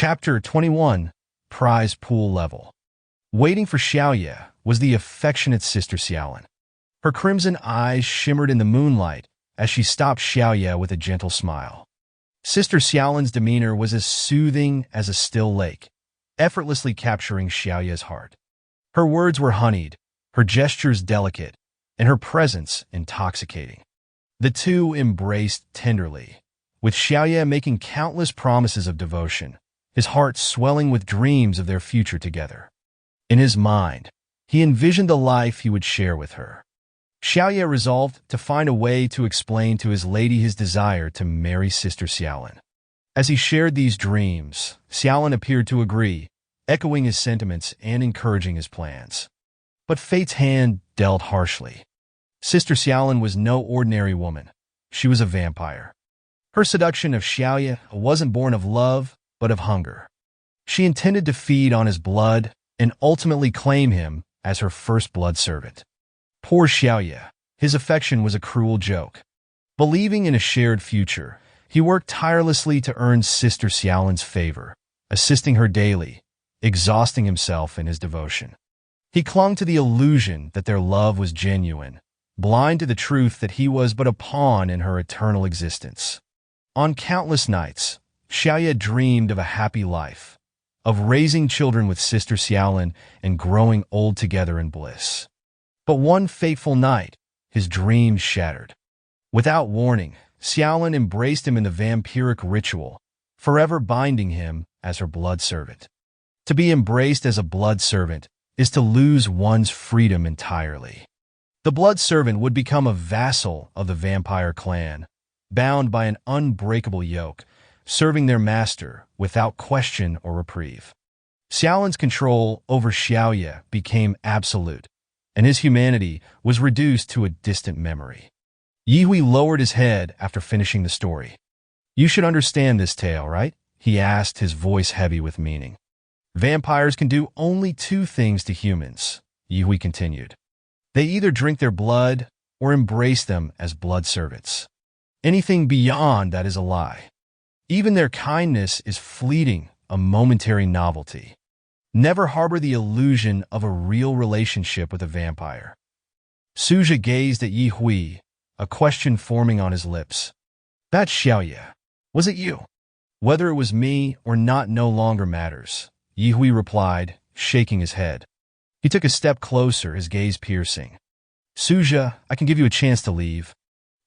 Chapter 21, Prize Pool Level. Waiting for Xiaoye was the affectionate Sister Xiaolin. Her crimson eyes shimmered in the moonlight as she stopped Xiaoye with a gentle smile. Sister Xiaolin's demeanor was as soothing as a still lake, effortlessly capturing Xiaoye's heart. Her words were honeyed, her gestures delicate, and her presence intoxicating. The two embraced tenderly, with Xiaoye making countless promises of devotion, his heart swelling with dreams of their future together. In his mind, he envisioned the life he would share with her. Xiaoye resolved to find a way to explain to his lady his desire to marry Sister Xiaolin. As he shared these dreams, Xiaolin appeared to agree, echoing his sentiments and encouraging his plans. But fate's hand dealt harshly. Sister Xiaolin was no ordinary woman. She was a vampire. Her seduction of Xiaoye wasn't born of love, but of hunger. She intended to feed on his blood and ultimately claim him as her first blood servant. Poor Xiaoye, his affection was a cruel joke. Believing in a shared future, he worked tirelessly to earn Sister Xiaolin's favor, assisting her daily, exhausting himself in his devotion. He clung to the illusion that their love was genuine, blind to the truth that he was but a pawn in her eternal existence. On countless nights, Xiaoye dreamed of a happy life, of raising children with Sister Xiaolin and growing old together in bliss. But one fateful night, his dreams shattered. Without warning, Xiaolin embraced him in the vampiric ritual, forever binding him as her blood servant. To be embraced as a blood servant is to lose one's freedom entirely. The blood servant would become a vassal of the vampire clan, bound by an unbreakable yoke, serving their master without question or reprieve. Xiaolin's control over Xiaoye became absolute, and his humanity was reduced to a distant memory. Yihui lowered his head after finishing the story. "You should understand this tale, right?" he asked, his voice heavy with meaning. "Vampires can do only two things to humans," Yihui continued. "They either drink their blood or embrace them as blood servants. Anything beyond that is a lie. Even their kindness is fleeting, a momentary novelty. Never harbor the illusion of a real relationship with a vampire." Su Zhe gazed at Yihui, a question forming on his lips. "That's Xiaoye. Was it you?" "Whether it was me or not no longer matters," Yihui replied, shaking his head. He took a step closer, his gaze piercing. "Su Zhe, I can give you a chance to leave.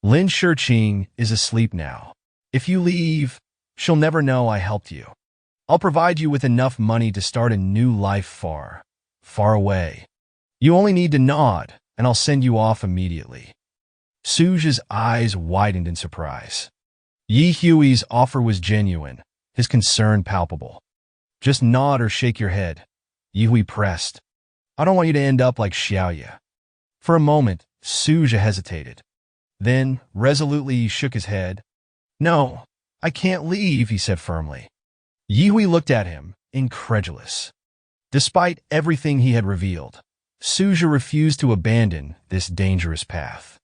Lin Shiqing is asleep now. If you leave, she'll never know I helped you. I'll provide you with enough money to start a new life far, far away. You only need to nod, and I'll send you off immediately." Su Zhe's eyes widened in surprise. Yihui's offer was genuine, his concern palpable. "Just nod or shake your head," Yihui pressed. "I don't want you to end up like Xiaoye." For a moment, Su Zhe hesitated. Then, resolutely, he shook his head. "No, I can't leave," he said firmly. Yihui looked at him, incredulous. Despite everything he had revealed, Su Zhe refused to abandon this dangerous path.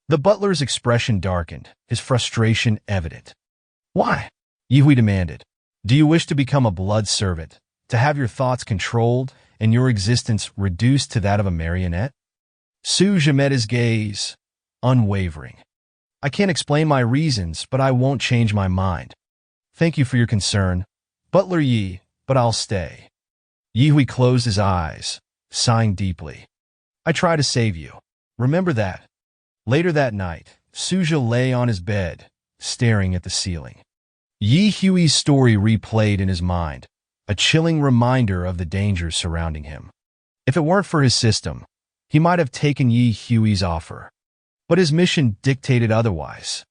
The butler's expression darkened, his frustration evident. "Why?" Yihui demanded. "Do you wish to become a blood servant, to have your thoughts controlled and your existence reduced to that of a marionette?" Su Zhe met his gaze, unwavering. "I can't explain my reasons, but I won't change my mind. Thank you for your concern, Butler Yi, but I'll stay." Yihui closed his eyes, sighing deeply. "I try to save you. Remember that." Later that night, Su Zhe lay on his bed, staring at the ceiling. Yihui's story replayed in his mind, a chilling reminder of the dangers surrounding him. If it weren't for his system, he might have taken Yihui's offer. But his mission dictated otherwise.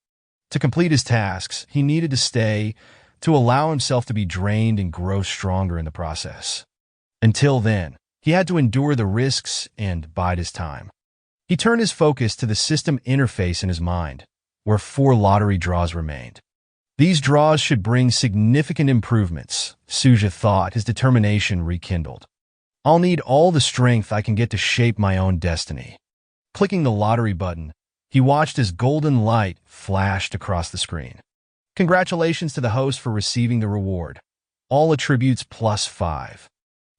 To complete his tasks, he needed to stay, to allow himself to be drained and grow stronger in the process. Until then, he had to endure the risks and bide his time. He turned his focus to the system interface in his mind, where 4 lottery draws remained. These draws should bring significant improvements, Su Zhe thought, his determination rekindled. "I'll need all the strength I can get to shape my own destiny." Clicking the lottery button, he watched as golden light flashed across the screen. "Congratulations to the host for receiving the reward. All attributes +5.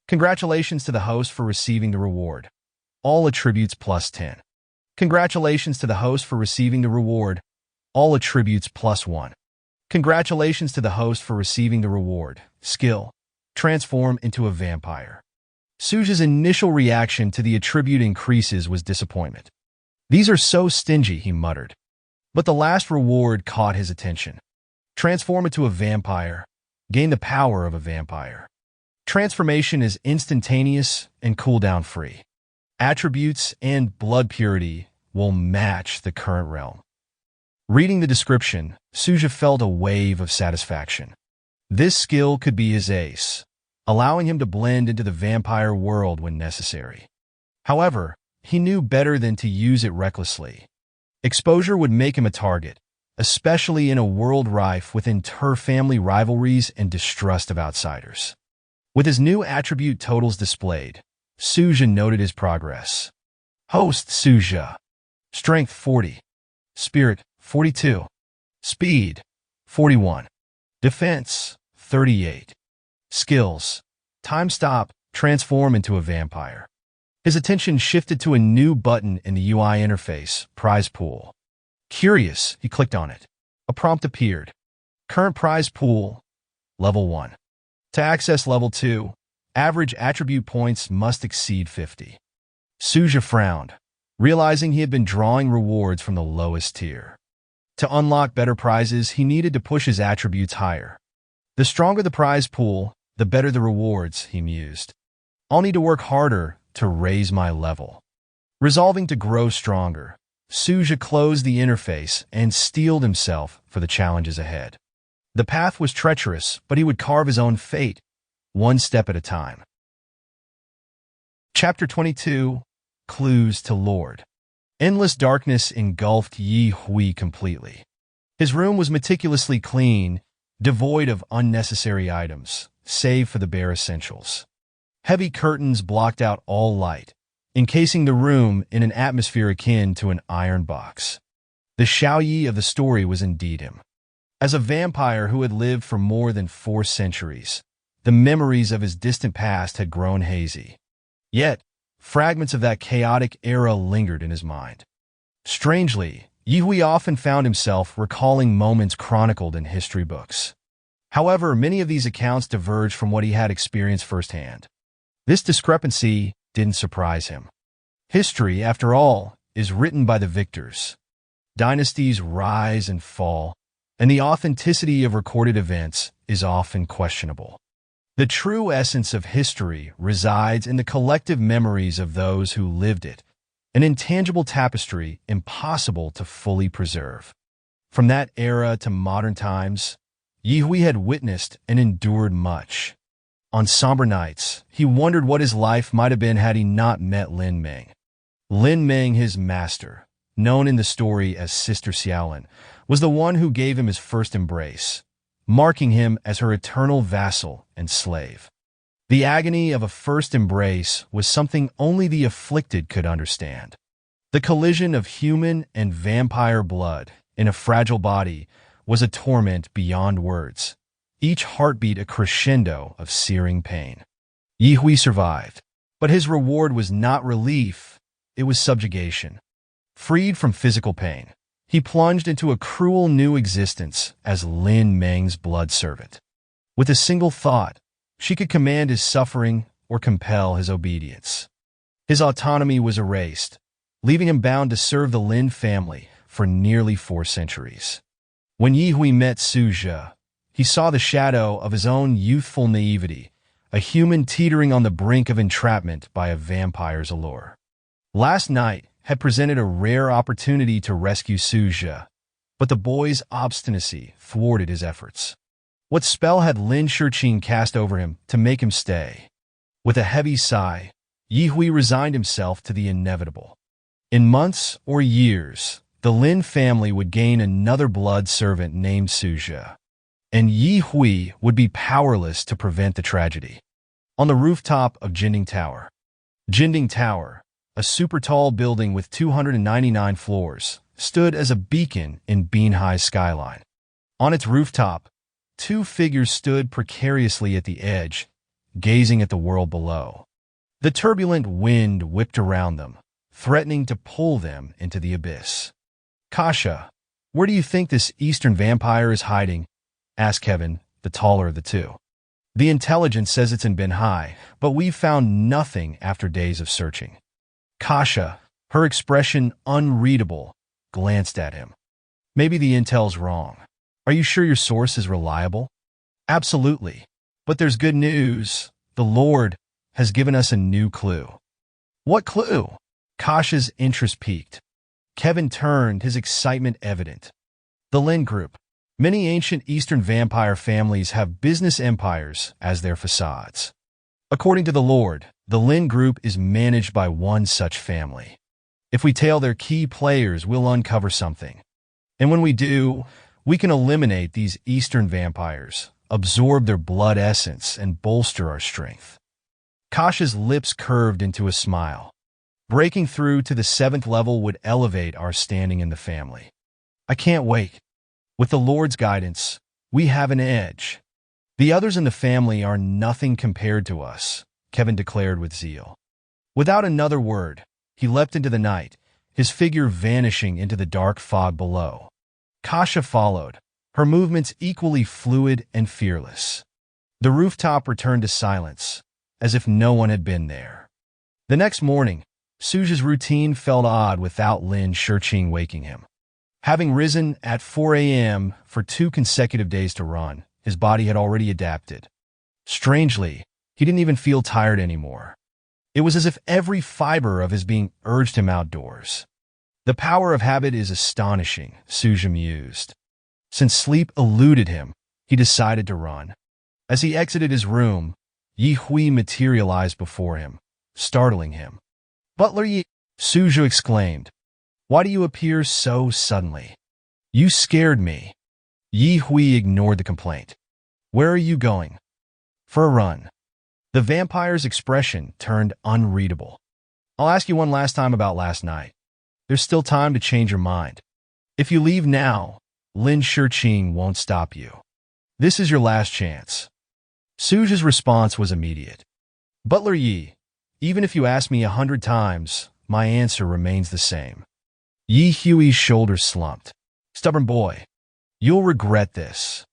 Congratulations to the host for receiving the reward. All attributes +10. Congratulations to the host for receiving the reward. All attributes +1. Congratulations to the host for receiving the reward. Skill: transform into a vampire. Su Zhe's initial reaction to the attribute increases was disappointment. These are so stingy, he muttered. But the last reward caught his attention. Transform into a vampire. Gain the power of a vampire. Transformation is instantaneous and cooldown-free. Attributes and blood purity will match the current realm. Reading the description, Su Zhe felt a wave of satisfaction. This skill could be his ace, allowing him to blend into the vampire world when necessary. However, he knew better than to use it recklessly. Exposure would make him a target, especially in a world rife with inter-family rivalries and distrust of outsiders. With his new attribute totals displayed, Su Zhe noted his progress. Host Su Zhe. Strength 40. Spirit 42. Speed 41. Defense 38. Skills: time stop, transform into a vampire. His attention shifted to a new button in the UI interface, prize pool. Curious, he clicked on it. A prompt appeared. Current prize pool, level 1. To access level 2, average attribute points must exceed 50. Su Zhe frowned, realizing he had been drawing rewards from the lowest tier. To unlock better prizes, he needed to push his attributes higher. The stronger the prize pool, the better the rewards, he mused. I'll need to work harder to raise my level. Resolving to grow stronger, Su Zhe closed the interface and steeled himself for the challenges ahead. The path was treacherous, but he would carve his own fate, one step at a time. Chapter 22: Clues to Lord. Endless darkness engulfed Yi Hui completely. His room was meticulously clean, devoid of unnecessary items, save for the bare essentials. Heavy curtains blocked out all light, encasing the room in an atmosphere akin to an iron box. The Xiaoyi of the story was indeed him. As a vampire who had lived for more than 4 centuries, the memories of his distant past had grown hazy. Yet, fragments of that chaotic era lingered in his mind. Strangely, Yi Hui often found himself recalling moments chronicled in history books. However, many of these accounts diverged from what he had experienced firsthand. This discrepancy didn't surprise him. History, after all, is written by the victors. Dynasties rise and fall, and the authenticity of recorded events is often questionable. The true essence of history resides in the collective memories of those who lived it, an intangible tapestry impossible to fully preserve. From that era to modern times, Yi Hui had witnessed and endured much. On somber nights, he wondered what his life might have been had he not met Lin Meng. Lin Meng, his master, known in the story as Sister Xiaolin, was the one who gave him his first embrace, marking him as her eternal vassal and slave. The agony of a first embrace was something only the afflicted could understand. The collision of human and vampire blood in a fragile body was a torment beyond words, each heartbeat a crescendo of searing pain. Yi Hui survived, but his reward was not relief, it was subjugation. Freed from physical pain, he plunged into a cruel new existence as Lin Meng's blood servant. With a single thought, she could command his suffering or compel his obedience. His autonomy was erased, leaving him bound to serve the Lin family for nearly 4 centuries. When Yi Hui met Su Zhe, he saw the shadow of his own youthful naivety, a human teetering on the brink of entrapment by a vampire's allure. Last night had presented a rare opportunity to rescue Su Zhe, but the boy's obstinacy thwarted his efforts. What spell had Lin Shiqing cast over him to make him stay? With a heavy sigh, Yi Hui resigned himself to the inevitable. In months or years, the Lin family would gain another blood servant named Su Zhe, and Yi Hui would be powerless to prevent the tragedy. On the rooftop of Jinding Tower. Jinding Tower, a super-tall building with 299 floors, stood as a beacon in Binhai's skyline. On its rooftop, two figures stood precariously at the edge, gazing at the world below. The turbulent wind whipped around them, threatening to pull them into the abyss. "Kasha, where do you think this Eastern vampire is hiding?" asked Kevin, the taller of the two. "The intelligence says it's in Benhai, but we've found nothing after days of searching." Kasha, her expression unreadable, glanced at him. "Maybe the intel's wrong. Are you sure your source is reliable?" "Absolutely. But there's good news. The Lord has given us a new clue." "What clue?" Kasha's interest piqued. Kevin turned, his excitement evident. "The Lin Group. Many ancient Eastern vampire families have business empires as their facades. According to the Lord, the Lin Group is managed by one such family. If we tail their key players, we'll uncover something. And when we do, we can eliminate these Eastern vampires, absorb their blood essence, and bolster our strength." Kasha's lips curved into a smile. "Breaking through to the 7th level would elevate our standing in the family. I can't wait. With the Lord's guidance, we have an edge. The others in the family are nothing compared to us," Kevin declared with zeal. Without another word, he leapt into the night, his figure vanishing into the dark fog below. Kasha followed, her movements equally fluid and fearless. The rooftop returned to silence, as if no one had been there. The next morning, Su Zhe's routine felt odd without Lin Shiqing waking him. Having risen at 4 a.m. for 2 consecutive days to run, his body had already adapted. Strangely, he didn't even feel tired anymore. It was as if every fiber of his being urged him outdoors. "The power of habit is astonishing," Su Zhe mused. Since sleep eluded him, he decided to run. As he exited his room, Yi Hui materialized before him, startling him. "Butler Yi," Su Zhe exclaimed. "Why do you appear so suddenly? You scared me." Yi Hui ignored the complaint. "Where are you going?" "For a run." The vampire's expression turned unreadable. "I'll ask you one last time about last night. There's still time to change your mind. If you leave now, Lin Shiqing won't stop you. This is your last chance." Su Zhe's response was immediate. "Butler Yi, even if you ask me 100 times, my answer remains the same." Yi Hui's shoulders slumped. "Stubborn boy, you'll regret this."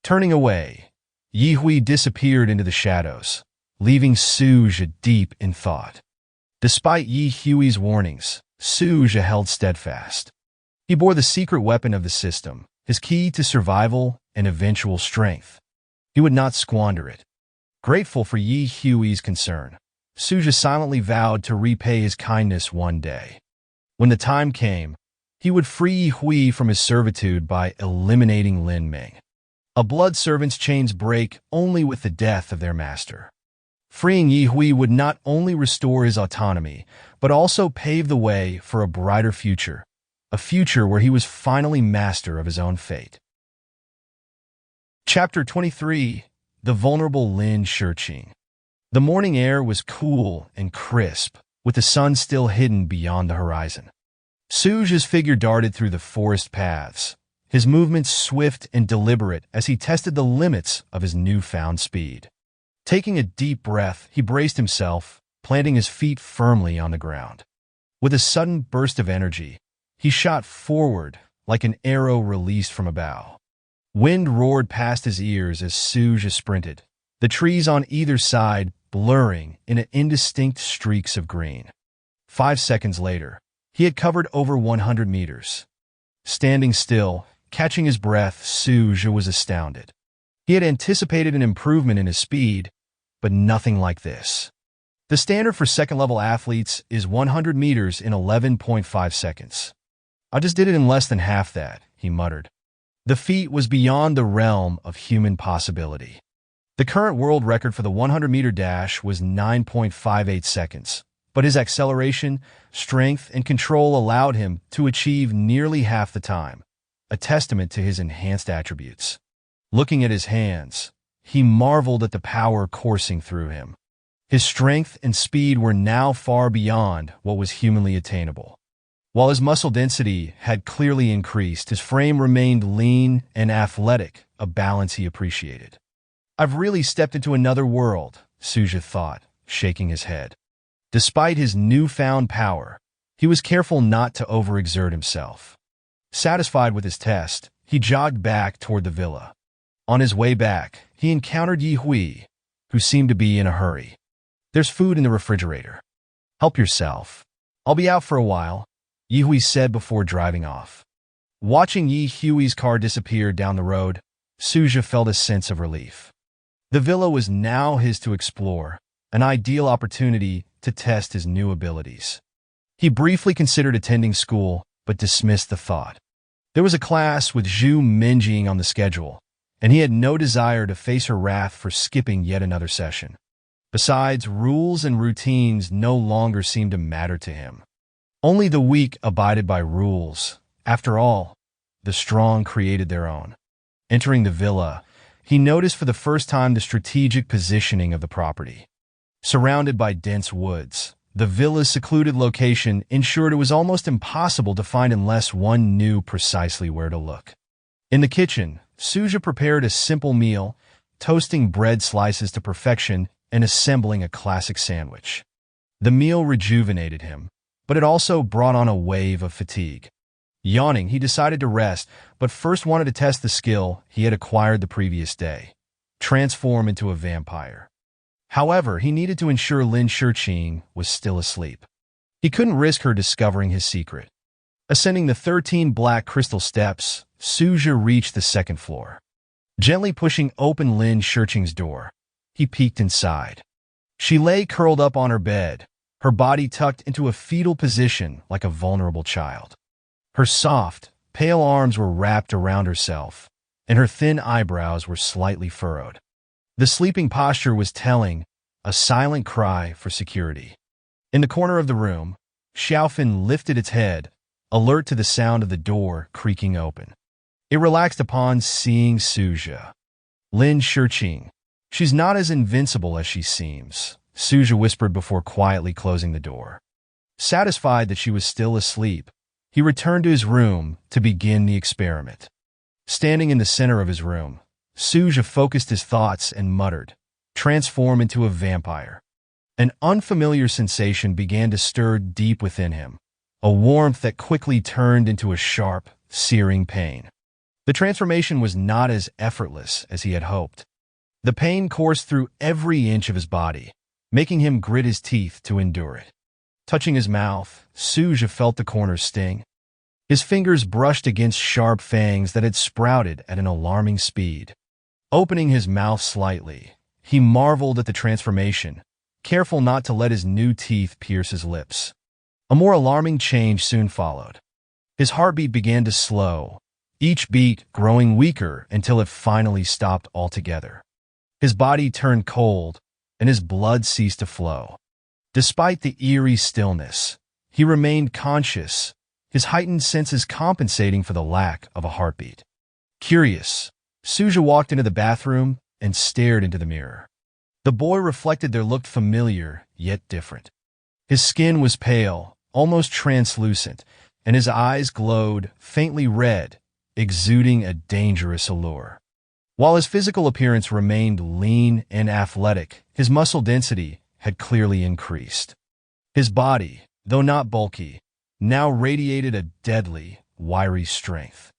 Turning away, Yi Hui disappeared into the shadows, leaving Su Zhe deep in thought. Despite Yi Hui's warnings, Su Zhe held steadfast. He bore the secret weapon of the system, his key to survival and eventual strength. He would not squander it. Grateful for Yi Hui's concern, Su Zhe silently vowed to repay his kindness one day. When the time came, he would free Yi Hui from his servitude by eliminating Lin Ming. A blood servant's chains break only with the death of their master. Freeing Yi Hui would not only restore his autonomy, but also pave the way for a brighter future, a future where he was finally master of his own fate. Chapter 23. The Vulnerable Lin Shiqing. The morning air was cool and crisp, with the sun still hidden beyond the horizon. Su Zhe's figure darted through the forest paths, his movements swift and deliberate as he tested the limits of his newfound speed. Taking a deep breath, he braced himself, planting his feet firmly on the ground. With a sudden burst of energy, he shot forward like an arrow released from a bow. Wind roared past his ears as Su Zhe sprinted, the trees on either side blurring in indistinct streaks of green. 5 seconds later, he had covered over 100 meters. Standing still, catching his breath, Su Zhe was astounded. He had anticipated an improvement in his speed, but nothing like this. The standard for second-level athletes is 100 meters in 11.5 seconds. "I just did it in less than half that," he muttered. The feat was beyond the realm of human possibility. The current world record for the 100-meter dash was 9.58 seconds, but his acceleration, strength, and control allowed him to achieve nearly half the time, a testament to his enhanced attributes. Looking at his hands, he marveled at the power coursing through him. His strength and speed were now far beyond what was humanly attainable. While his muscle density had clearly increased, his frame remained lean and athletic, a balance he appreciated. I've really stepped into another world, Su Zhe thought, shaking his head. Despite his newfound power, he was careful not to overexert himself. Satisfied with his test, he jogged back toward the villa. On his way back, he encountered Yi Hui, who seemed to be in a hurry. There's food in the refrigerator. Help yourself. I'll be out for a while, Yi Hui said before driving off. Watching Yi Hui's car disappear down the road, Su Zhe felt a sense of relief. The villa was now his to explore, an ideal opportunity to test his new abilities. He briefly considered attending school, but dismissed the thought. There was a class with Zhu Minjing on the schedule, and he had no desire to face her wrath for skipping yet another session. Besides, rules and routines no longer seemed to matter to him. Only the weak abided by rules. After all, the strong created their own. Entering the villa, he noticed for the first time the strategic positioning of the property. Surrounded by dense woods, the villa's secluded location ensured it was almost impossible to find unless one knew precisely where to look. In the kitchen, Su Zhe prepared a simple meal, toasting bread slices to perfection and assembling a classic sandwich. The meal rejuvenated him, but it also brought on a wave of fatigue. Yawning, he decided to rest, but first wanted to test the skill he had acquired the previous day: transform into a vampire. However, he needed to ensure Lin Shiqing was still asleep. He couldn't risk her discovering his secret. Ascending the 13 black crystal steps, Su Zhe reached the second floor. Gently pushing open Lin Shiqing's door, he peeked inside. She lay curled up on her bed, her body tucked into a fetal position like a vulnerable child. Her soft, pale arms were wrapped around herself, and her thin eyebrows were slightly furrowed. The sleeping posture was telling, a silent cry for security. In the corner of the room, Xiaofan lifted its head, alert to the sound of the door creaking open. It relaxed upon seeing Su Zhe. Lin Shiqing. She's not as invincible as she seems, Su Zhe whispered before quietly closing the door. Satisfied that she was still asleep, he returned to his room to begin the experiment. Standing in the center of his room, Su Zhe focused his thoughts and muttered, "Transform into a vampire." An unfamiliar sensation began to stir deep within him, a warmth that quickly turned into a sharp, searing pain. The transformation was not as effortless as he had hoped. The pain coursed through every inch of his body, making him grit his teeth to endure it. Touching his mouth, Su Zhe felt the corners sting. His fingers brushed against sharp fangs that had sprouted at an alarming speed. Opening his mouth slightly, he marveled at the transformation, careful not to let his new teeth pierce his lips. A more alarming change soon followed. His heartbeat began to slow, each beat growing weaker until it finally stopped altogether. His body turned cold, and his blood ceased to flow. Despite the eerie stillness, he remained conscious, his heightened senses compensating for the lack of a heartbeat. Curious, Su Zhe walked into the bathroom and stared into the mirror. The boy reflected there looked familiar, yet different. His skin was pale, almost translucent, and his eyes glowed, faintly red, exuding a dangerous allure. While his physical appearance remained lean and athletic, his muscle density had clearly increased. His body, though not bulky, now radiated a deadly, wiry strength.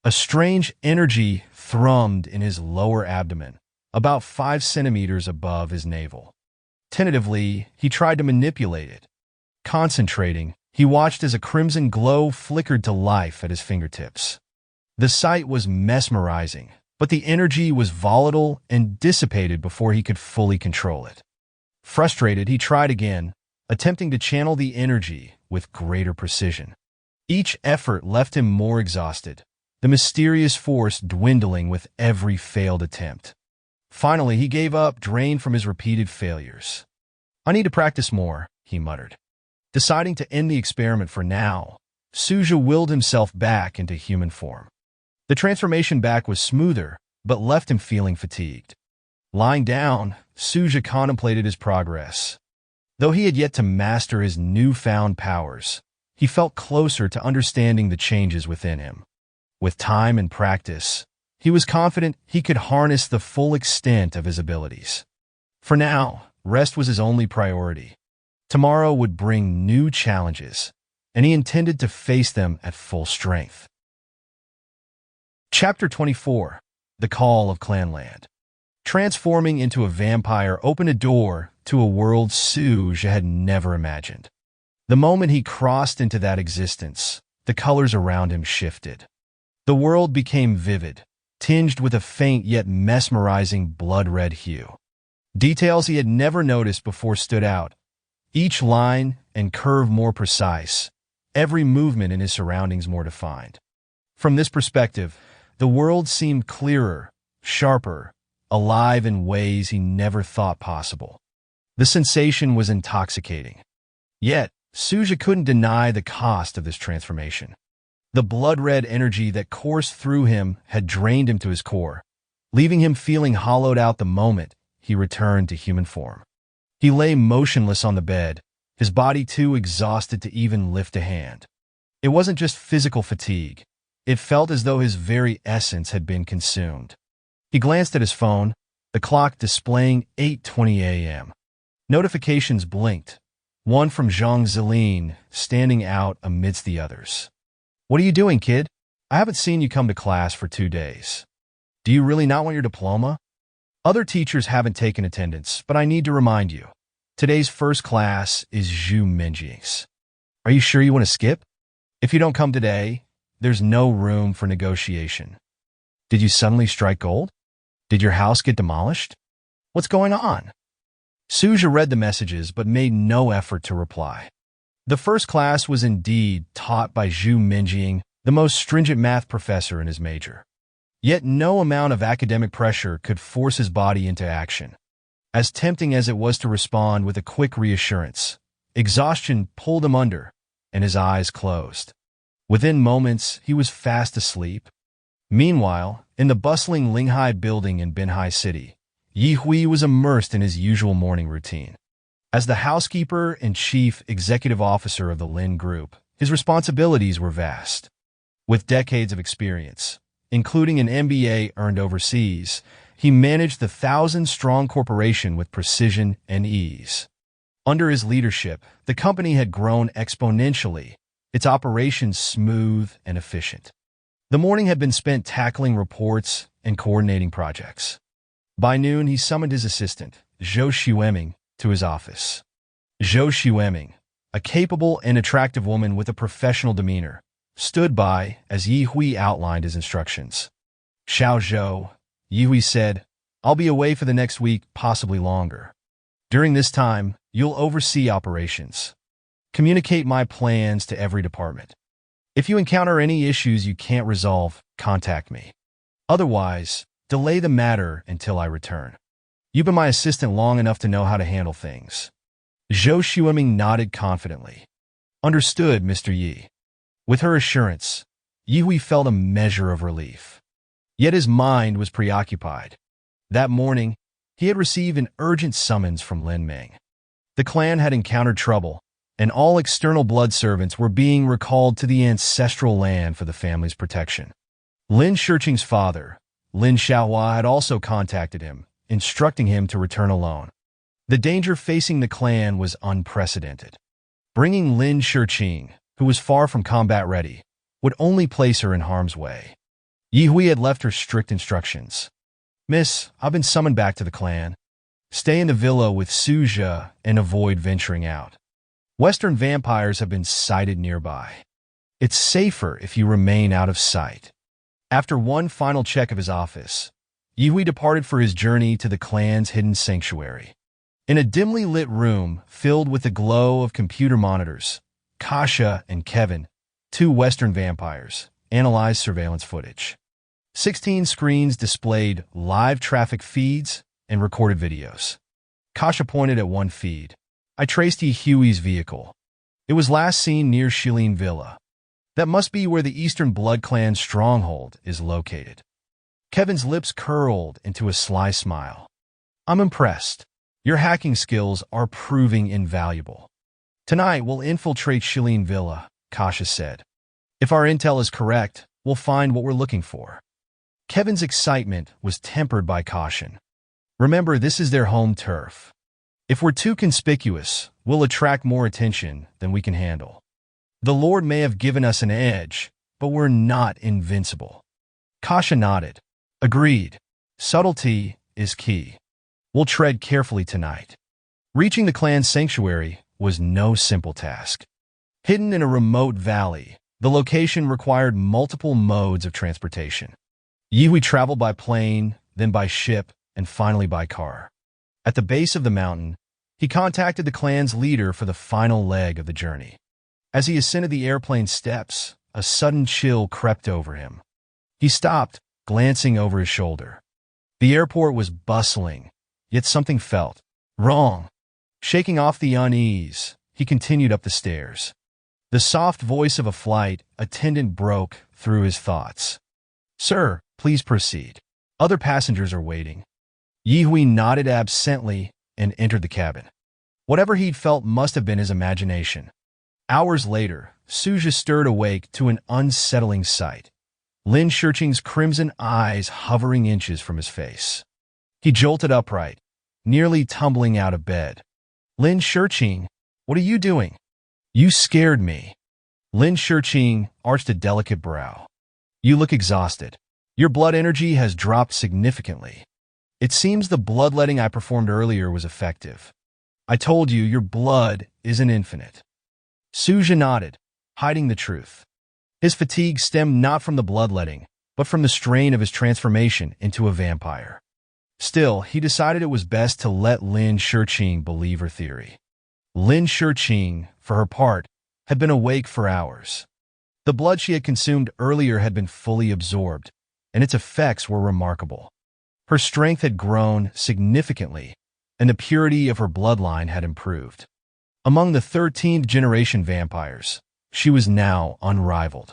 A strange energy thrummed in his lower abdomen, about 5 centimeters above his navel. Tentatively, he tried to manipulate it. Concentrating, he watched as a crimson glow flickered to life at his fingertips. The sight was mesmerizing, but the energy was volatile and dissipated before he could fully control it. Frustrated, he tried again, attempting to channel the energy with greater precision. Each effort left him more exhausted, the mysterious force dwindling with every failed attempt. Finally, he gave up, drained from his repeated failures. "I need to practice more," he muttered. Deciding to end the experiment for now, Su Zhe willed himself back into human form. The transformation back was smoother, but left him feeling fatigued. Lying down, Su Zhe contemplated his progress. Though he had yet to master his newfound powers, he felt closer to understanding the changes within him. With time and practice, he was confident he could harness the full extent of his abilities. For now, rest was his only priority. Tomorrow would bring new challenges, and he intended to face them at full strength. Chapter 24. The Call of Clanland. Transforming into a vampire opened a door to a world Su Zhe had never imagined. The moment he crossed into that existence, the colors around him shifted. The world became vivid, tinged with a faint yet mesmerizing blood-red hue. Details he had never noticed before stood out, each line and curve more precise, every movement in his surroundings more defined. From this perspective, the world seemed clearer, sharper, alive in ways he never thought possible. The sensation was intoxicating. Yet, Su Zhe couldn't deny the cost of this transformation. The blood-red energy that coursed through him had drained him to his core, leaving him feeling hollowed out the moment he returned to human form. He lay motionless on the bed, his body too exhausted to even lift a hand. It wasn't just physical fatigue. It felt as though his very essence had been consumed. He glanced at his phone, the clock displaying 8:20 a.m. Notifications blinked, one from Zhang Zilin standing out amidst the others. "What are you doing, kid? I haven't seen you come to class for 2 days. Do you really not want your diploma? Other teachers haven't taken attendance, but I need to remind you. Today's first class is Zhu Minjing's. Are you sure you want to skip? If you don't come today, there's no room for negotiation. Did you suddenly strike gold? Did your house get demolished? What's going on?" Su Zhe read the messages but made no effort to reply. The first class was indeed taught by Zhu Minjing, the most stringent math professor in his major. Yet no amount of academic pressure could force his body into action. As tempting as it was to respond with a quick reassurance, exhaustion pulled him under, and his eyes closed. Within moments, he was fast asleep. Meanwhile, in the bustling Linghai building in Binhai City, Yi Hui was immersed in his usual morning routine. As the housekeeper and chief executive officer of the Lin Group, his responsibilities were vast. With decades of experience, including an MBA earned overseas, he managed the 1,000-strong corporation with precision and ease. Under his leadership, the company had grown exponentially, its operations smooth and efficient. The morning had been spent tackling reports and coordinating projects. By noon, he summoned his assistant, Zhou Xueming, to his office. Zhou Xueming, a capable and attractive woman with a professional demeanor, stood by as Yi Hui outlined his instructions. "Xiao Zhou," Yi Hui said, "I'll be away for the next week, possibly longer. During this time, you'll oversee operations. Communicate my plans to every department. If you encounter any issues you can't resolve, contact me. Otherwise, delay the matter until I return. You've been my assistant long enough to know how to handle things." Zhou Xueming nodded confidently. "Understood, Mr. Yi." With her assurance, Yi Hui felt a measure of relief. Yet his mind was preoccupied. That morning, he had received an urgent summons from Lin Ming. The clan had encountered trouble, and all external blood servants were being recalled to the ancestral land for the family's protection. Lin Shiqing's father, Lin Xiaohua, had also contacted him, instructing him to return alone. The danger facing the clan was unprecedented. Bringing Lin Shiqing, who was far from combat-ready, would only place her in harm's way. Yi Hui had left her strict instructions. "Miss, I've been summoned back to the clan. Stay in the villa with Su Zhe and avoid venturing out. Western vampires have been sighted nearby. It's safer if you remain out of sight." After one final check of his office, Yi Hui departed for his journey to the clan's hidden sanctuary. In a dimly lit room filled with the glow of computer monitors, Kasha and Kevin, 2 Western vampires, analyzed surveillance footage. 16 screens displayed live traffic feeds and recorded videos. Kasha pointed at one feed. "I traced Yi Hui's vehicle. It was last seen near Shilin Villa. That must be where the Eastern Blood Clan's stronghold is located." Kevin's lips curled into a sly smile. "I'm impressed. Your hacking skills are proving invaluable. Tonight, we'll infiltrate Shilin Villa, Kasha said. If our intel is correct, we'll find what we're looking for. Kevin's excitement was tempered by caution. Remember, this is their home turf. If we're too conspicuous, we'll attract more attention than we can handle. The Lord may have given us an edge, but we're not invincible. Kasha nodded. Agreed. Subtlety is key. We'll tread carefully tonight. Reaching the clan's sanctuary was no simple task. Hidden in a remote valley, the location required multiple modes of transportation. Yihui traveled by plane, then by ship, and finally by car. At the base of the mountain, he contacted the clan's leader for the final leg of the journey. As he ascended the airplane steps, a sudden chill crept over him. He stopped, glancing over his shoulder. The airport was bustling, yet something felt wrong. Shaking off the unease, he continued up the stairs. The soft voice of a flight attendant broke through his thoughts. Sir, please proceed. Other passengers are waiting. Yihui nodded absently and entered the cabin. Whatever he'd felt must have been his imagination. Hours later, Su Zhe stirred awake to an unsettling sight. Lin Shurqing's crimson eyes hovering inches from his face. He jolted upright, nearly tumbling out of bed. Lin Shurqing, what are you doing? You scared me. Lin Shurqing arched a delicate brow. You look exhausted. Your blood energy has dropped significantly. It seems the bloodletting I performed earlier was effective. I told you your blood isn't infinite. Su Zhe nodded, hiding the truth. His fatigue stemmed not from the bloodletting, but from the strain of his transformation into a vampire. Still, he decided it was best to let Lin Shurqing believe her theory. Lin Shurqing, for her part, had been awake for hours. The blood she had consumed earlier had been fully absorbed, and its effects were remarkable. Her strength had grown significantly, and the purity of her bloodline had improved. Among the 13th-generation vampires, she was now unrivaled.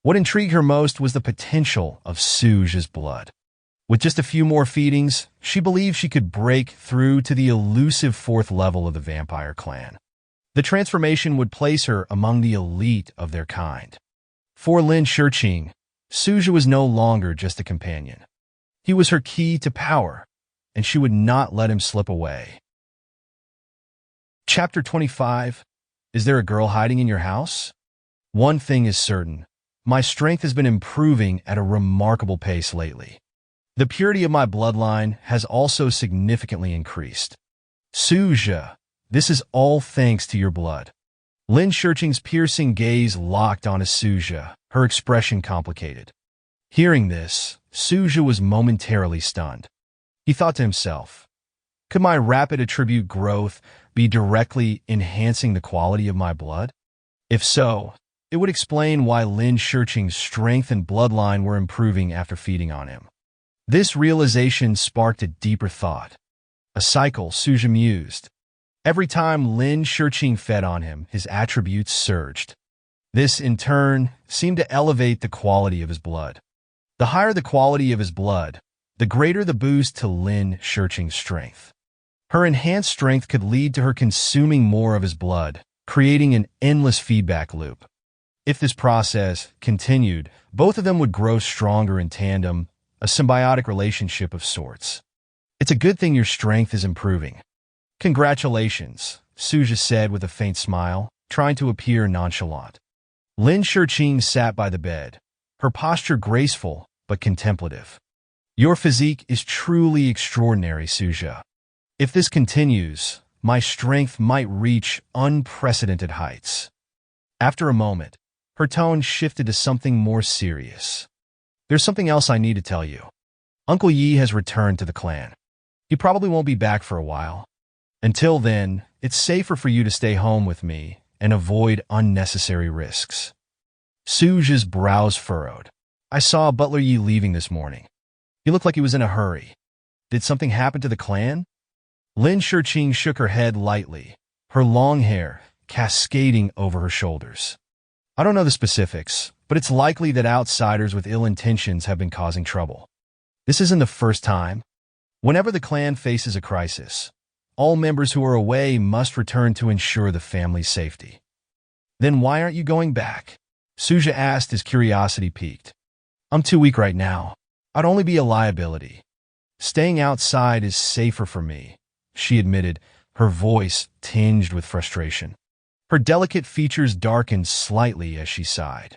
What intrigued her most was the potential of Su Zhe's blood. With just a few more feedings, she believed she could break through to the elusive 4th level of the vampire clan. The transformation would place her among the elite of their kind. For Lin Shurqing, Su Zhe was no longer just a companion. He was her key to power, and she would not let him slip away. Chapter 25. Is there a girl hiding in your house? One thing is certain. My strength has been improving at a remarkable pace lately. The purity of my bloodline has also significantly increased. Su Zhe, this is all thanks to your blood. Lin Shurqing's piercing gaze locked onto Su Zhe, her expression complicated. Hearing this, Su Zhe was momentarily stunned. He thought to himself, could my rapid attribute growth be directly enhancing the quality of my blood? If so, it would explain why Lin Shurqing's strength and bloodline were improving after feeding on him. This realization sparked a deeper thought. A cycle, Su Zhe mused. Every time Lin Shurqing fed on him, his attributes surged. This, in turn, seemed to elevate the quality of his blood. The higher the quality of his blood, the greater the boost to Lin Shurqing's strength. Her enhanced strength could lead to her consuming more of his blood, creating an endless feedback loop. If this process continued, both of them would grow stronger in tandem, a symbiotic relationship of sorts. It's a good thing your strength is improving. Congratulations, Su Zhe said with a faint smile, trying to appear nonchalant. Lin Shurqing sat by the bed, her posture graceful but contemplative. Your physique is truly extraordinary, Su Zhe. If this continues, my strength might reach unprecedented heights. After a moment, her tone shifted to something more serious. There's something else I need to tell you. Uncle Yi has returned to the clan. He probably won't be back for a while. Until then, it's safer for you to stay home with me and avoid unnecessary risks. Su Zhe's brows furrowed. I saw Butler Yi leaving this morning. He looked like he was in a hurry. Did something happen to the clan? Lin Shurqing shook her head lightly, her long hair cascading over her shoulders. I don't know the specifics, but it's likely that outsiders with ill intentions have been causing trouble. This isn't the first time. Whenever the clan faces a crisis, all members who are away must return to ensure the family's safety. Then why aren't you going back? Su Zhe asked, his curiosity piqued. I'm too weak right now. I'd only be a liability. Staying outside is safer for me, she admitted, her voice tinged with frustration. Her delicate features darkened slightly as she sighed.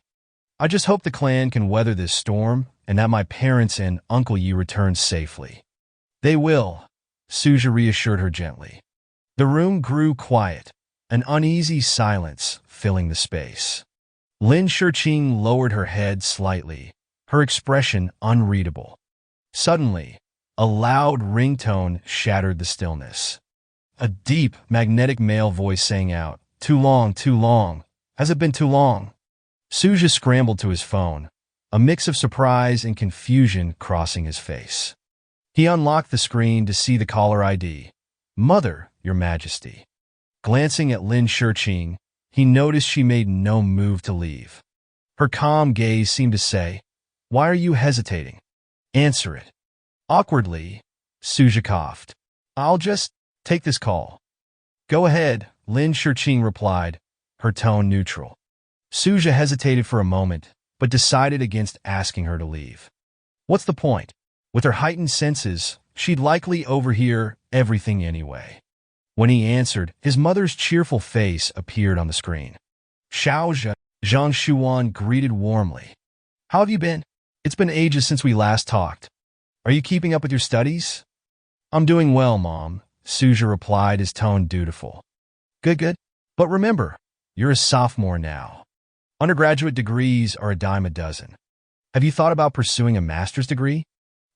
I just hope the clan can weather this storm and that my parents and Uncle Yi return safely. They will, Su Zhe reassured her gently. The room grew quiet, an uneasy silence filling the space. Lin Shiqing lowered her head slightly, her expression unreadable. Suddenly, a loud ringtone shattered the stillness. A deep, magnetic male voice sang out, "Too long, too long. Has it been too long?" Su Zhe scrambled to his phone, a mix of surprise and confusion crossing his face. He unlocked the screen to see the caller ID. "Mother, Your Majesty." Glancing at Lin Shiqing, he noticed she made no move to leave. Her calm gaze seemed to say, "Why are you hesitating? Answer it." Awkwardly, Su Zhe coughed. "I'll just take this call." "Go ahead," Lin Shiqing replied, her tone neutral. Su Zhe hesitated for a moment, but decided against asking her to leave. What's the point? With her heightened senses, she'd likely overhear everything anyway. When he answered, his mother's cheerful face appeared on the screen. Su Zhe, Zhang Xuan greeted warmly. "How have you been? It's been ages since we last talked. Are you keeping up with your studies?" "I'm doing well, Mom," Su Zhe replied, his tone dutiful. Good, good. But remember, you're a sophomore now. Undergraduate degrees are a dime a dozen. Have you thought about pursuing a master's degree?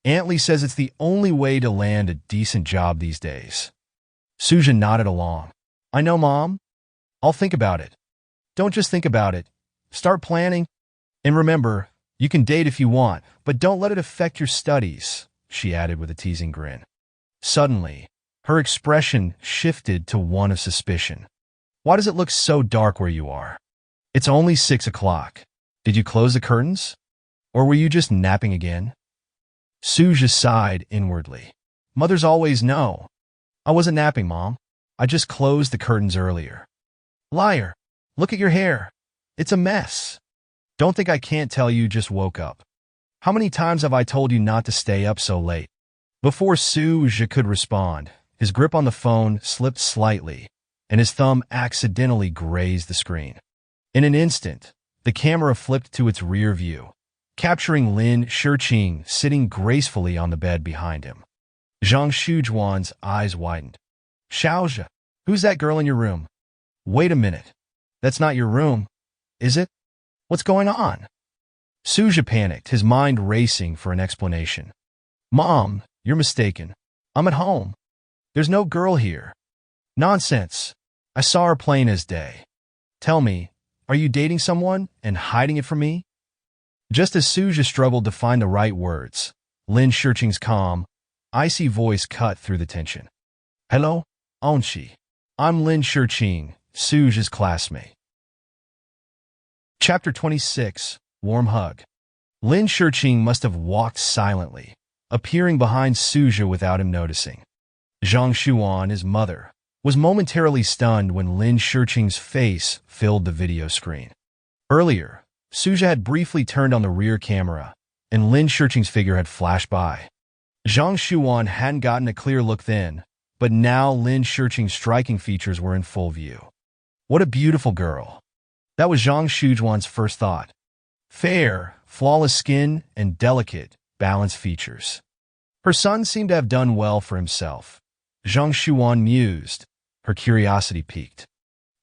Aunt Lee says it's the only way to land a decent job these days. Su Zhe nodded along. "I know, Mom. I'll think about it." "Don't just think about it. Start planning. And remember, you can date if you want, but don't let it affect your studies," she added with a teasing grin. Suddenly, her expression shifted to one of suspicion. "Why does it look so dark where you are? It's only 6 o'clock. Did you close the curtains? Or were you just napping again?" Su Zhe sighed inwardly. "Mothers always know. I wasn't napping, Mom. I just closed the curtains earlier." "Liar. Look at your hair. It's a mess. Don't think I can't tell you just woke up. How many times have I told you not to stay up so late?" Before Su Zhe could respond, his grip on the phone slipped slightly, and his thumb accidentally grazed the screen. In an instant, the camera flipped to its rear view, capturing Lin Shiqing sitting gracefully on the bed behind him. Zhang Xujuan's eyes widened. "Su Zhe, who's that girl in your room?" "Wait a minute. That's not your room, is it? What's going on?" Su Zhe panicked, his mind racing for an explanation. "Mom, you're mistaken. I'm at home. There's no girl here." "Nonsense. I saw her plain as day. Tell me, are you dating someone and hiding it from me?" Just as Su Zhe struggled to find the right words, Lin Shiqing's calm, icy voice cut through the tension. "Hello, Onshi. I'm Lin Shiqing, Su Zhe's classmate." Chapter 26, Warm Hug. Lin Shiqing must have walked silently, appearing behind Su Zhe without him noticing. Zhang Xuan, his mother, was momentarily stunned when Lin Shiqing's face filled the video screen. Earlier, Su Zhe had briefly turned on the rear camera, and Lin Shiqing's figure had flashed by. Zhang Xuan hadn't gotten a clear look then, but now Lin Shiqing's striking features were in full view. What a beautiful girl. That was Zhang Xujuan's first thought. Fair, flawless skin, and delicate, balanced features. Her son seemed to have done well for himself. Zhang Xuan mused, her curiosity piqued.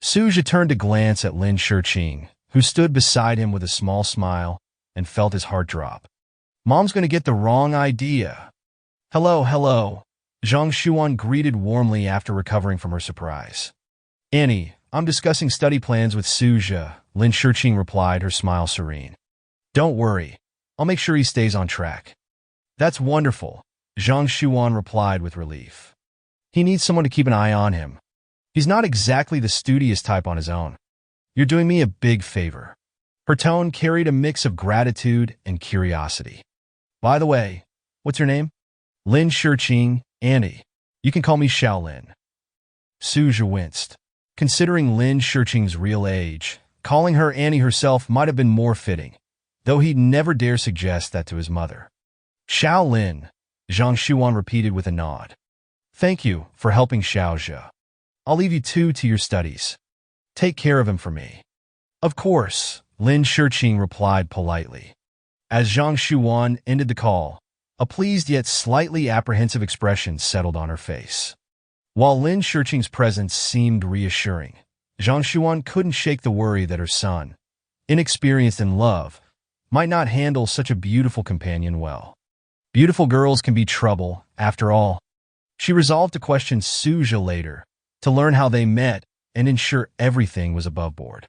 Su Zhe turned to glance at Lin Shiqing, who stood beside him with a small smile, and felt his heart drop. Mom's going to get the wrong idea. Hello, hello. Zhang Xuan greeted warmly after recovering from her surprise. Annie, I'm discussing study plans with Su Zhe, Lin Shiqing replied, her smile serene. Don't worry. I'll make sure he stays on track. That's wonderful, Zhang Xuan replied with relief. He needs someone to keep an eye on him. He's not exactly the studious type on his own. You're doing me a big favor. Her tone carried a mix of gratitude and curiosity. By the way, what's your name? Lin Shiqing, Annie. You can call me Xiaolin. Su Zhe winced. Considering Lin Shiqing's real age, Calling her Annie herself might have been more fitting, though he'd never dare suggest that to his mother. Xiao Lin, Zhang Xuan repeated with a nod. Thank you for helping Su Zhe. I'll leave you two to your studies. Take care of him for me. Of course, Lin Shiqing replied politely. As Zhang Xuan ended the call, a pleased yet slightly apprehensive expression settled on her face. While Lin Shiqing's presence seemed reassuring, Zhang Xuan couldn't shake the worry that her son, inexperienced in love, might not handle such a beautiful companion well. Beautiful girls can be trouble, after all. She resolved to question Su Zhe later, to learn how they met and ensure everything was above board.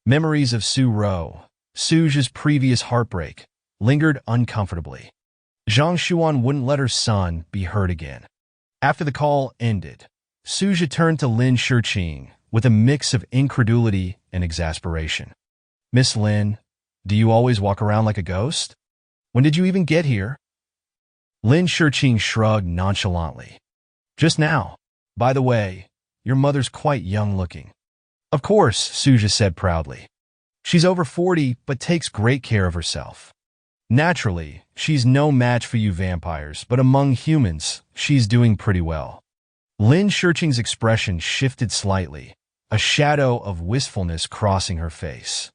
Memories of Su Zhe's previous heartbreak, lingered uncomfortably. Zhang Xuan wouldn't let her son be hurt again. After the call ended, Su Zhe turned to Lin Shiqing with a mix of incredulity and exasperation. Miss Lin, do you always walk around like a ghost? When did you even get here? Lin Shiqing shrugged nonchalantly. Just now. By the way, your mother's quite young-looking. Of course, Su Zhe said proudly. She's over 40, but takes great care of herself. Naturally, she's no match for you vampires, but among humans, she's doing pretty well. Lin Shiqing's expression shifted slightly, a shadow of wistfulness crossing her face.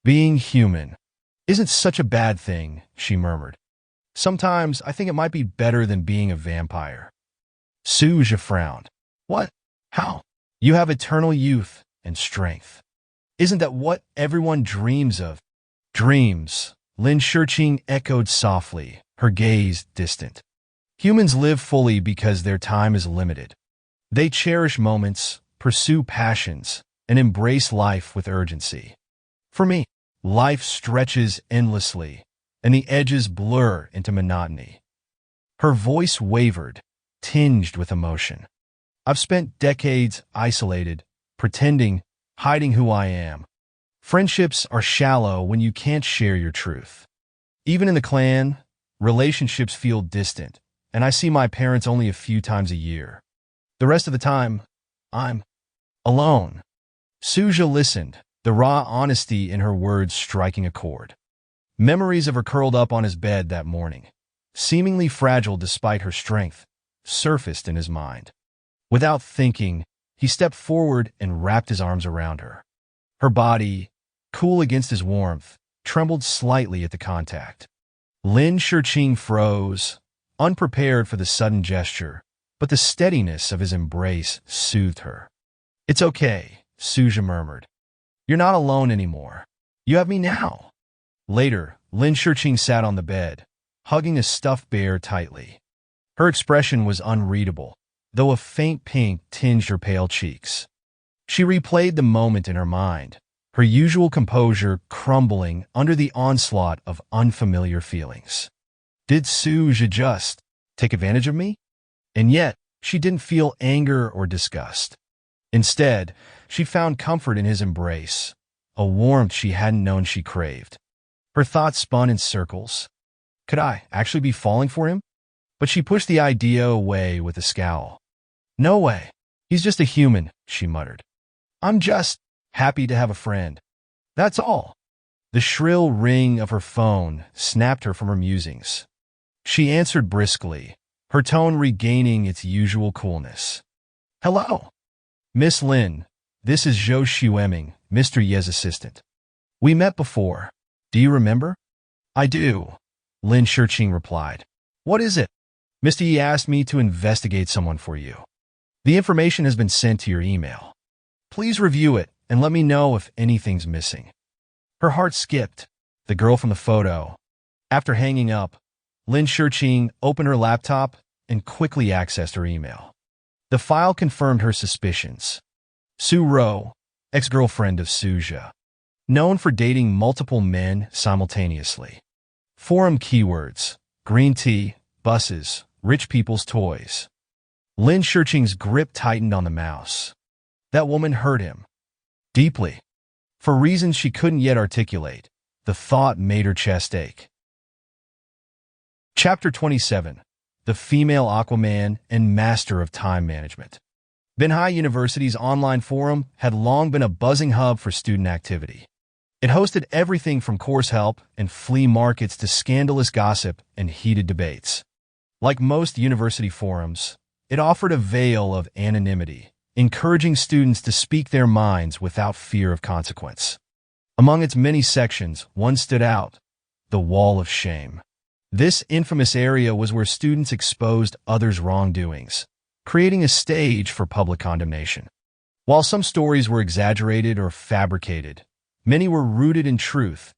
Being human isn't such a bad thing, she murmured. Sometimes I think it might be better than being a vampire. Su Zhe frowned. What? How? You have eternal youth and strength. Isn't that what everyone dreams of? Dreams, Lin Shiqing echoed softly, her gaze distant. Humans live fully because their time is limited. They cherish moments, pursue passions, and embrace life with urgency. For me, life stretches endlessly, and the edges blur into monotony. Her voice wavered, tinged with emotion. I've spent decades isolated, pretending, hiding who I am. Friendships are shallow when you can't share your truth. Even in the clan, relationships feel distant, and I see my parents only a few times a year. The rest of the time, I'm alone. Su Zhe listened, the raw honesty in her words striking a chord. Memories of her curled up on his bed that morning, seemingly fragile despite her strength, surfaced in his mind. Without thinking, he stepped forward and wrapped his arms around her. Her body, cool against his warmth, trembled slightly at the contact. Lin Shiqing froze, unprepared for the sudden gesture, but the steadiness of his embrace soothed her. It's okay, Su Zhe murmured. You're not alone anymore. You have me now. Later, Lin Shiqing sat on the bed, hugging a stuffed bear tightly. Her expression was unreadable, though a faint pink tinged her pale cheeks. She replayed the moment in her mind, her usual composure crumbling under the onslaught of unfamiliar feelings. Did Su Zhe just take advantage of me? And yet, she didn't feel anger or disgust. Instead, she found comfort in his embrace, a warmth she hadn't known she craved. Her thoughts spun in circles. Could I actually be falling for him? But she pushed the idea away with a scowl. No way. He's just a human, she muttered. I'm just happy to have a friend. That's all. The shrill ring of her phone snapped her from her musings. She answered briskly, her tone regaining its usual coolness. Hello. Miss Lin, this is Zhou Xueming, Mr. Ye's assistant. We met before. Do you remember? I do, Lin Shiqing replied. What is it? Mr. Ye asked me to investigate someone for you. The information has been sent to your email. Please review it and let me know if anything's missing. Her heart skipped, the girl from the photo. After hanging up, Lin Shiqing opened her laptop and quickly accessed her email. The file confirmed her suspicions. Su Zhe, ex-girlfriend of Su Zhe, known for dating multiple men simultaneously. Forum keywords: green tea, buses, rich people's toys. Lin Shiqing's grip tightened on the mouse. That woman hurt him. Deeply. For reasons she couldn't yet articulate, the thought made her chest ache. Chapter 27. The Female Aquaman and Master of Time Management. Manhwa University's online forum had long been a buzzing hub for student activity. It hosted everything from course help and flea markets to scandalous gossip and heated debates. Like most university forums, it offered a veil of anonymity, encouraging students to speak their minds without fear of consequence. Among its many sections, one stood out: the Wall of Shame. This infamous area was where students exposed others' wrongdoings, creating a stage for public condemnation. While some stories were exaggerated or fabricated, many were rooted in truth,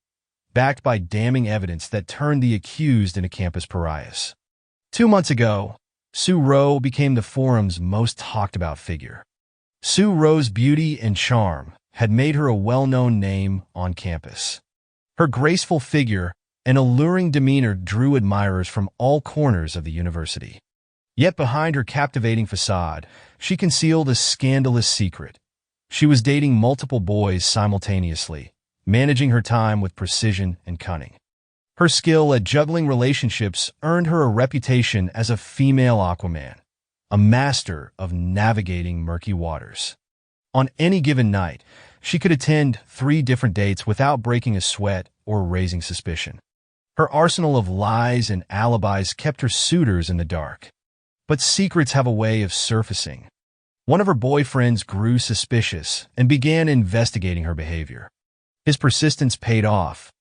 backed by damning evidence that turned the accused into campus pariahs. 2 months ago, Su Zhe became the forum's most talked-about figure. Su Zhe's beauty and charm had made her a well-known name on campus. Her graceful figure and alluring demeanor drew admirers from all corners of the university. Yet behind her captivating facade, she concealed a scandalous secret. She was dating multiple boys simultaneously, managing her time with precision and cunning. Her skill at juggling relationships earned her a reputation as a female Aquaman, a master of navigating murky waters. On any given night, she could attend 3 different dates without breaking a sweat or raising suspicion. Her arsenal of lies and alibis kept her suitors in the dark. But secrets have a way of surfacing. One of her boyfriends grew suspicious and began investigating her behavior. His persistence paid off,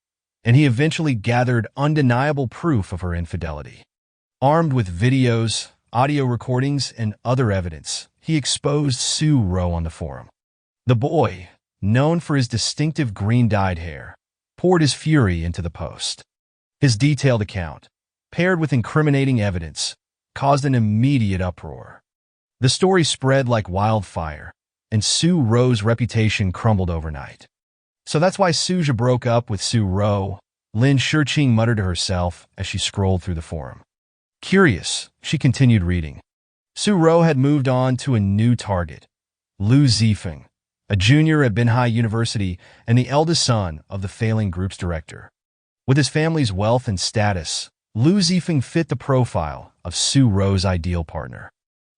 and he eventually gathered undeniable proof of her infidelity. Armed with videos, audio recordings, and other evidence, he exposed Su Zhe on the forum. The boy, known for his distinctive green-dyed hair, poured his fury into the post. His detailed account, paired with incriminating evidence, caused an immediate uproar. The story spread like wildfire, and Su Zhe's reputation crumbled overnight. So that's why Su Zhe broke up with Su Zhe, Lin Shiqing muttered to herself as she scrolled through the forum. Curious, she continued reading. Su Zhe had moved on to a new target, Liu Zifeng, a junior at Manhwa University and the eldest son of the failing group's director. With his family's wealth and status, Liu Zifeng fit the profile of Su Zhe's ideal partner.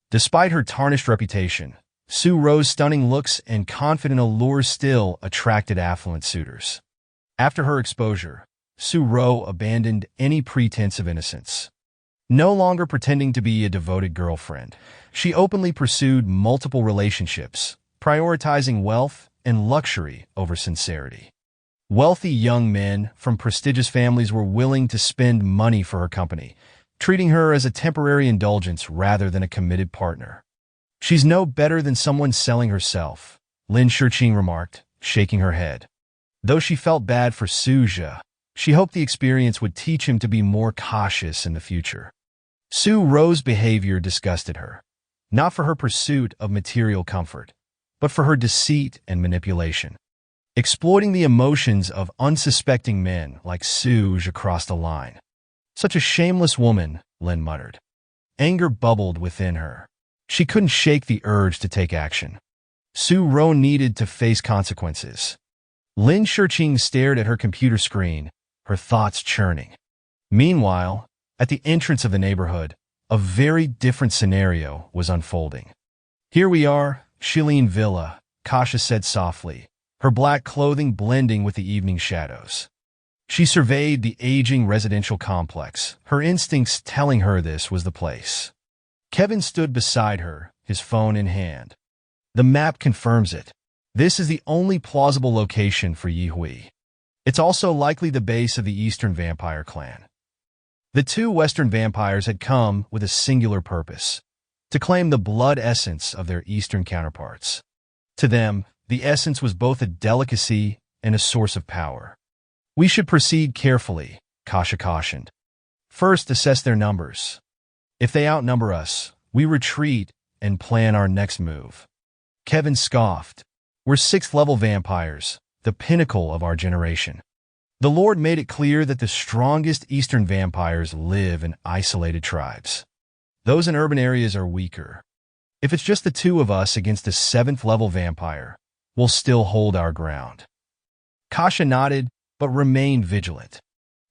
Despite her tarnished reputation, Su Zhe's stunning looks and confident allure still attracted affluent suitors. After her exposure, Su Zhe abandoned any pretense of innocence. No longer pretending to be a devoted girlfriend, she openly pursued multiple relationships, prioritizing wealth and luxury over sincerity. Wealthy young men from prestigious families were willing to spend money for her company, treating her as a temporary indulgence rather than a committed partner. She's no better than someone selling herself, Lin Shiqing remarked, shaking her head. Though she felt bad for Su Zhe, she hoped the experience would teach him to be more cautious in the future. Su Zhe's behavior disgusted her, not for her pursuit of material comfort, but for her deceit and manipulation. Exploiting the emotions of unsuspecting men like Su Zhe crossed the line. Such a shameless woman, Lin muttered. Anger bubbled within her. She couldn't shake the urge to take action. Su Zhe needed to face consequences. Lin Shiqing stared at her computer screen, her thoughts churning. Meanwhile, at the entrance of the neighborhood, a very different scenario was unfolding. Here we are, Shilin Villa, Kasha said softly, her black clothing blending with the evening shadows. She surveyed the aging residential complex, her instincts telling her this was the place. Kevin stood beside her, his phone in hand. The map confirms it. This is the only plausible location for Yihui. It's also likely the base of the Eastern Vampire clan. The 2 Western vampires had come with a singular purpose: to claim the blood essence of their Eastern counterparts. To them, the essence was both a delicacy and a source of power. We should proceed carefully, Kasha cautioned. First, assess their numbers. If they outnumber us, we retreat and plan our next move. Kevin scoffed. We're 6th-level vampires, the pinnacle of our generation. The Lord made it clear that the strongest Eastern vampires live in isolated tribes. Those in urban areas are weaker. If it's just the 2 of us against a 7th-level vampire, we'll still hold our ground. Kasha nodded, but remained vigilant.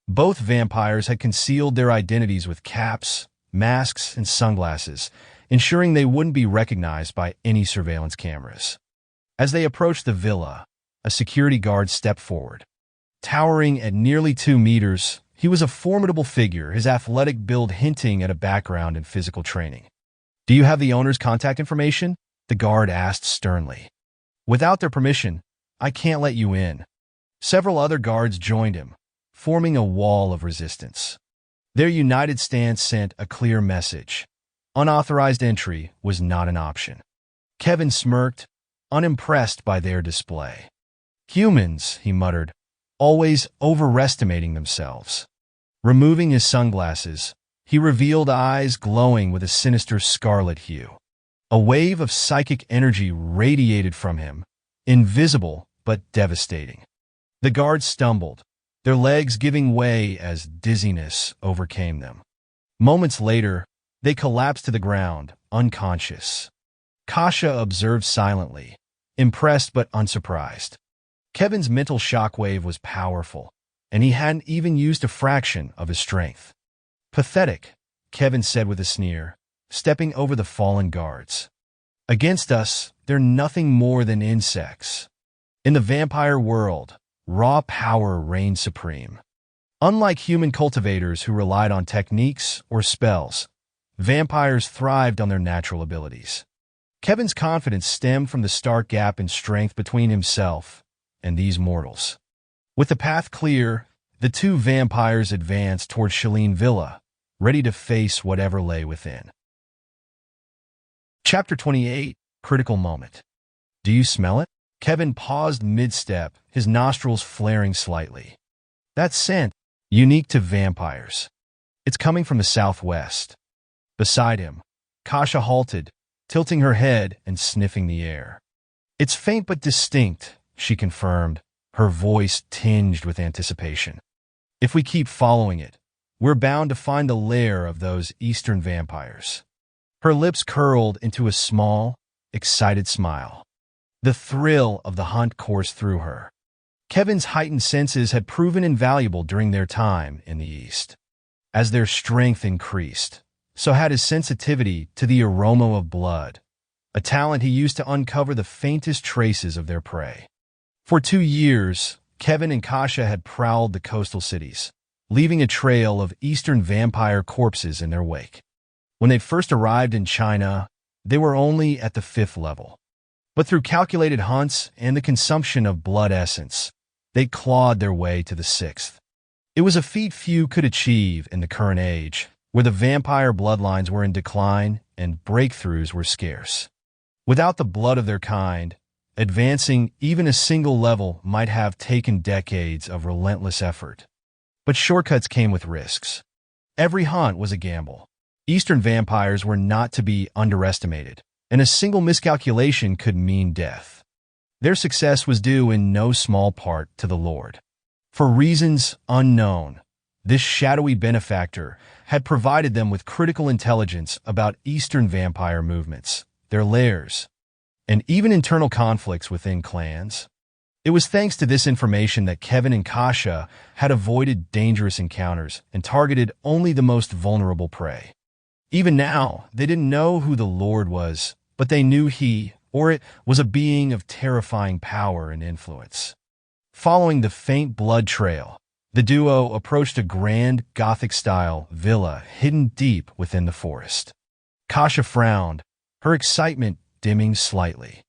Both vampires had concealed their identities with caps, masks, and sunglasses, ensuring they wouldn't be recognized by any surveillance cameras. As they approached the villa, a security guard stepped forward. Towering at nearly 2 meters, he was a formidable figure, his athletic build hinting at a background in physical training. "Do you have the owner's contact information?" the guard asked sternly. "Without their permission, I can't let you in." Several other guards joined him, forming a wall of resistance. Their united stance sent a clear message. Unauthorized entry was not an option. Kevin smirked, unimpressed by their display. "Humans," he muttered, "always overestimating themselves." Removing his sunglasses, he revealed eyes glowing with a sinister scarlet hue. A wave of psychic energy radiated from him, invisible but devastating. The guards stumbled, their legs giving way as dizziness overcame them. Moments later, they collapsed to the ground, unconscious. Kasha observed silently, impressed but unsurprised. Kevin's mental shockwave was powerful, and he hadn't even used a fraction of his strength. "Pathetic," Kevin said with a sneer, stepping over the fallen guards. "Against us, they're nothing more than insects." In the vampire world, raw power reigned supreme. Unlike human cultivators who relied on techniques or spells, vampires thrived on their natural abilities. Kevin's confidence stemmed from the stark gap in strength between himself and these mortals. With the path clear, the two vampires advanced toward Shaline Villa, ready to face whatever lay within. Chapter 28, Critical Moment. "Do you smell it?" Kevin paused mid-step, his nostrils flaring slightly. "That scent, unique to vampires. It's coming from the southwest." Beside him, Kasha halted, tilting her head and sniffing the air. "It's faint but distinct," she confirmed, her voice tinged with anticipation. "If we keep following it, we're bound to find the lair of those eastern vampires." Her lips curled into a small, excited smile. The thrill of the hunt coursed through her. Kevin's heightened senses had proven invaluable during their time in the East. As their strength increased, so had his sensitivity to the aroma of blood, a talent he used to uncover the faintest traces of their prey. For 2 years, Kevin and Kasha had prowled the coastal cities, leaving a trail of eastern vampire corpses in their wake. When they first arrived in China, they were only at the 5th level. But through calculated hunts and the consumption of blood essence, they clawed their way to the 6th. It was a feat few could achieve in the current age, where the vampire bloodlines were in decline and breakthroughs were scarce. Without the blood of their kind, advancing even a single level might have taken decades of relentless effort. But shortcuts came with risks. Every hunt was a gamble. Eastern vampires were not to be underestimated, and a single miscalculation could mean death. Their success was due in no small part to the Lord. For reasons unknown, this shadowy benefactor had provided them with critical intelligence about Eastern vampire movements, their lairs, and even internal conflicts within clans. It was thanks to this information that Kevin and Kasha had avoided dangerous encounters and targeted only the most vulnerable prey. Even now, they didn't know who the Lord was, but they knew he, or it, was a being of terrifying power and influence. Following the faint blood trail, the duo approached a grand Gothic-style villa hidden deep within the forest. Kasha frowned, her excitement dimming slightly.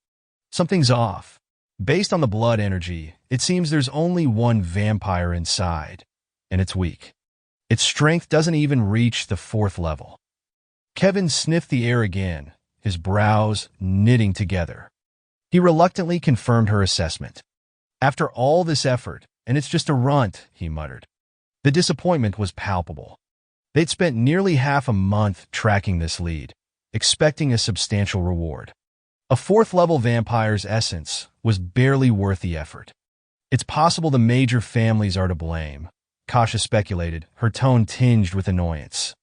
"Something's off. Based on the blood energy, it seems there's only one vampire inside, and it's weak. Its strength doesn't even reach the 4th level." Kevin sniffed the air again, his brows knitting together. He reluctantly confirmed her assessment. "After all this effort, and it's just a runt," he muttered. The disappointment was palpable. They'd spent nearly half a month tracking this lead, expecting a substantial reward. A 4th-level vampire's essence was barely worth the effort. "It's possible the major families are to blame," Kasha speculated, her tone tinged with annoyance.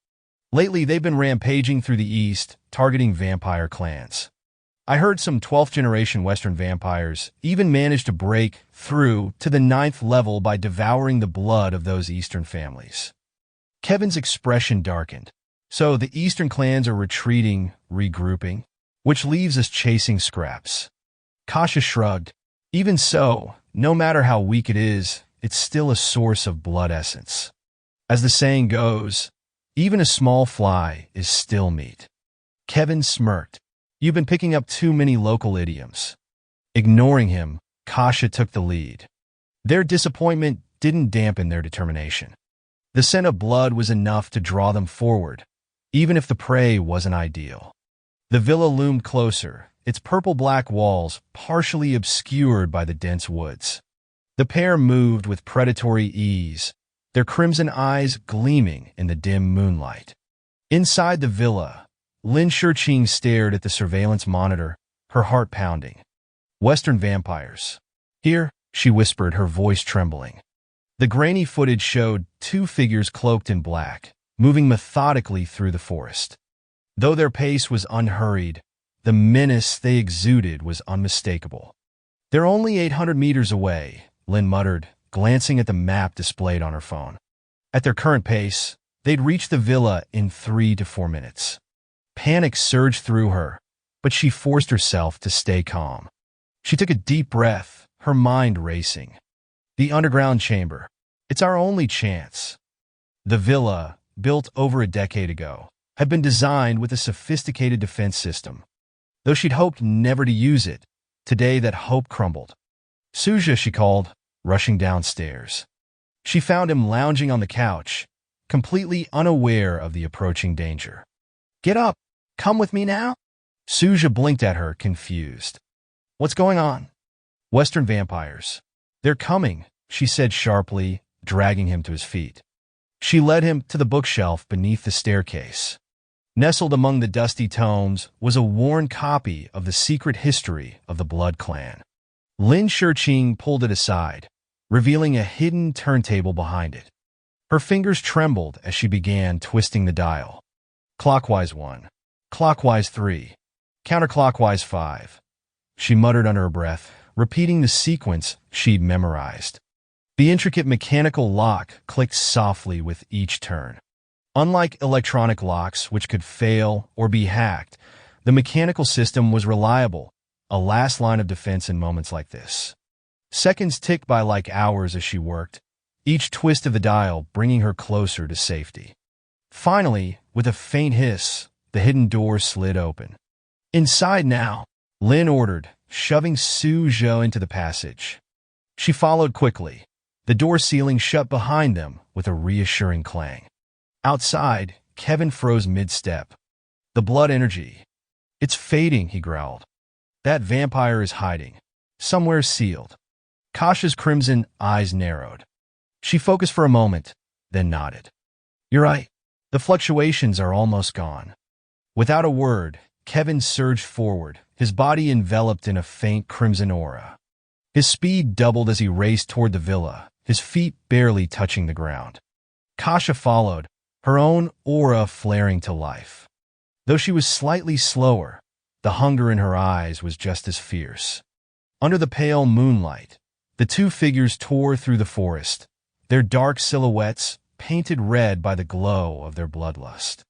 "Lately, they've been rampaging through the East, targeting vampire clans. I heard some 12th-generation Western vampires even managed to break through to the 9th level by devouring the blood of those Eastern families." Kevin's expression darkened. "So the Eastern clans are retreating regrouping, which leaves us chasing scraps. Kasha shrugged. Even so, no matter how weak it is, it's still a source of blood essence. As the saying goes, even a small fly is still meat. Kevin smirked. You've been picking up too many local idioms. Ignoring him, Kasha took the lead. Their disappointment didn't dampen their determination. The scent of blood was enough to draw them forward, even if the prey wasn't ideal. The villa loomed closer, its purple-black walls partially obscured by the dense woods. The pair moved with predatory ease, their crimson eyes gleaming in the dim moonlight. Inside the villa, Lin Shiqing stared at the surveillance monitor, her heart pounding. Western vampires. Here, she whispered, her voice trembling. The grainy footage showed two figures cloaked in black, moving methodically through the forest. Though their pace was unhurried, the menace they exuded was unmistakable. They're only 800 meters away, Lin muttered, glancing at the map displayed on her phone. At their current pace, they'd reach the villa in 3 to 4 minutes. Panic surged through her, but she forced herself to stay calm. She took a deep breath, her mind racing. The underground chamber. It's our only chance. The villa, built over a decade ago, had been designed with a sophisticated defense system. Though she'd hoped never to use it, today that hope crumbled. Su Zhe, she called, rushing downstairs. She found him lounging on the couch, completely unaware of the approaching danger. Get up! Come with me now? Su Zhe blinked at her, confused. What's going on? Western vampires. They're coming, she said sharply, dragging him to his feet. She led him to the bookshelf beneath the staircase. Nestled among the dusty tomes was a worn copy of The Secret History of the Blood Clan. Lin Shiqing pulled it aside, revealing a hidden turntable behind it. Her fingers trembled as she began twisting the dial. Clockwise 1, clockwise 3, counterclockwise 5. She muttered under her breath, repeating the sequence she'd memorized. The intricate mechanical lock clicked softly with each turn. Unlike electronic locks, which could fail or be hacked, the mechanical system was reliable, a last line of defense in moments like this. Seconds ticked by like hours as she worked, each twist of the dial bringing her closer to safety. Finally, with a faint hiss, the hidden door slid open. Inside now, Lin ordered, shoving Su Zhe into the passage. She followed quickly, the door ceiling shut behind them with a reassuring clang. Outside, Kevin froze mid-step. The blood energy. It's fading, he growled. That vampire is hiding, somewhere sealed. Kasha's crimson eyes narrowed. She focused for a moment, then nodded. You're right. The fluctuations are almost gone. Without a word, Kevin surged forward, his body enveloped in a faint crimson aura. His speed doubled as he raced toward the villa, his feet barely touching the ground. Kasha followed, her own aura flaring to life. Though she was slightly slower, the hunger in her eyes was just as fierce. Under the pale moonlight, the two figures tore through the forest, their dark silhouettes painted red by the glow of their bloodlust.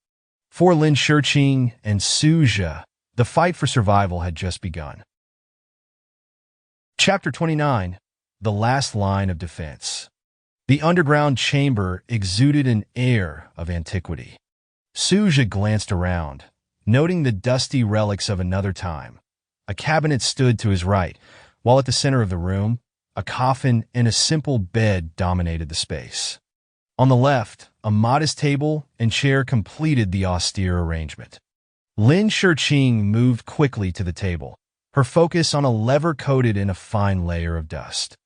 For Lin Shiqing and Su Zhe, the fight for survival had just begun. Chapter 29. The Last Line of Defense. The underground chamber exuded an air of antiquity. Su Zhe glanced around, noting the dusty relics of another time. A cabinet stood to his right, while at the center of the room, a coffin and a simple bed dominated the space. On the left, a modest table and chair completed the austere arrangement. Lin Shiqing moved quickly to the table, her focus on a lever coated in a fine layer of dust.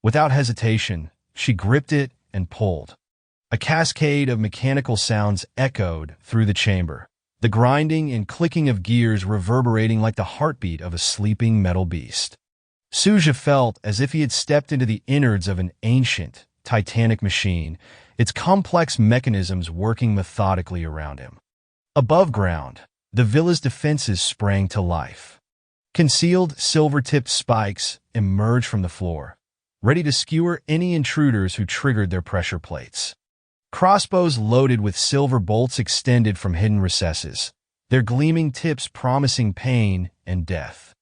Without hesitation, she gripped it and pulled. A cascade of mechanical sounds echoed through the chamber, the grinding and clicking of gears reverberating like the heartbeat of a sleeping metal beast. Su Zhe felt as if he had stepped into the innards of an ancient, titanic machine, its complex mechanisms working methodically around him. Above ground, the villa's defenses sprang to life. Concealed silver-tipped spikes emerged from the floor, ready to skewer any intruders who triggered their pressure plates. Crossbows loaded with silver bolts extended from hidden recesses, their gleaming tips promising pain and death.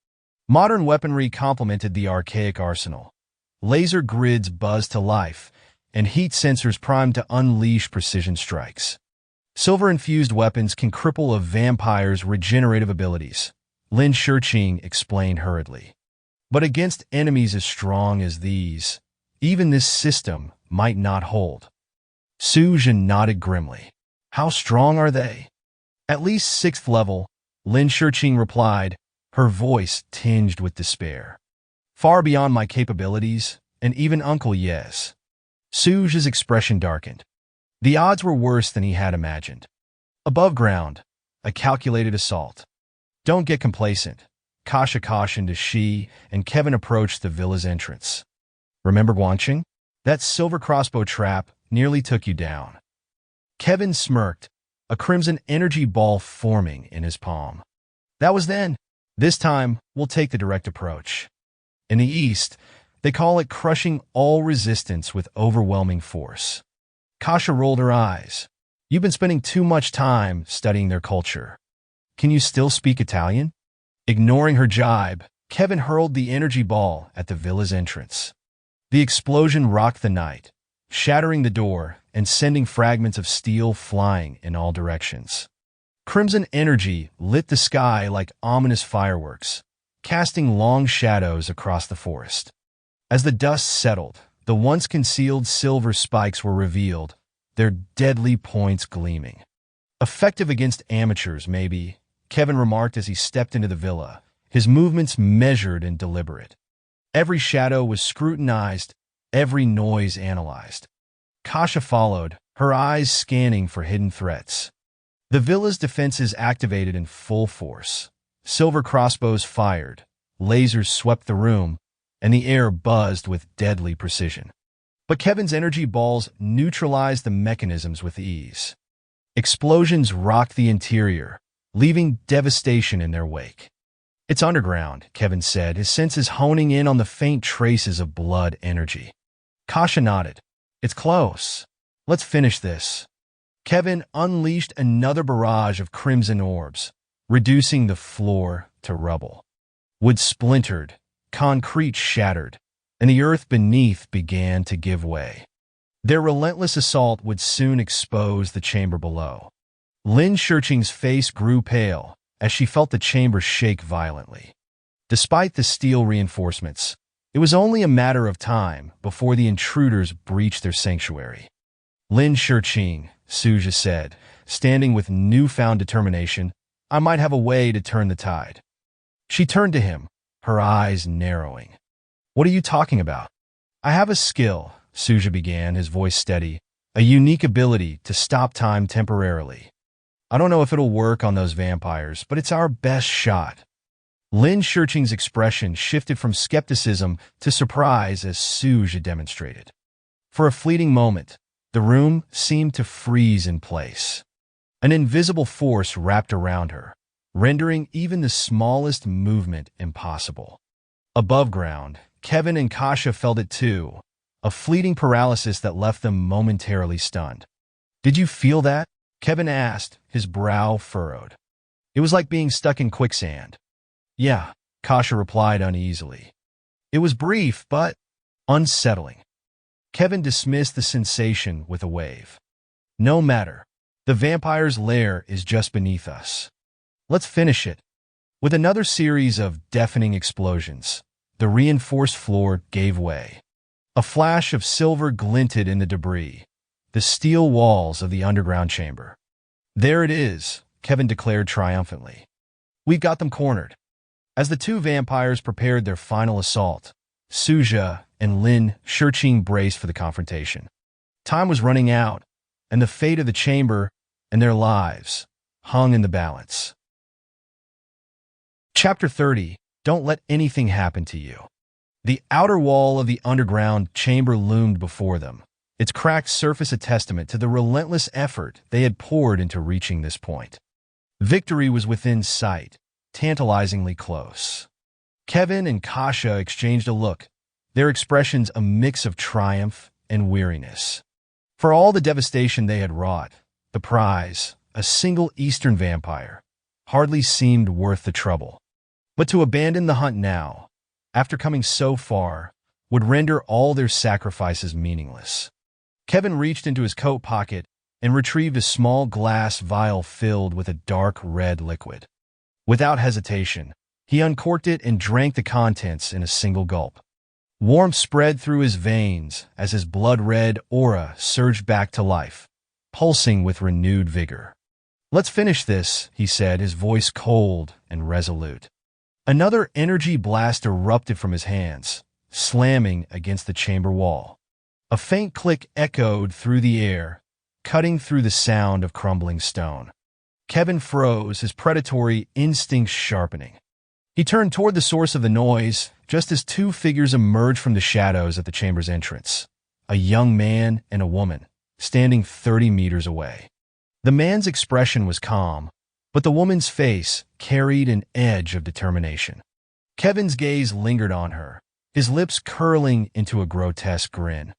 Modern weaponry complemented the archaic arsenal. Laser grids buzzed to life, and heat sensors primed to unleash precision strikes. Silver-infused weapons can cripple a vampire's regenerative abilities, Lin Shiqing explained hurriedly. But against enemies as strong as these, even this system might not hold. Su Zhe nodded grimly. How strong are they? At least 6th level, Lin Shiqing replied, her voice tinged with despair. Far beyond my capabilities, and even Uncle Yes. Su Zhe's expression darkened. The odds were worse than he had imagined. Above ground, a calculated assault. Don't get complacent, Kasha cautioned as she and Kevin approached the villa's entrance. Remember Guangqing? That silver crossbow trap nearly took you down. Kevin smirked, a crimson energy ball forming in his palm. That was then. This time, we'll take the direct approach. In the East, they call it crushing all resistance with overwhelming force. Kasha rolled her eyes. You've been spending too much time studying their culture. Can you still speak Italian? Ignoring her jibe, Kevin hurled the energy ball at the villa's entrance. The explosion rocked the night, shattering the door and sending fragments of steel flying in all directions. Crimson energy lit the sky like ominous fireworks, casting long shadows across the forest. As the dust settled, the once concealed silver spikes were revealed, their deadly points gleaming. Effective against amateurs, maybe, Kevin remarked as he stepped into the villa, his movements measured and deliberate. Every shadow was scrutinized, every noise analyzed. Kasha followed, her eyes scanning for hidden threats. The villa's defenses activated in full force. Silver crossbows fired, lasers swept the room, and the air buzzed with deadly precision. But Kevin's energy balls neutralized the mechanisms with ease. Explosions rocked the interior, leaving devastation in their wake. It's underground, Kevin said, his senses honing in on the faint traces of blood energy. Kasha nodded. It's close. Let's finish this. Kevin unleashed another barrage of crimson orbs, reducing the floor to rubble. Wood splintered, concrete shattered, and the earth beneath began to give way. Their relentless assault would soon expose the chamber below. Lin Shiqing's face grew pale as she felt the chamber shake violently. Despite the steel reinforcements, it was only a matter of time before the intruders breached their sanctuary. Lin Shiqing, Su Zhe said, standing with newfound determination, I might have a way to turn the tide. She turned to him, her eyes narrowing. What are you talking about? I have a skill, Su Zhe began, his voice steady, a unique ability to stop time temporarily. I don't know if it'll work on those vampires, but it's our best shot. Lin Shiqing's expression shifted from skepticism to surprise as Su Zhe demonstrated. For a fleeting moment, the room seemed to freeze in place. An invisible force wrapped around her, rendering even the smallest movement impossible. Above ground, Kevin and Kasha felt it too, a fleeting paralysis that left them momentarily stunned. Did you feel that? Kevin asked, his brow furrowed. It was like being stuck in quicksand. Yeah, Kasha replied uneasily. It was brief, but unsettling. Kevin dismissed the sensation with a wave. No matter. The vampire's lair is just beneath us. Let's finish it. With another series of deafening explosions, the reinforced floor gave way. A flash of silver glinted in the debris, the steel walls of the underground chamber. There it is, Kevin declared triumphantly. We've got them cornered. As the two vampires prepared their final assault, Su Zhe and Lin Shiqing braced for the confrontation. Time was running out, and the fate of the chamber and their lives hung in the balance. Chapter 30. Don't let anything happen to you. The outer wall of the underground chamber loomed before them, its cracked surface a testament to the relentless effort they had poured into reaching this point. Victory was within sight, tantalizingly close. Kevin and Kasha exchanged a look, their expressions a mix of triumph and weariness. For all the devastation they had wrought, the prize, a single Eastern vampire, hardly seemed worth the trouble. But to abandon the hunt now, after coming so far, would render all their sacrifices meaningless. Kevin reached into his coat pocket and retrieved a small glass vial filled with a dark red liquid. Without hesitation, he uncorked it and drank the contents in a single gulp. Warmth spread through his veins as his blood-red aura surged back to life, pulsing with renewed vigor. "Let's finish this," he said, his voice cold and resolute. Another energy blast erupted from his hands, slamming against the chamber wall. A faint click echoed through the air, cutting through the sound of crumbling stone. Kevin froze, his predatory instincts sharpening. He turned toward the source of the noise just as two figures emerged from the shadows at the chamber's entrance, a young man and a woman, standing 30 meters away. The man's expression was calm, but the woman's face carried an edge of determination. Kevin's gaze lingered on her, his lips curling into a grotesque grin.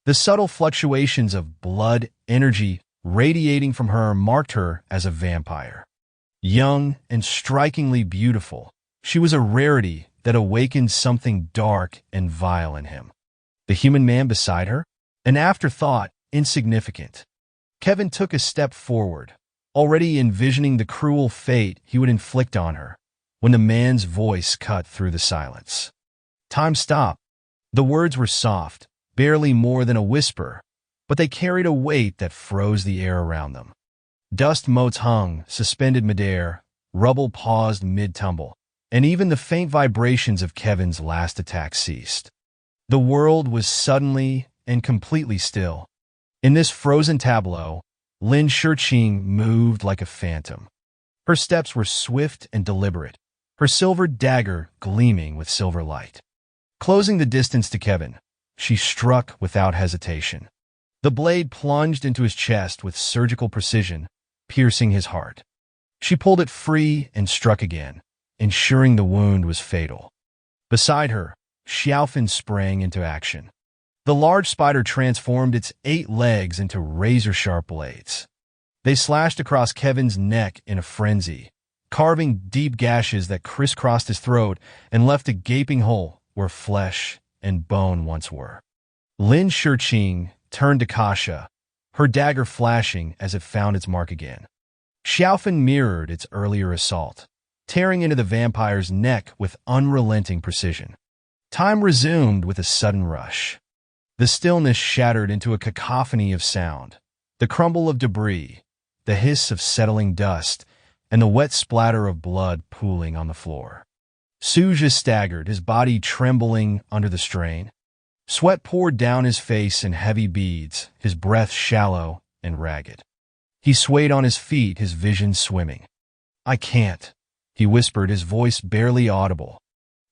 The subtle fluctuations of blood energy radiating from her marked her as a vampire. Young and strikingly beautiful, she was a rarity that awakened something dark and vile in him. The human man beside her? An afterthought, insignificant. Kevin took a step forward, already envisioning the cruel fate he would inflict on her, when the man's voice cut through the silence. "Time stop." The words were soft, barely more than a whisper, but they carried a weight that froze the air around them. Dust motes hung, suspended midair, rubble paused mid-tumble, and even the faint vibrations of Kevin's last attack ceased. The world was suddenly and completely still. In this frozen tableau, Lin Shiqing moved like a phantom. Her steps were swift and deliberate, her silver dagger gleaming with silver light. Closing the distance to Kevin, she struck without hesitation. The blade plunged into his chest with surgical precision, piercing his heart. She pulled it free and struck again, ensuring the wound was fatal. Beside her, Xiaofan sprang into action. The large spider transformed its 8 legs into razor-sharp blades. They slashed across Kevin's neck in a frenzy, carving deep gashes that crisscrossed his throat and left a gaping hole where flesh and bone once were. Lin Shiqing turned to Kasha, her dagger flashing as it found its mark again. Xiaofan mirrored its earlier assault, tearing into the vampire's neck with unrelenting precision. Time resumed with a sudden rush. The stillness shattered into a cacophony of sound, the crumble of debris, the hiss of settling dust, and the wet splatter of blood pooling on the floor. Su Zhe staggered, his body trembling under the strain. Sweat poured down his face in heavy beads, his breath shallow and ragged. He swayed on his feet, his vision swimming. "I can't," he whispered, his voice barely audible.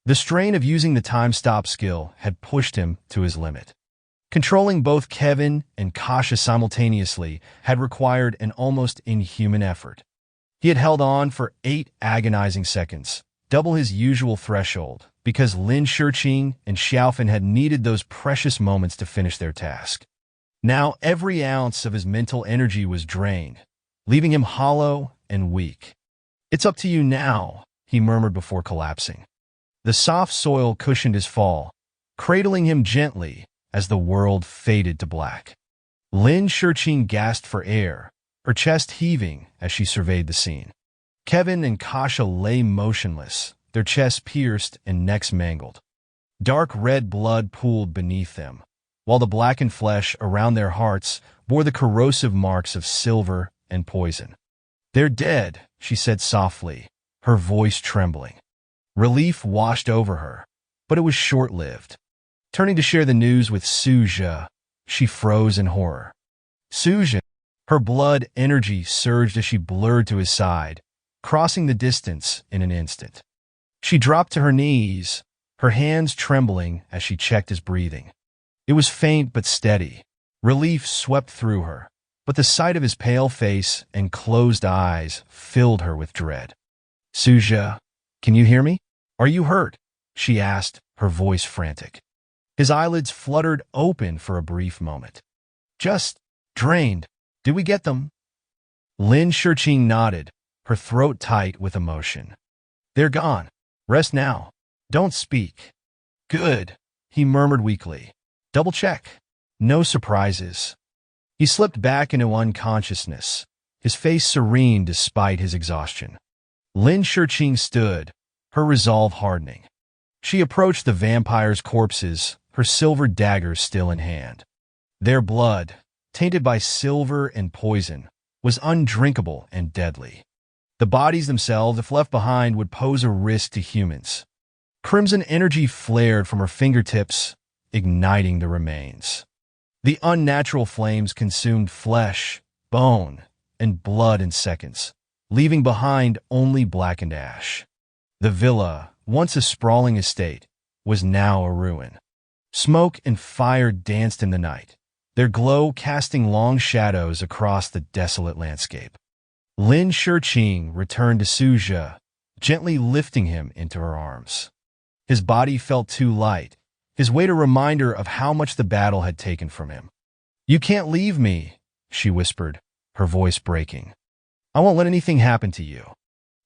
The strain of using the time-stop skill had pushed him to his limit. Controlling both Kevin and Kasha simultaneously had required an almost inhuman effort. He had held on for 8 agonizing seconds, double his usual threshold, because Lin Shiqing and Xiaofan had needed those precious moments to finish their task. Now every ounce of his mental energy was drained, leaving him hollow and weak. "It's up to you now," he murmured before collapsing. The soft soil cushioned his fall, cradling him gently as the world faded to black. Lin Shiqing gasped for air, her chest heaving as she surveyed the scene. Kevin and Kasha lay motionless, their chests pierced and necks mangled. Dark red blood pooled beneath them, while the blackened flesh around their hearts bore the corrosive marks of silver and poison. "They're dead," she said softly, her voice trembling. Relief washed over her, but it was short-lived. Turning to share the news with Su Zhe, she froze in horror. Su Zhe, her blood energy surged as she blurred to his side, crossing the distance in an instant. She dropped to her knees, her hands trembling as she checked his breathing. It was faint but steady. Relief swept through her, but the sight of his pale face and closed eyes filled her with dread. "Su Zhe, can you hear me? Are you hurt?" she asked, her voice frantic. His eyelids fluttered open for a brief moment. "Just drained. Did we get them?" Lin Shiqing nodded, her throat tight with emotion. "They're gone. Rest now. Don't speak." "Good," he murmured weakly. "Double check. No surprises." He slipped back into unconsciousness, his face serene despite his exhaustion. Lin Shiqing stood, her resolve hardening. She approached the vampire's corpses, her silver dagger still in hand. Their blood, tainted by silver and poison, was undrinkable and deadly. The bodies themselves, if left behind, would pose a risk to humans. Crimson energy flared from her fingertips, igniting the remains. The unnatural flames consumed flesh, bone, and blood in seconds, leaving behind only blackened ash. The villa, once a sprawling estate, was now a ruin. Smoke and fire danced in the night, their glow casting long shadows across the desolate landscape. Lin Shiqing returned to Su Zhe, gently lifting him into her arms. His body felt too light, his weight a reminder of how much the battle had taken from him. "You can't leave me," she whispered, her voice breaking. "I won't let anything happen to you."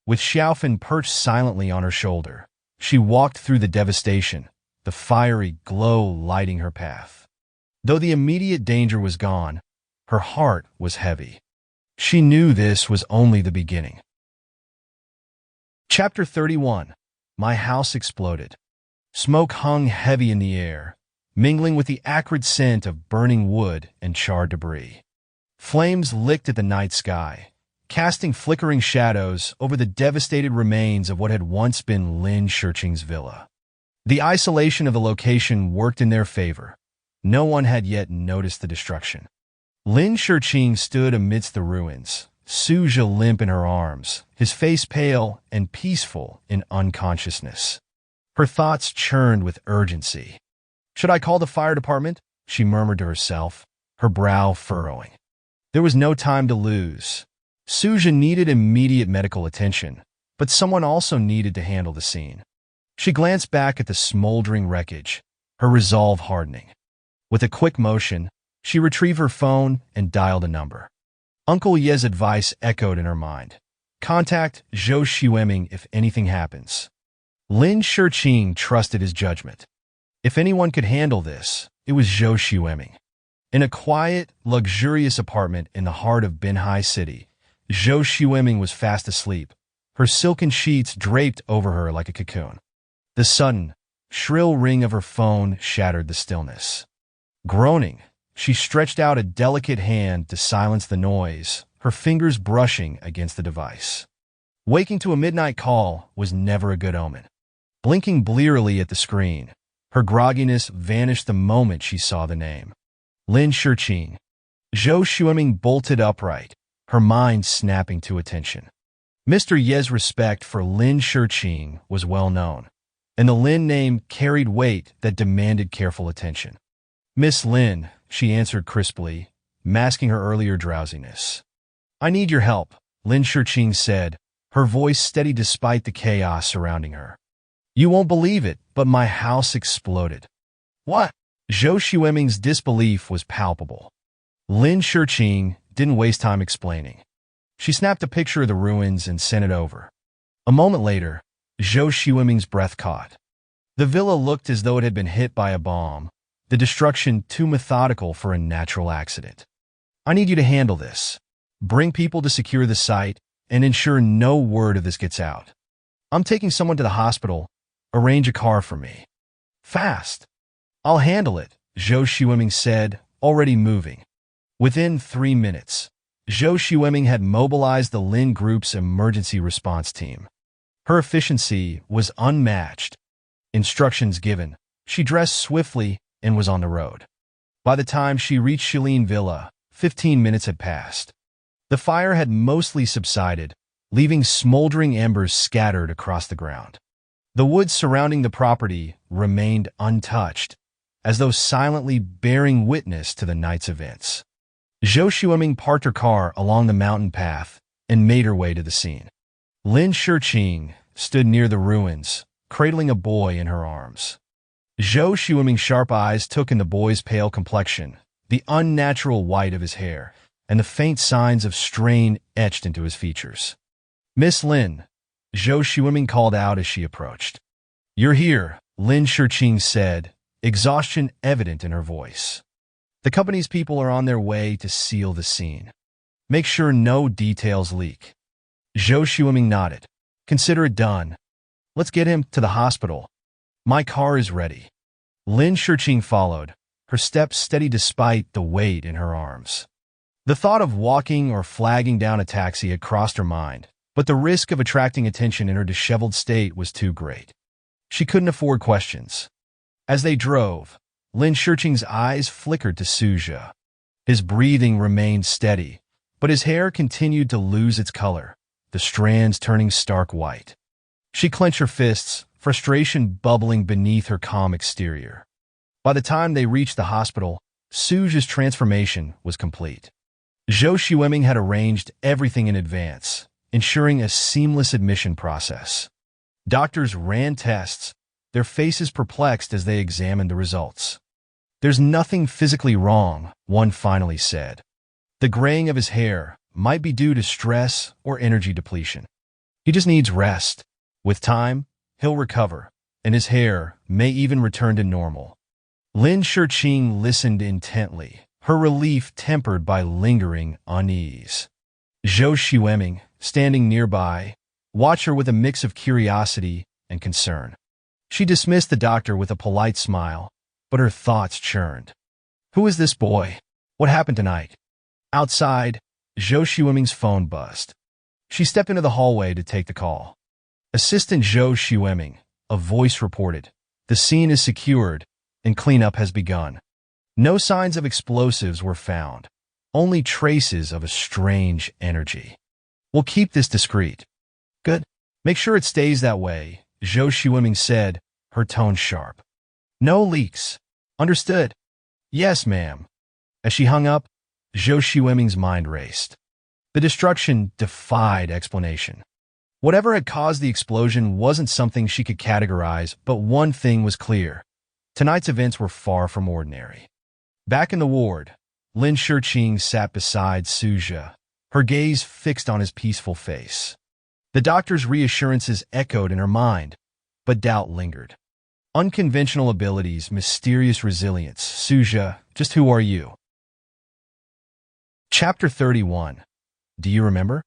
With Xiaofan perched silently on her shoulder, she walked through the devastation, the fiery glow lighting her path. Though the immediate danger was gone, her heart was heavy. She knew this was only the beginning. Chapter 31. My house exploded. Smoke hung heavy in the air, mingling with the acrid scent of burning wood and charred debris. Flames licked at the night sky, casting flickering shadows over the devastated remains of what had once been Lin Shiqing's villa. The isolation of the location worked in their favor. No one had yet noticed the destruction. Lin Shiqing stood amidst the ruins, Su Zhe limp in her arms, his face pale and peaceful in unconsciousness. Her thoughts churned with urgency. "Should I call the fire department?" she murmured to herself, her brow furrowing. There was no time to lose. Su Zhe needed immediate medical attention, but someone also needed to handle the scene. She glanced back at the smoldering wreckage, her resolve hardening. With a quick motion, she retrieved her phone and dialed a number. Uncle Ye's advice echoed in her mind. "Contact Zhou Xueming if anything happens." Lin Shiqing trusted his judgment. If anyone could handle this, it was Zhou Xueming. In a quiet, luxurious apartment in the heart of Binhai City, Zhou Xueming was fast asleep, her silken sheets draped over her like a cocoon. The sudden, shrill ring of her phone shattered the stillness. Groaning, she stretched out a delicate hand to silence the noise, her fingers brushing against the device. Waking to a midnight call was never a good omen. Blinking blearily at the screen, her grogginess vanished the moment she saw the name. Lin Shiqing. Zhou Xueming bolted upright, her mind snapping to attention. Mr. Ye's respect for Lin Shiqing was well known, and the Lin name carried weight that demanded careful attention. "Miss Lin," she answered crisply, masking her earlier drowsiness. "I need your help," Lin Shiqing said, her voice steady despite the chaos surrounding her. "You won't believe it, but my house exploded." "What?" Zhou Xueming's disbelief was palpable. Lin Shiqing didn't waste time explaining. She snapped a picture of the ruins and sent it over. A moment later, Zhou Xueming's breath caught. The villa looked as though it had been hit by a bomb, the destruction too methodical for a natural accident. "I need you to handle this. Bring people to secure the site and ensure no word of this gets out. I'm taking someone to the hospital. Arrange a car for me. Fast." "I'll handle it," Zhou Xueming said, already moving. Within 3 minutes, Zhou Xueming had mobilized the Lin Group's emergency response team. Her efficiency was unmatched. Instructions given, she dressed swiftly and was on the road. By the time she reached Shilin Villa, 15 minutes had passed. The fire had mostly subsided, leaving smoldering embers scattered across the ground. The woods surrounding the property remained untouched, as though silently bearing witness to the night's events. Zhou Xueming parked her car along the mountain path and made her way to the scene. Lin Shiqing stood near the ruins, cradling a boy in her arms. Zhou Xueming's sharp eyes took in the boy's pale complexion, the unnatural white of his hair, and the faint signs of strain etched into his features. "Miss Lin," Zhou Xueming called out as she approached. "You're here," Lin Shiqing said, exhaustion evident in her voice. "The company's people are on their way to seal the scene. Make sure no details leak." Zhou Xueming nodded. "Consider it done. Let's get him to the hospital. My car is ready." Lin Shiqing followed, her steps steady despite the weight in her arms. The thought of walking or flagging down a taxi had crossed her mind, but the risk of attracting attention in her disheveled state was too great. She couldn't afford questions. As they drove, Lin Shiqing's eyes flickered to Su Zhe. His breathing remained steady, but his hair continued to lose its color, the strands turning stark white. She clenched her fists, frustration bubbling beneath her calm exterior. By the time they reached the hospital, Su Zhe's transformation was complete. Zhou Xueming had arranged everything in advance, ensuring a seamless admission process. Doctors ran tests, their faces perplexed as they examined the results. "There's nothing physically wrong," one finally said. "The graying of his hair might be due to stress or energy depletion. He just needs rest. With time, he'll recover, and his hair may even return to normal." Lin Shiqing listened intently, her relief tempered by lingering unease. Zhou Xueming, standing nearby, watched her with a mix of curiosity and concern. She dismissed the doctor with a polite smile, but her thoughts churned. Who is this boy? What happened tonight? Outside, Zhou Xueming's phone buzzed. She stepped into the hallway to take the call. "Assistant Zhou Xueming," a voice reported. "The scene is secured, and cleanup has begun. No signs of explosives were found, only traces of a strange energy. We'll keep this discreet." "Good. Make sure it stays that way," Zhou Xueming said, her tone sharp. "No leaks. Understood?" "Yes, ma'am." As she hung up, Zhou Xueming's mind raced. The destruction defied explanation. Whatever had caused the explosion wasn't something she could categorize, but one thing was clear. Tonight's events were far from ordinary. Back in the ward, Lin Shiqing sat beside Su Zhe, her gaze fixed on his peaceful face. The doctor's reassurances echoed in her mind, but doubt lingered. Unconventional abilities, mysterious resilience. Su Zhe, just who are you? Chapter 31. Do you remember?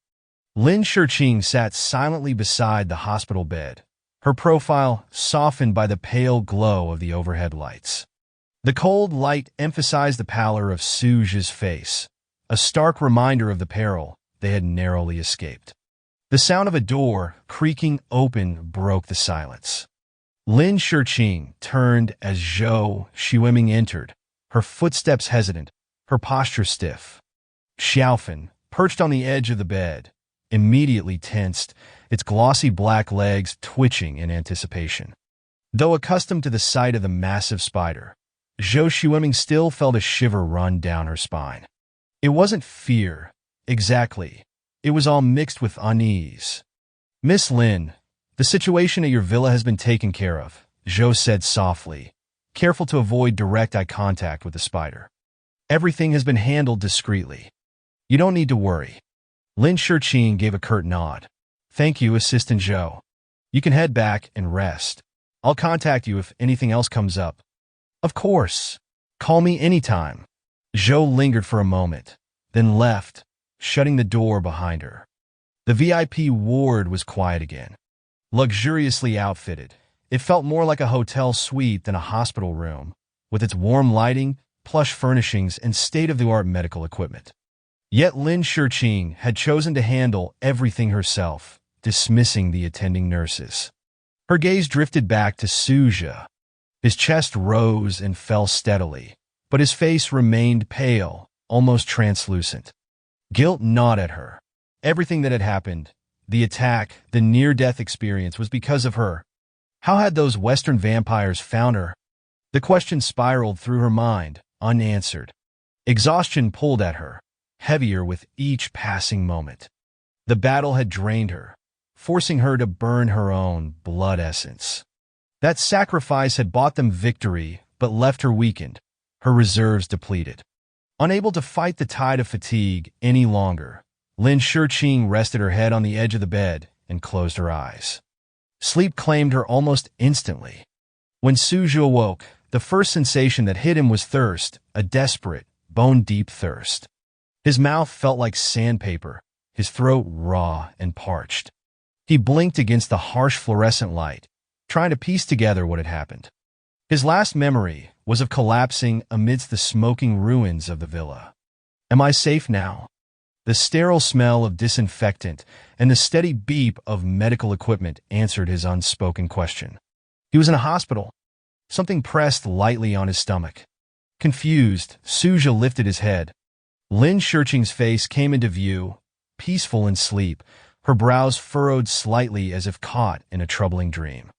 Lin Shiqing sat silently beside the hospital bed, her profile softened by the pale glow of the overhead lights. The cold light emphasized the pallor of Su Zhe's face, a stark reminder of the peril they had narrowly escaped. The sound of a door creaking open broke the silence. Lin Shiqing turned as Zhou Xueming entered, her footsteps hesitant, her posture stiff. Xiaofan, perched on the edge of the bed, immediately tensed, its glossy black legs twitching in anticipation. Though accustomed to the sight of the massive spider, Zhou Xueming still felt a shiver run down her spine. It wasn't fear, exactly. It was all mixed with unease. "Miss Lin, the situation at your villa has been taken care of," Zhou said softly, careful to avoid direct eye contact with the spider. "Everything has been handled discreetly. You don't need to worry." Lin Shiqing gave a curt nod. "Thank you, Assistant Zhou. You can head back and rest. I'll contact you if anything else comes up." "Of course. Call me anytime." Zhou lingered for a moment, then left, shutting the door behind her. The VIP ward was quiet again. Luxuriously outfitted, it felt more like a hotel suite than a hospital room, with its warm lighting, plush furnishings, and state-of-the-art medical equipment. Yet Lin Shiqing had chosen to handle everything herself, dismissing the attending nurses. Her gaze drifted back to Su Zhe. His chest rose and fell steadily, but his face remained pale, almost translucent. Guilt gnawed at her. Everything that had happened, the attack, the near-death experience, was because of her. How had those Western vampires found her? The question spiraled through her mind, unanswered. Exhaustion pulled at her, heavier with each passing moment. The battle had drained her, forcing her to burn her own blood essence. That sacrifice had bought them victory, but left her weakened, her reserves depleted. Unable to fight the tide of fatigue any longer, Lin Shiqing rested her head on the edge of the bed and closed her eyes. Sleep claimed her almost instantly. When Su Zhe awoke, the first sensation that hit him was thirst, a desperate, bone-deep thirst. His mouth felt like sandpaper, his throat raw and parched. He blinked against the harsh fluorescent light, trying to piece together what had happened. His last memory was of collapsing amidst the smoking ruins of the villa. Am I safe now? The sterile smell of disinfectant and the steady beep of medical equipment answered his unspoken question. He was in a hospital. Something pressed lightly on his stomach. Confused, Su Zhe lifted his head. Lin Shiqing's face came into view, peaceful in sleep, her brows furrowed slightly as if caught in a troubling dream.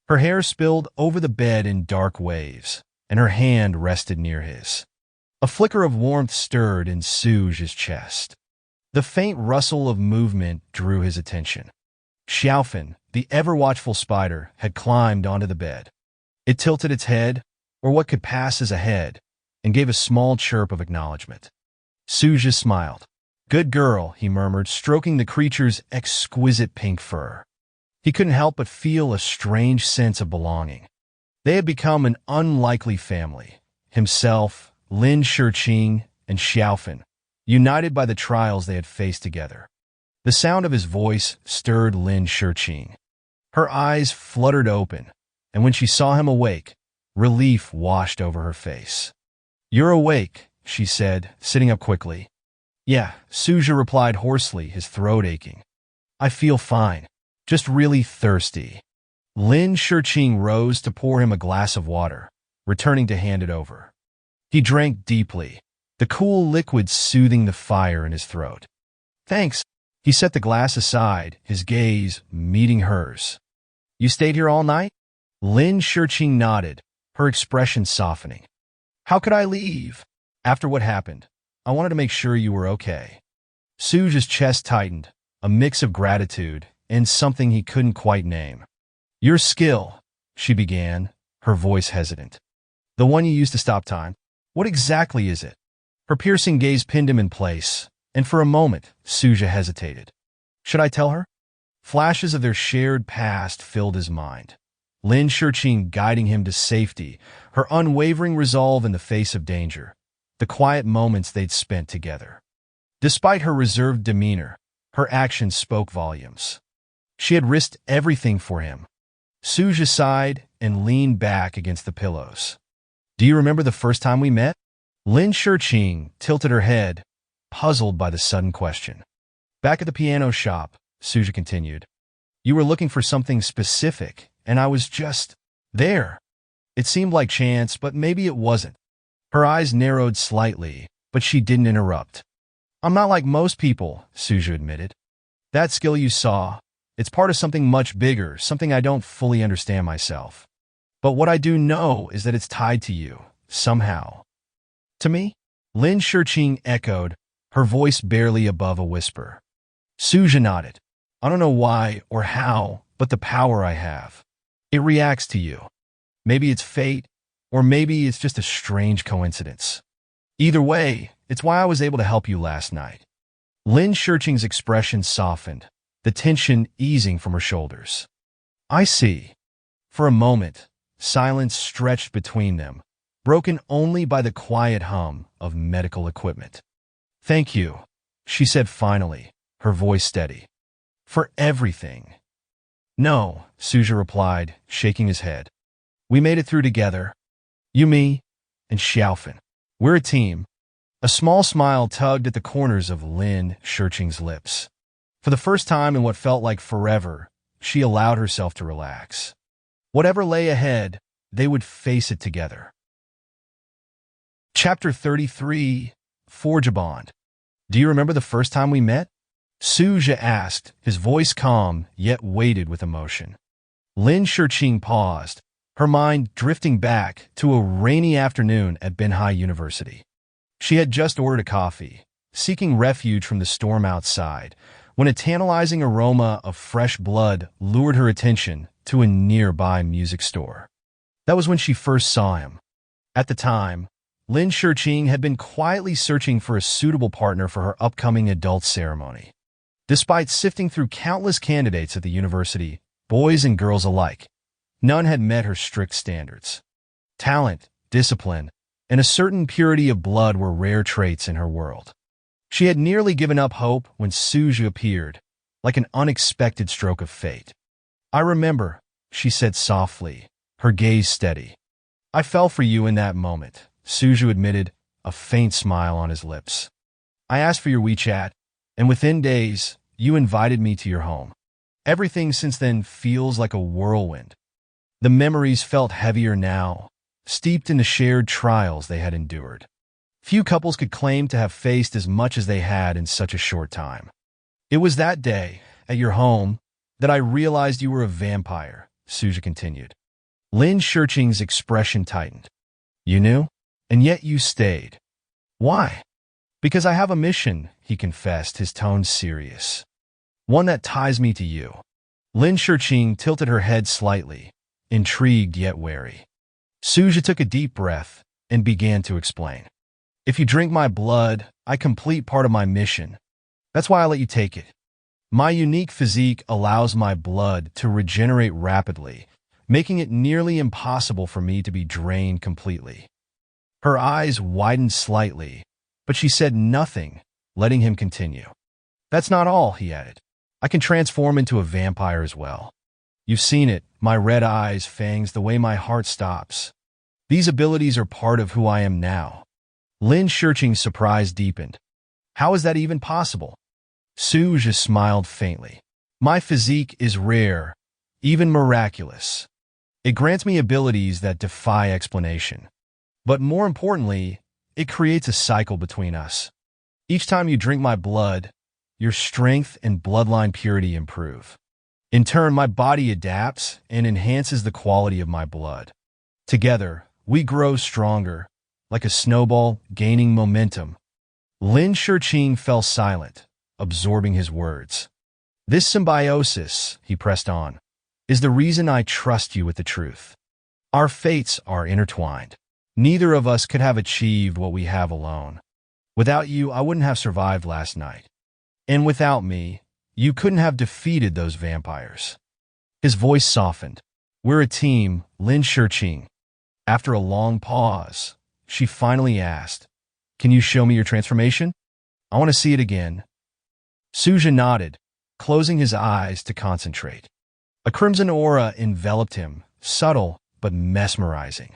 Her hair spilled over the bed in dark waves, and her hand rested near his. A flicker of warmth stirred in Su Zhe's chest. The faint rustle of movement drew his attention. Xiaofan, the ever-watchful spider, had climbed onto the bed. It tilted its head, or what could pass as a head, and gave a small chirp of acknowledgement. Su Zhe smiled. Good girl, he murmured, stroking the creature's exquisite pink fur. He couldn't help but feel a strange sense of belonging. They had become an unlikely family. Himself, Lin Shiqing, and Xiaofan, united by the trials they had faced together. The sound of his voice stirred Lin Shiqing. Her eyes fluttered open, and when she saw him awake, relief washed over her face. You're awake, she said, sitting up quickly. Yeah, Su Zhe replied hoarsely, his throat aching. I feel fine, just really thirsty. Lin Shiqing rose to pour him a glass of water, returning to hand it over. He drank deeply, the cool liquid soothing the fire in his throat. Thanks. He set the glass aside, his gaze meeting hers. You stayed here all night? Lin Shiqing nodded, her expression softening. How could I leave? After what happened, I wanted to make sure you were okay. Su Zhe's chest tightened, a mix of gratitude and something he couldn't quite name. Your skill, she began, her voice hesitant. The one you used to stop time. What exactly is it? Her piercing gaze pinned him in place, and for a moment, Su Zhe hesitated. Should I tell her? Flashes of their shared past filled his mind. Lin Shiqing guiding him to safety, her unwavering resolve in the face of danger, the quiet moments they'd spent together. Despite her reserved demeanor, her actions spoke volumes. She had risked everything for him. Su Zhe sighed and leaned back against the pillows. Do you remember the first time we met? Lin Shiqing tilted her head, puzzled by the sudden question. Back at the piano shop, Su Zhe continued. You were looking for something specific, and I was just there. It seemed like chance, but maybe it wasn't. Her eyes narrowed slightly, but she didn't interrupt. I'm not like most people, Su Zhe admitted. That skill you saw, it's part of something much bigger, something I don't fully understand myself. But what I do know is that it's tied to you, somehow. To me? Lin Shiqing echoed, her voice barely above a whisper. Su Zhe nodded. I don't know why or how, but the power I have. It reacts to you. Maybe it's fate, or maybe it's just a strange coincidence. Either way, it's why I was able to help you last night. Lin Shiqing's expression softened, the tension easing from her shoulders. I see. For a moment, silence stretched between them, broken only by the quiet hum of medical equipment. Thank you, she said finally, her voice steady. For everything. No, Su Zhe replied, shaking his head. We made it through together. You, me, and Xiaofan. We're a team. A small smile tugged at the corners of Lin Shiqing's lips. For the first time in what felt like forever, she allowed herself to relax. Whatever lay ahead, they would face it together. Chapter 33, Forge a Bond. Do you remember the first time we met? Su Zhe asked, his voice calm, yet weighted with emotion. Lin Shiqing paused, her mind drifting back to a rainy afternoon at Manhwa University. She had just ordered a coffee, seeking refuge from the storm outside, when a tantalizing aroma of fresh blood lured her attention to a nearby music store. That was when she first saw him. At the time, Lin Shiqing had been quietly searching for a suitable partner for her upcoming adult ceremony. Despite sifting through countless candidates at the university, boys and girls alike, none had met her strict standards. Talent, discipline, and a certain purity of blood were rare traits in her world. She had nearly given up hope when Su Zhe appeared, like an unexpected stroke of fate. "I remember," she said softly, her gaze steady. "I fell for you in that moment," Su Zhe admitted, a faint smile on his lips. "I asked for your WeChat, and within days, you invited me to your home. Everything since then feels like a whirlwind." The memories felt heavier now, steeped in the shared trials they had endured. Few couples could claim to have faced as much as they had in such a short time. "It was that day, at your home, that I realized you were a vampire," Su Zhe continued. Lin Shiqing's expression tightened. "You knew? And yet you stayed. Why?" "Because I have a mission," he confessed, his tone serious. "One that ties me to you." Lin Shiqing tilted her head slightly, intrigued yet wary. Su Zhe took a deep breath and began to explain. "If you drink my blood, I complete part of my mission. That's why I let you take it. My unique physique allows my blood to regenerate rapidly, making it nearly impossible for me to be drained completely." Her eyes widened slightly, but she said nothing, letting him continue. "That's not all," he added. "I can transform into a vampire as well. You've seen it, my red eyes, fangs, the way my heart stops. These abilities are part of who I am now." Lin Shiqing's surprise deepened. "How is that even possible?" Su Zhe smiled faintly. "My physique is rare, even miraculous. It grants me abilities that defy explanation. But more importantly, it creates a cycle between us. Each time you drink my blood, your strength and bloodline purity improve. In turn, my body adapts and enhances the quality of my blood. Together, we grow stronger, like a snowball gaining momentum." Lin Shiqing fell silent, absorbing his words. "This symbiosis," he pressed on, "is the reason I trust you with the truth. Our fates are intertwined. Neither of us could have achieved what we have alone. Without you, I wouldn't have survived last night. And without me, you couldn't have defeated those vampires." His voice softened. "We're a team, Lin Shiqing." After a long pause, she finally asked, "Can you show me your transformation? I want to see it again." Su Zhe nodded, closing his eyes to concentrate. A crimson aura enveloped him, subtle but mesmerizing.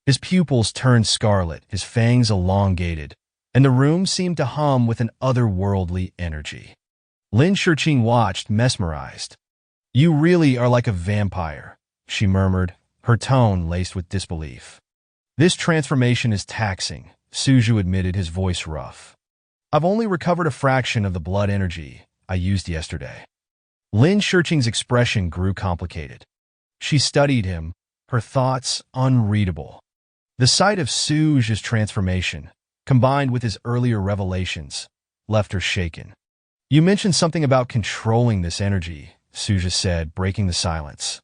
His pupils turned scarlet, his fangs elongated, and the room seemed to hum with an otherworldly energy. Lin Shiqing watched, mesmerized. "You really are like a vampire," she murmured, her tone laced with disbelief. "This transformation is taxing," Su Zhe admitted, his voice rough. "I've only recovered a fraction of the blood energy I used yesterday." Lin Shiqing's expression grew complicated. She studied him, her thoughts unreadable. The sight of Su Zhe's transformation, combined with his earlier revelations, left her shaken. "You mentioned something about controlling this energy," Su Zhe said, breaking the silence.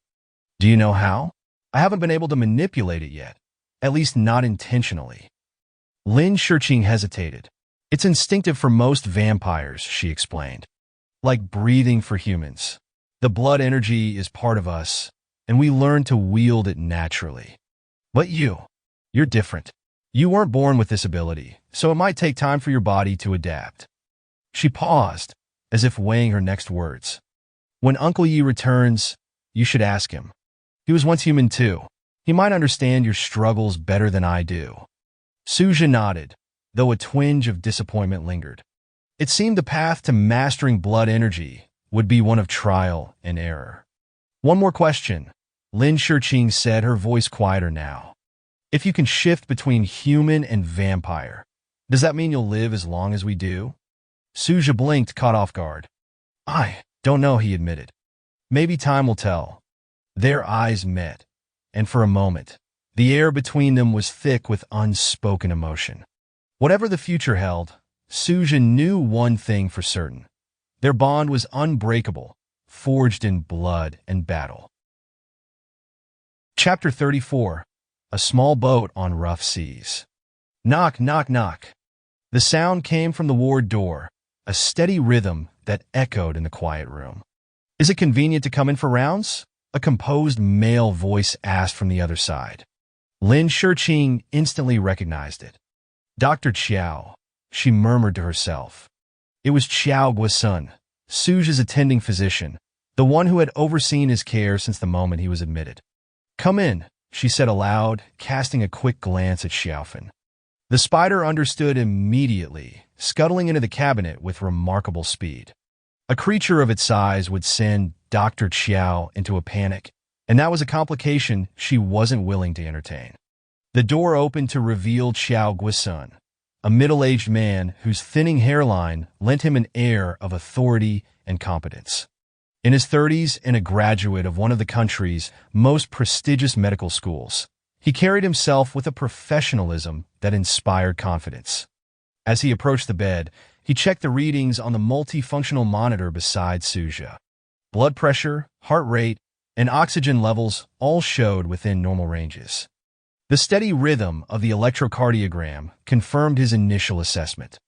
"Do you know how?" "I haven't been able to manipulate it yet, at least not intentionally." Lin Shiqing hesitated. "It's instinctive for most vampires," she explained. "Like breathing for humans. The blood energy is part of us, and we learn to wield it naturally. But you're different. You weren't born with this ability, so it might take time for your body to adapt." She paused, as if weighing her next words. "When Uncle Yi returns, you should ask him. He was once human too. He might understand your struggles better than I do." Su Zhe nodded, though a twinge of disappointment lingered. It seemed the path to mastering blood energy would be one of trial and error. "One more question," Lin Shiqing said, her voice quieter now. "If you can shift between human and vampire, does that mean you'll live as long as we do?" Su Zhe blinked, caught off guard. "I don't know," he admitted. "Maybe time will tell." Their eyes met, and for a moment, the air between them was thick with unspoken emotion. Whatever the future held, Su Zhe knew one thing for certain. Their bond was unbreakable, forged in blood and battle. Chapter 34. A Small Boat on Rough Seas. Knock, knock, knock. The sound came from the ward door, a steady rhythm that echoed in the quiet room. Is it convenient to come in for rounds? A composed male voice asked from the other side. Lin Shiqing instantly recognized it. Dr. Qiao, she murmured to herself. It was Qiao Guisun, Su Zhe's attending physician, the one who had overseen his care since the moment he was admitted. Come in, she said aloud, casting a quick glance at Xiaofan. The spider understood immediately, scuttling into the cabinet with remarkable speed. A creature of its size would send Dr. Qiao into a panic, and that was a complication she wasn't willing to entertain. The door opened to reveal Qiao Guisun, a middle-aged man whose thinning hairline lent him an air of authority and competence. In his 30s and a graduate of one of the country's most prestigious medical schools, he carried himself with a professionalism that inspired confidence. As he approached the bed, he checked the readings on the multifunctional monitor beside Su Zhe. Blood pressure, heart rate, and oxygen levels all showed within normal ranges. The steady rhythm of the electrocardiogram confirmed his initial assessment.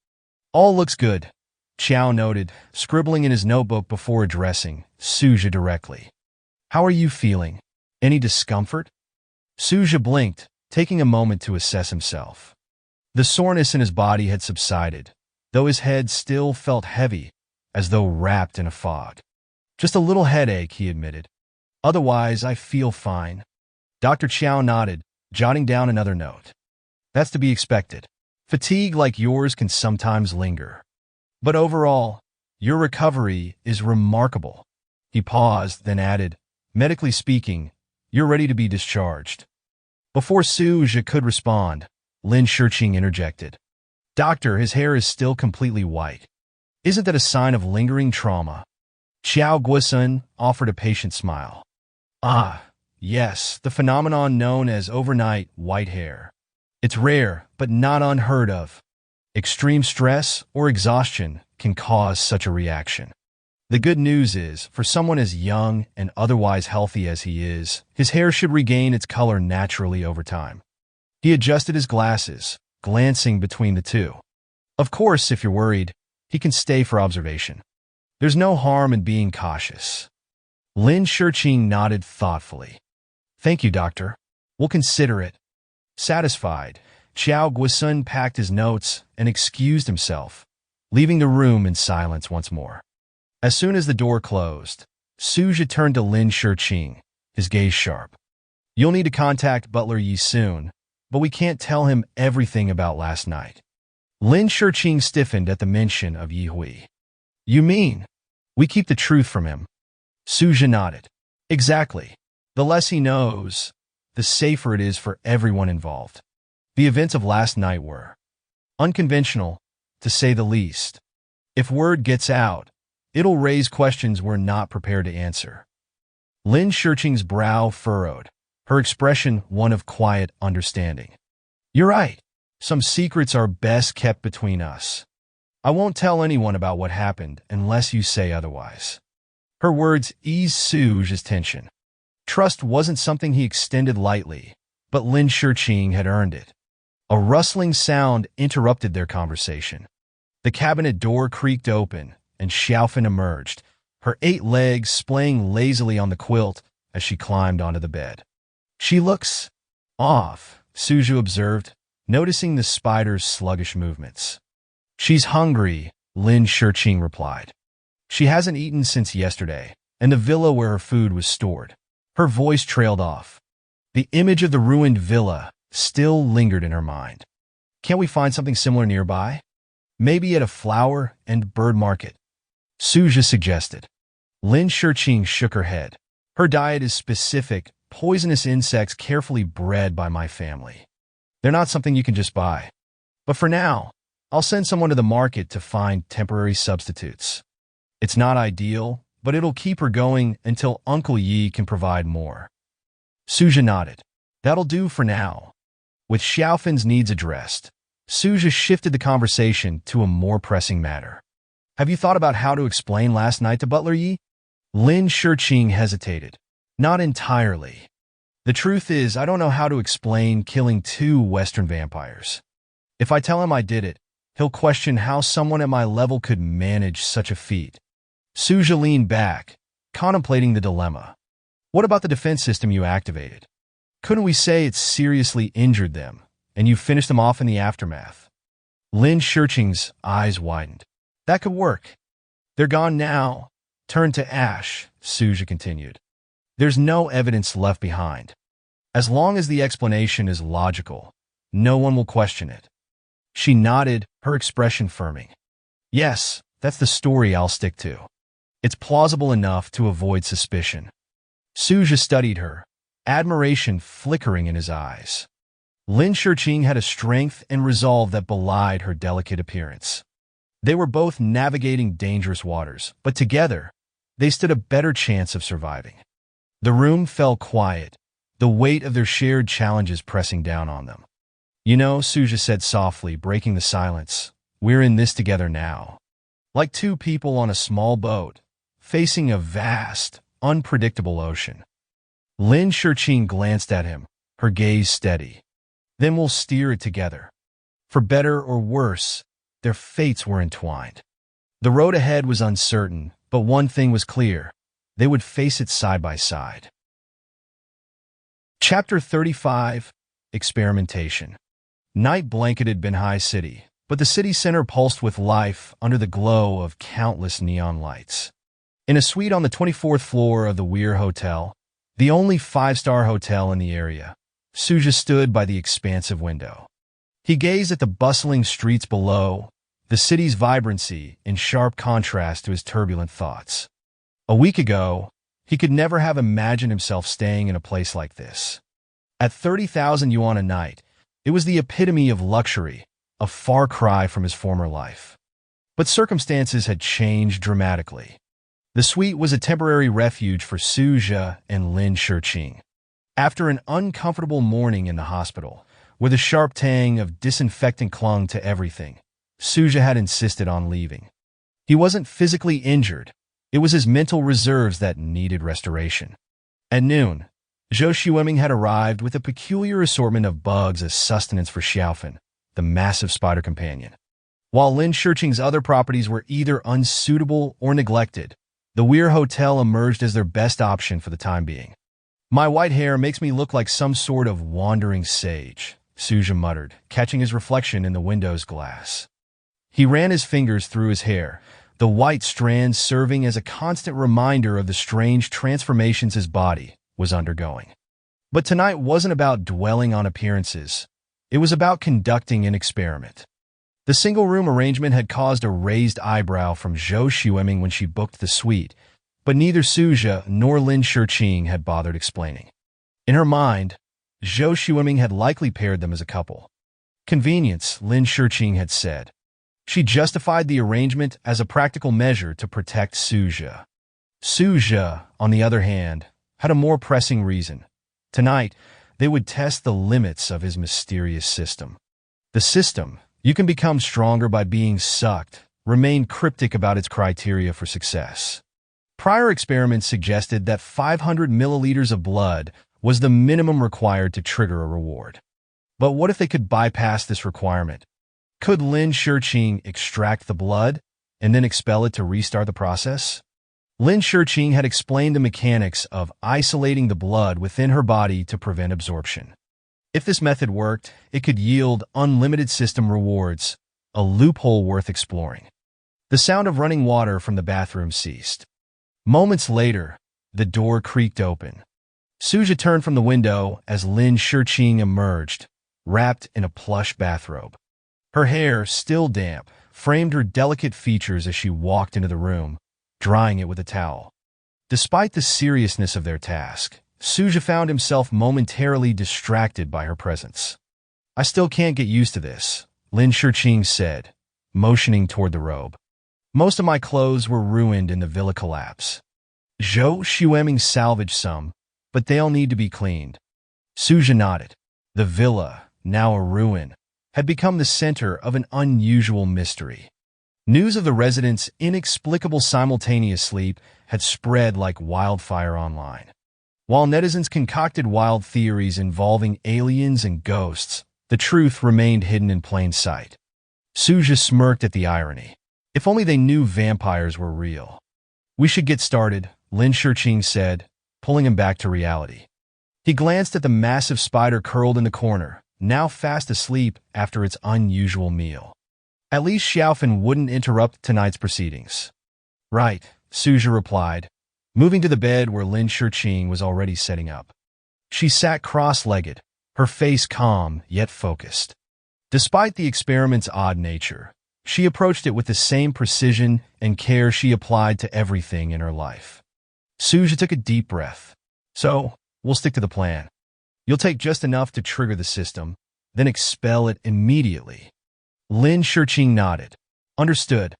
All looks good, Qiao noted, scribbling in his notebook before addressing Su Zhe directly. How are you feeling? Any discomfort? Su Zhe blinked, taking a moment to assess himself. The soreness in his body had subsided, though his head still felt heavy, as though wrapped in a fog. Just a little headache, he admitted. Otherwise, I feel fine. Dr. Qiao nodded, jotting down another note. That's to be expected. Fatigue like yours can sometimes linger. But overall, your recovery is remarkable. He paused, then added, medically speaking, you're ready to be discharged. Before Su Zhe could respond, Lin Shiqing interjected. Doctor, his hair is still completely white. Isn't that a sign of lingering trauma? Qiao Guisun offered a patient smile. Ah, yes, the phenomenon known as overnight white hair. It's rare, but not unheard of. Extreme stress or exhaustion can cause such a reaction. The good news is, for someone as young and otherwise healthy as he is, his hair should regain its color naturally over time. He adjusted his glasses, glancing between the two. Of course, if you're worried, he can stay for observation. There's no harm in being cautious. Lin Shiqing nodded thoughtfully. Thank you, doctor. We'll consider it. Satisfied, Qiao Guisun packed his notes and excused himself, leaving the room in silence once more. As soon as the door closed, Su Zhe turned to Lin Shiqing, his gaze sharp. You'll need to contact Butler Yi soon, but we can't tell him everything about last night. Lin Shiqing stiffened at the mention of Yi Hui. You mean, we keep the truth from him? Su Zhe nodded. Exactly. The less he knows, the safer it is for everyone involved. The events of last night were unconventional, to say the least. If word gets out, it'll raise questions we're not prepared to answer. Lin Shiqing's brow furrowed, her expression one of quiet understanding. You're right. Some secrets are best kept between us. I won't tell anyone about what happened unless you say otherwise. Her words eased Su Zhe's tension. Trust wasn't something he extended lightly, but Lin Shiqing had earned it. A rustling sound interrupted their conversation. The cabinet door creaked open, and Xiaofan emerged, her 8 legs splaying lazily on the quilt as she climbed onto the bed. She looks off, Su Zhe observed, noticing the spider's sluggish movements. She's hungry, Lin Shiqing replied. She hasn't eaten since yesterday, and the villa where her food was stored. Her voice trailed off. The image of the ruined villa still lingered in her mind. Can't we find something similar nearby? Maybe at a flower and bird market, Su Zhe suggested. Lin Shiqing shook her head. Her diet is specific, poisonous insects carefully bred by my family. They're not something you can just buy. But for now, I'll send someone to the market to find temporary substitutes. It's not ideal, but it'll keep her going until Uncle Yi can provide more. Su Zhe nodded. That'll do for now. With Xiaofan's needs addressed, Su Zhe shifted the conversation to a more pressing matter. Have you thought about how to explain last night to Butler Yi? Lin Shiqing hesitated. Not entirely. The truth is, I don't know how to explain killing 2 Western vampires. If I tell him I did it, he'll question how someone at my level could manage such a feat. Su Zhe leaned back, contemplating the dilemma. What about the defense system you activated? Couldn't we say it seriously injured them, and you finished them off in the aftermath? Lin Shiqing's eyes widened. That could work. They're gone now. Turned to ash, Su Zhe continued. There's no evidence left behind. As long as the explanation is logical, no one will question it. She nodded, her expression firming. Yes, that's the story I'll stick to. It's plausible enough to avoid suspicion. Su Zhe studied her, admiration flickering in his eyes. Lin Shiqing had a strength and resolve that belied her delicate appearance. They were both navigating dangerous waters, but together, they stood a better chance of surviving. The room fell quiet, the weight of their shared challenges pressing down on them. You know, Su Zhe said softly, breaking the silence, we're in this together now. Like two people on a small boat, facing a vast, unpredictable ocean. Lin Shiqing glanced at him, her gaze steady. Then we'll steer it together. For better or worse, their fates were entwined. The road ahead was uncertain, but one thing was clear. They would face it side by side. Chapter 35, Experimentation. Night blanketed Banhai City, but the city center pulsed with life under the glow of countless neon lights. In a suite on the 24th floor of the Weir Hotel, the only five-star hotel in the area, Su Zhe stood by the expansive window. He gazed at the bustling streets below, the city's vibrancy in sharp contrast to his turbulent thoughts. A week ago, he could never have imagined himself staying in a place like this. At 30,000 yuan a night, it was the epitome of luxury, a far cry from his former life. But circumstances had changed dramatically. The suite was a temporary refuge for Su Zhe and Lin Shiqing. After an uncomfortable morning in the hospital, where the sharp tang of disinfectant clung to everything, Su Zhe had insisted on leaving. He wasn't physically injured. It was his mental reserves that needed restoration. At noon, Zhou Xueming had arrived with a peculiar assortment of bugs as sustenance for Xiaofan, the massive spider companion. While Lin Shiqing's other properties were either unsuitable or neglected, the Weir Hotel emerged as their best option for the time being. My white hair makes me look like some sort of wandering sage, Su Zhe muttered, catching his reflection in the window's glass. He ran his fingers through his hair, the white strands serving as a constant reminder of the strange transformations his body was undergoing. But tonight wasn't about dwelling on appearances. It was about conducting an experiment. The single-room arrangement had caused a raised eyebrow from Zhou Xueming when she booked the suite, but neither Su Zhe nor Lin Shiqing had bothered explaining. In her mind, Zhou Xueming had likely paired them as a couple. Convenience, Lin Shiqing had said. She justified the arrangement as a practical measure to protect Su Zhe. Su Zhe, on the other hand, had a more pressing reason. Tonight, they would test the limits of his mysterious system. The system, you can become stronger by being sucked, remained cryptic about its criteria for success. Prior experiments suggested that 500 milliliters of blood was the minimum required to trigger a reward. But what if they could bypass this requirement? Could Lin Shiqing extract the blood and then expel it to restart the process? Lin Shiqing had explained the mechanics of isolating the blood within her body to prevent absorption. If this method worked, it could yield unlimited system rewards, a loophole worth exploring. The sound of running water from the bathroom ceased. Moments later, the door creaked open. Su Zhe turned from the window as Lin Shiqing emerged, wrapped in a plush bathrobe. Her hair, still damp, framed her delicate features as she walked into the room, drying it with a towel. Despite the seriousness of their task, Su Zhe found himself momentarily distracted by her presence. I still can't get used to this, Lin Shiqing said, motioning toward the robe. Most of my clothes were ruined in the villa collapse. Zhou Xueming salvaged some, but they'll need to be cleaned. Su Zhe nodded. The villa, now a ruin, had become the center of an unusual mystery. News of the residents' inexplicable simultaneous sleep had spread like wildfire online. While netizens concocted wild theories involving aliens and ghosts, The truth remained hidden in plain sight. Su Zhe smirked at the irony. If only they knew vampires were real. We should get started, Lin Shiqing said, pulling him back to reality. He glanced at the massive spider curled in the corner, now fast asleep after its unusual meal. At least Xiaofan wouldn't interrupt tonight's proceedings. Right, Su Zhe replied, moving to the bed where Lin Shiqing was already setting up. She sat cross-legged, her face calm yet focused. Despite the experiment's odd nature, she approached it with the same precision and care she applied to everything in her life. Su Zhe took a deep breath. So, we'll stick to the plan. You'll take just enough to trigger the system, then expel it immediately. Lin Shiqing nodded. Understood.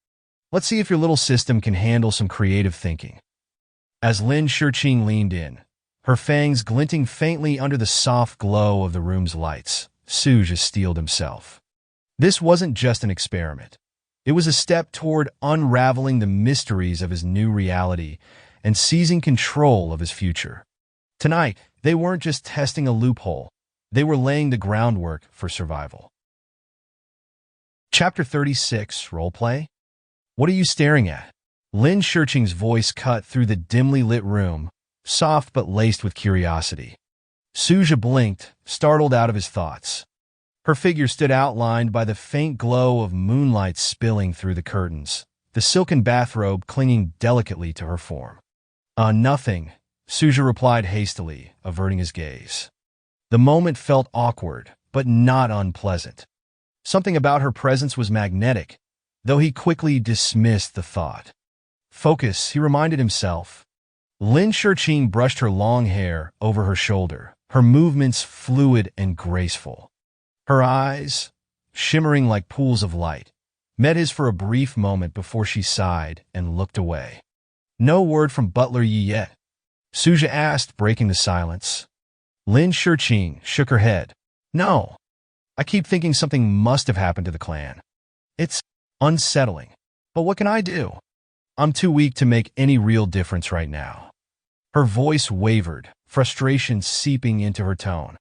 Let's see if your little system can handle some creative thinking. As Lin Shiqing leaned in, her fangs glinting faintly under the soft glow of the room's lights, Su Zhe steeled himself. This wasn't just an experiment. It was a step toward unraveling the mysteries of his new reality and seizing control of his future. Tonight, they weren't just testing a loophole. They were laying the groundwork for survival. Chapter 36, Roleplay? What are you staring at? Lin Shiqing's voice cut through the dimly lit room, soft but laced with curiosity. Su Zhe blinked, startled out of his thoughts. Her figure stood outlined by the faint glow of moonlight spilling through the curtains, the silken bathrobe clinging delicately to her form. Nothing, Su Zhe replied hastily, averting his gaze. The moment felt awkward, but not unpleasant. Something about her presence was magnetic, though he quickly dismissed the thought. Focus, he reminded himself. Lin Shiqing brushed her long hair over her shoulder, her movements fluid and graceful. Her eyes, shimmering like pools of light, met his for a brief moment before she sighed and looked away. No word from Butler Yi yet? Su Zhe asked, breaking the silence. Lin Shiqing shook her head. No. I keep thinking something must have happened to the clan. It's unsettling. But what can I do? I'm too weak to make any real difference right now. Her voice wavered, frustration seeping into her tone.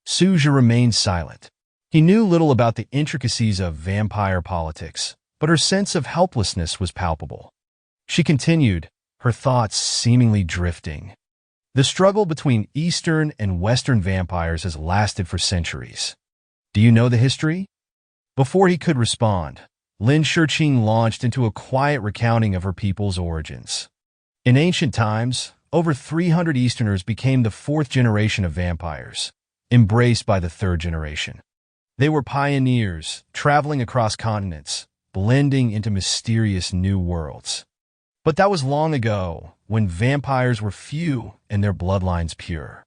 Su Zhe remained silent. He knew little about the intricacies of vampire politics, but her sense of helplessness was palpable. She continued, her thoughts seemingly drifting. The struggle between Eastern and Western vampires has lasted for centuries. Do you know the history? Before he could respond, Lin Shiqing launched into a quiet recounting of her people's origins. In ancient times, over 300 Easterners became the fourth generation of vampires, embraced by the third generation. They were pioneers, traveling across continents, blending into mysterious new worlds. But that was long ago, when vampires were few and their bloodlines pure.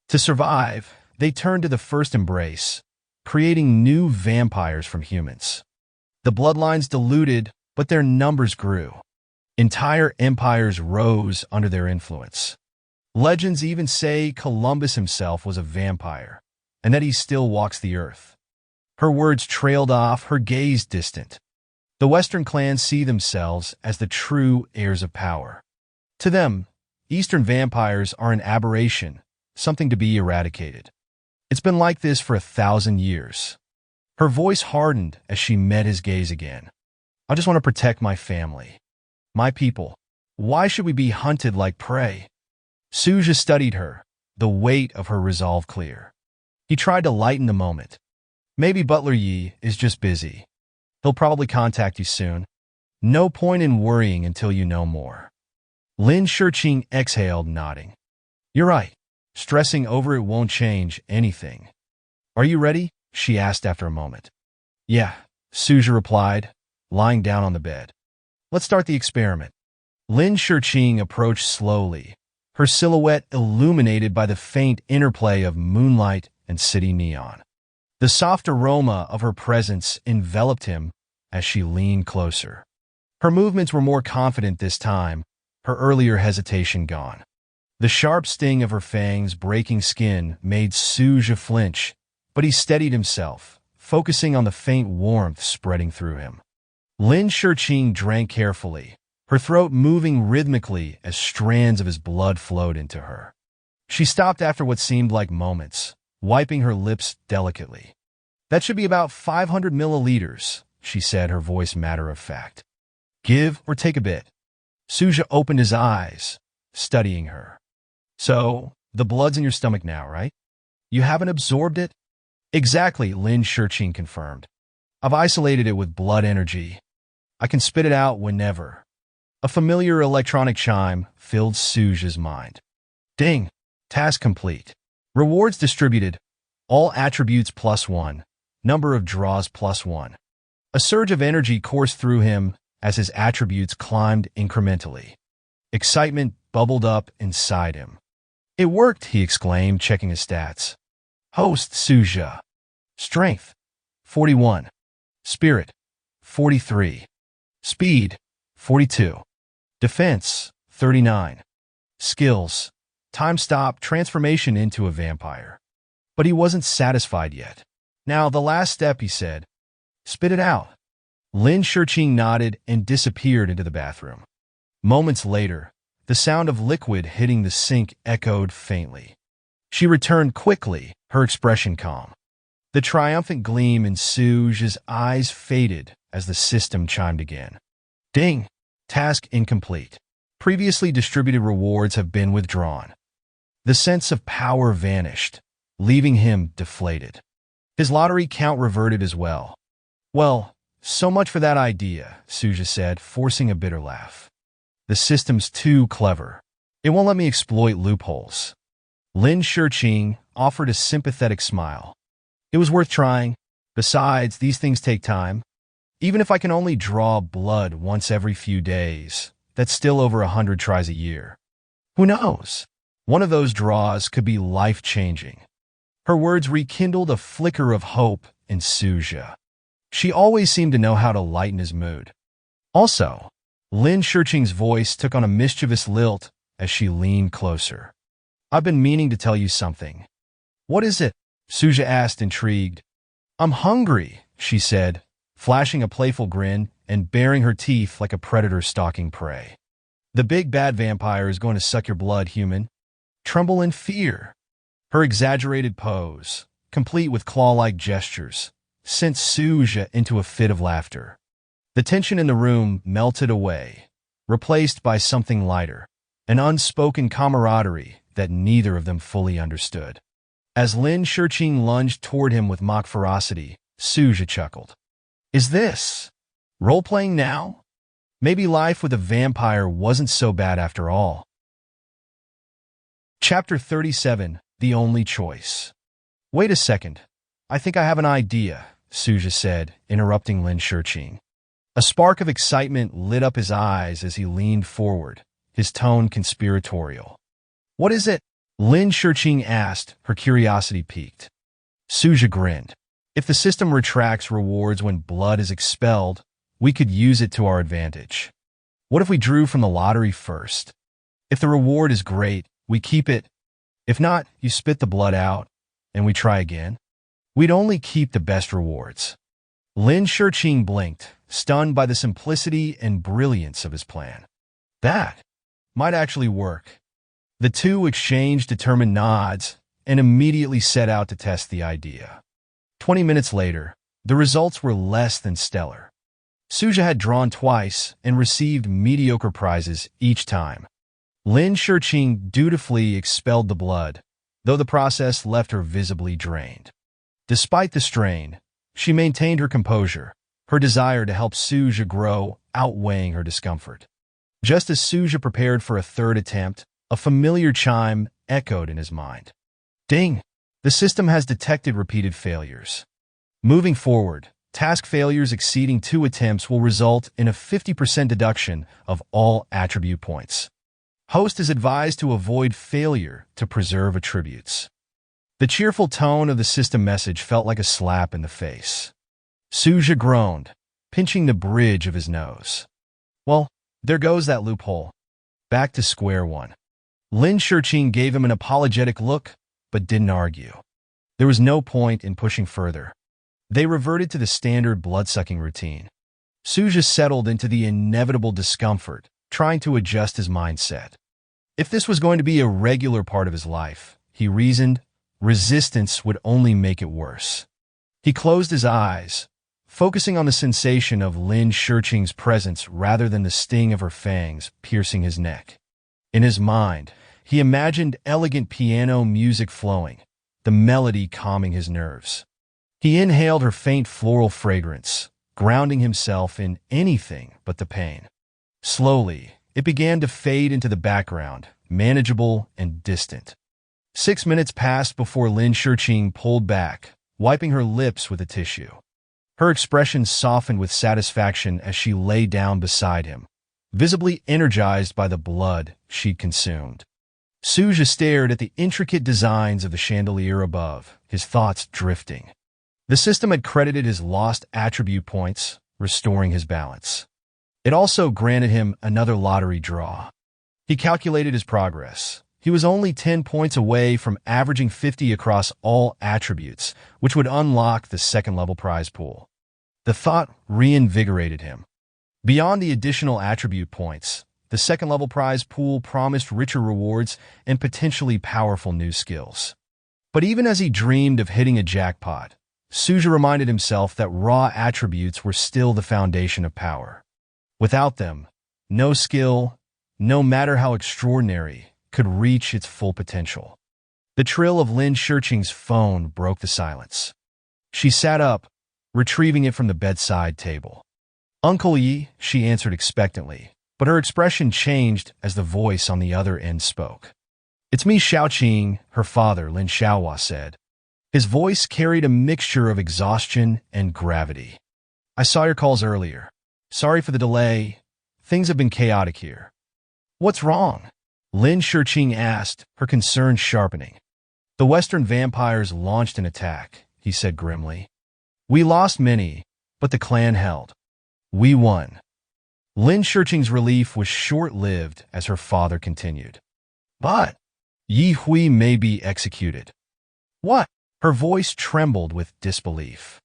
To survive, they turned to the first embrace, creating new vampires from humans. The bloodlines diluted, but their numbers grew. Entire empires rose under their influence. Legends even say Columbus himself was a vampire, and that he still walks the earth. Her words trailed off, her gaze distant. The Western clans see themselves as the true heirs of power. To them, Eastern vampires are an aberration, something to be eradicated. It's been like this for 1,000 years. Her voice hardened as she met his gaze again. I just want to protect my family. My people. Why should we be hunted like prey? Su Zhe studied her, the weight of her resolve clear. He tried to lighten the moment. Maybe Butler Yi is just busy. He'll probably contact you soon. No point in worrying until you know more. Lin Shiqing exhaled, nodding. You're right. Stressing over it won't change anything. Are you ready? She asked after a moment. Yeah, Su Zhe replied, lying down on the bed. Let's start the experiment. Lin Shiqing approached slowly, her silhouette illuminated by the faint interplay of moonlight and city neon. The soft aroma of her presence enveloped him as she leaned closer. Her movements were more confident this time, her earlier hesitation gone. The sharp sting of her fangs breaking skin made Su Zhe flinch, but he steadied himself, focusing on the faint warmth spreading through him. Lin Shiqing drank carefully, her throat moving rhythmically as strands of his blood flowed into her. She stopped after what seemed like moments, wiping her lips delicately. That should be about 500 milliliters, she said, her voice matter-of-fact. Give or take a bit. Su Zhe opened his eyes, studying her. So, the blood's in your stomach now, right? You haven't absorbed it? Exactly, Lin Shiqing confirmed. I've isolated it with blood energy. I can spit it out whenever. A familiar electronic chime filled Su Zhe's mind. Ding! Task complete. Rewards distributed. All attributes +1. Number of draws +1. A surge of energy coursed through him as his attributes climbed incrementally. Excitement bubbled up inside him. It worked, he exclaimed, checking his stats. Host Su Zhe. Strength, 41. Spirit, 43. Speed, 42. Defense, 39. Skills, time stop, transformation into a vampire. But he wasn't satisfied yet. Now, the last step, he said. Spit it out. Lin Shiqing nodded and disappeared into the bathroom. Moments later, the sound of liquid hitting the sink echoed faintly. She returned quickly, her expression calm. The triumphant gleam in Su Zhe's eyes faded as the system chimed again. Ding! Task incomplete. Previously distributed rewards have been withdrawn. The sense of power vanished, leaving him deflated. His lottery count reverted as well. Well, so much for that idea, Su Zhe said, forcing a bitter laugh. The system's too clever. It won't let me exploit loopholes. Lin Shiqing offered a sympathetic smile. It was worth trying. Besides, these things take time. Even if I can only draw blood once every few days, that's still over 100 tries a year. Who knows? One of those draws could be life-changing. Her words rekindled a flicker of hope in Su Zhe. She always seemed to know how to lighten his mood. Also, Lin Shiqing's voice took on a mischievous lilt as she leaned closer. I've been meaning to tell you something. What is it? Su Zhe asked, intrigued. I'm hungry, she said, flashing a playful grin and baring her teeth like a predator stalking prey. The big bad vampire is going to suck your blood, human. Tremble in fear. Her exaggerated pose, complete with claw-like gestures, sent Su Zhe into a fit of laughter. The tension in the room melted away, replaced by something lighter, an unspoken camaraderie that neither of them fully understood. As Lin Shiqing lunged toward him with mock ferocity, Su Zhe chuckled. Is this role-playing now? Maybe life with a vampire wasn't so bad after all. Chapter 37, The Only Choice. Wait a second. I think I have an idea, Su Zhe said, interrupting Lin Shiqing. A spark of excitement lit up his eyes as he leaned forward, his tone conspiratorial. What is it? Lin Shiqing asked, her curiosity piqued. Su Zhe grinned. If the system retracts rewards when blood is expelled, we could use it to our advantage. What if we drew from the lottery first? If the reward is great, we keep it. If not, you spit the blood out, and we try again. We'd only keep the best rewards. Lin Shiqing blinked, stunned by the simplicity and brilliance of his plan. That might actually work. The two exchanged determined nods and immediately set out to test the idea. 20 minutes later, the results were less than stellar. Su Zhe had drawn twice and received mediocre prizes each time. Lin Shiqing dutifully expelled the blood, though the process left her visibly drained. Despite the strain, she maintained her composure, her desire to help Su Zhe grow outweighing her discomfort. Just as Su Zhe prepared for a third attempt, a familiar chime echoed in his mind. Ding! The system has detected repeated failures. Moving forward, task failures exceeding 2 attempts will result in a 50% deduction of all attribute points. Host is advised to avoid failure to preserve attributes. The cheerful tone of the system message felt like a slap in the face. Su Zhe groaned, pinching the bridge of his nose. Well, there goes that loophole. Back to square one. Lin Shiqing gave him an apologetic look, but didn't argue. There was no point in pushing further. They reverted to the standard blood-sucking routine. Su Zhe settled into the inevitable discomfort, trying to adjust his mindset. If this was going to be a regular part of his life, he reasoned, resistance would only make it worse. He closed his eyes, focusing on the sensation of Lin Shiqing's presence rather than the sting of her fangs piercing his neck. In his mind, he imagined elegant piano music flowing, the melody calming his nerves. He inhaled her faint floral fragrance, grounding himself in anything but the pain. Slowly, it began to fade into the background, manageable and distant. 6 minutes passed before Lin Shiqing pulled back, wiping her lips with a tissue. Her expression softened with satisfaction as she lay down beside him, visibly energized by the blood she'd consumed. Su Zhe stared at the intricate designs of the chandelier above, his thoughts drifting. The system had credited his lost attribute points, restoring his balance. It also granted him another lottery draw. He calculated his progress. He was only 10 points away from averaging 50 across all attributes, which would unlock the second-level prize pool. The thought reinvigorated him. Beyond the additional attribute points, the second-level prize pool promised richer rewards and potentially powerful new skills. But even as he dreamed of hitting a jackpot, Su Zhe reminded himself that raw attributes were still the foundation of power. Without them, no skill, no matter how extraordinary, could reach its full potential. The trill of Lin Shiqing's phone broke the silence. She sat up, retrieving it from the bedside table. "Uncle Yi," she answered expectantly, but her expression changed as the voice on the other end spoke. "It's me, Xiaoqing," her father, Lin Xiaohua, said. His voice carried a mixture of exhaustion and gravity. "I saw your calls earlier. Sorry for the delay. Things have been chaotic here." "What's wrong?" Lin Shiqing asked, her concern sharpening. "The Western vampires launched an attack," he said grimly. "We lost many, but the clan held. We won." Lin Shiqing's relief was short-lived as her father continued. "But Yi Hui may be executed." "What?" Her voice trembled with disbelief.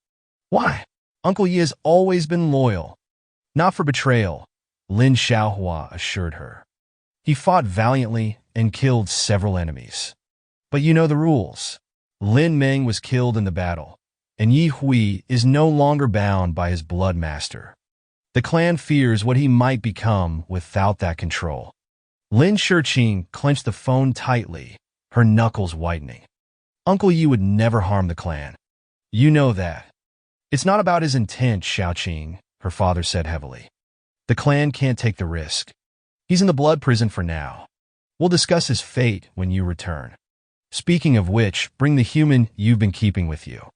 "Why? Uncle Yi has always been loyal." "Not for betrayal," Lin Xiaohua assured her. "He fought valiantly and killed several enemies. But you know the rules. Lin Meng was killed in the battle, and Yi Hui is no longer bound by his blood master. The clan fears what he might become without that control." Lin Shiqing clenched the phone tightly, her knuckles whitening. "Uncle Yi would never harm the clan. You know that." "It's not about his intent, Xiaoqing," her father said heavily. "The clan can't take the risk. He's in the blood prison for now. We'll discuss his fate when you return. Speaking of which, bring the human you've been keeping with you.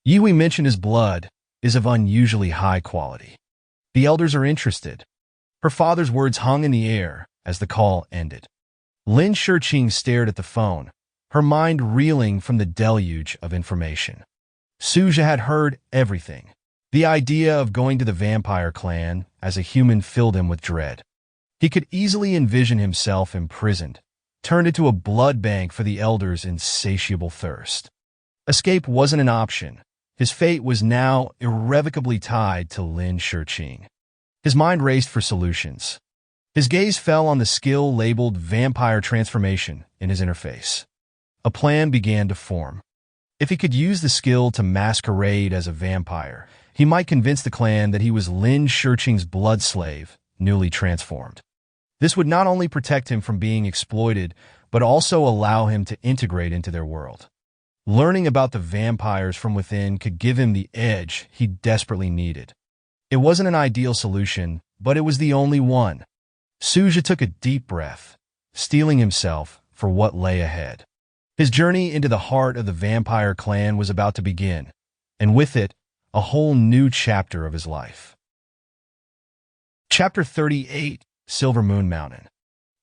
Yi Hui mentioned his blood is of unusually high quality. The elders are interested." Her father's words hung in the air as the call ended. Lin Shiqing stared at the phone, her mind reeling from the deluge of information. Su Zhe had heard everything. The idea of going to the vampire clan as a human filled him with dread. He could easily envision himself imprisoned, turned into a blood bank for the elders' insatiable thirst. Escape wasn't an option. His fate was now irrevocably tied to Lin Shiqing. His mind raced for solutions. His gaze fell on the skill labeled Vampire Transformation in his interface. A plan began to form. If he could use the skill to masquerade as a vampire, he might convince the clan that he was Lin Shiqing's blood slave, newly transformed. This would not only protect him from being exploited, but also allow him to integrate into their world. Learning about the vampires from within could give him the edge he desperately needed. It wasn't an ideal solution, but it was the only one. Su Zhe took a deep breath, steeling himself for what lay ahead. His journey into the heart of the vampire clan was about to begin, and with it, a whole new chapter of his life. Chapter 38, Silver Moon Mountain.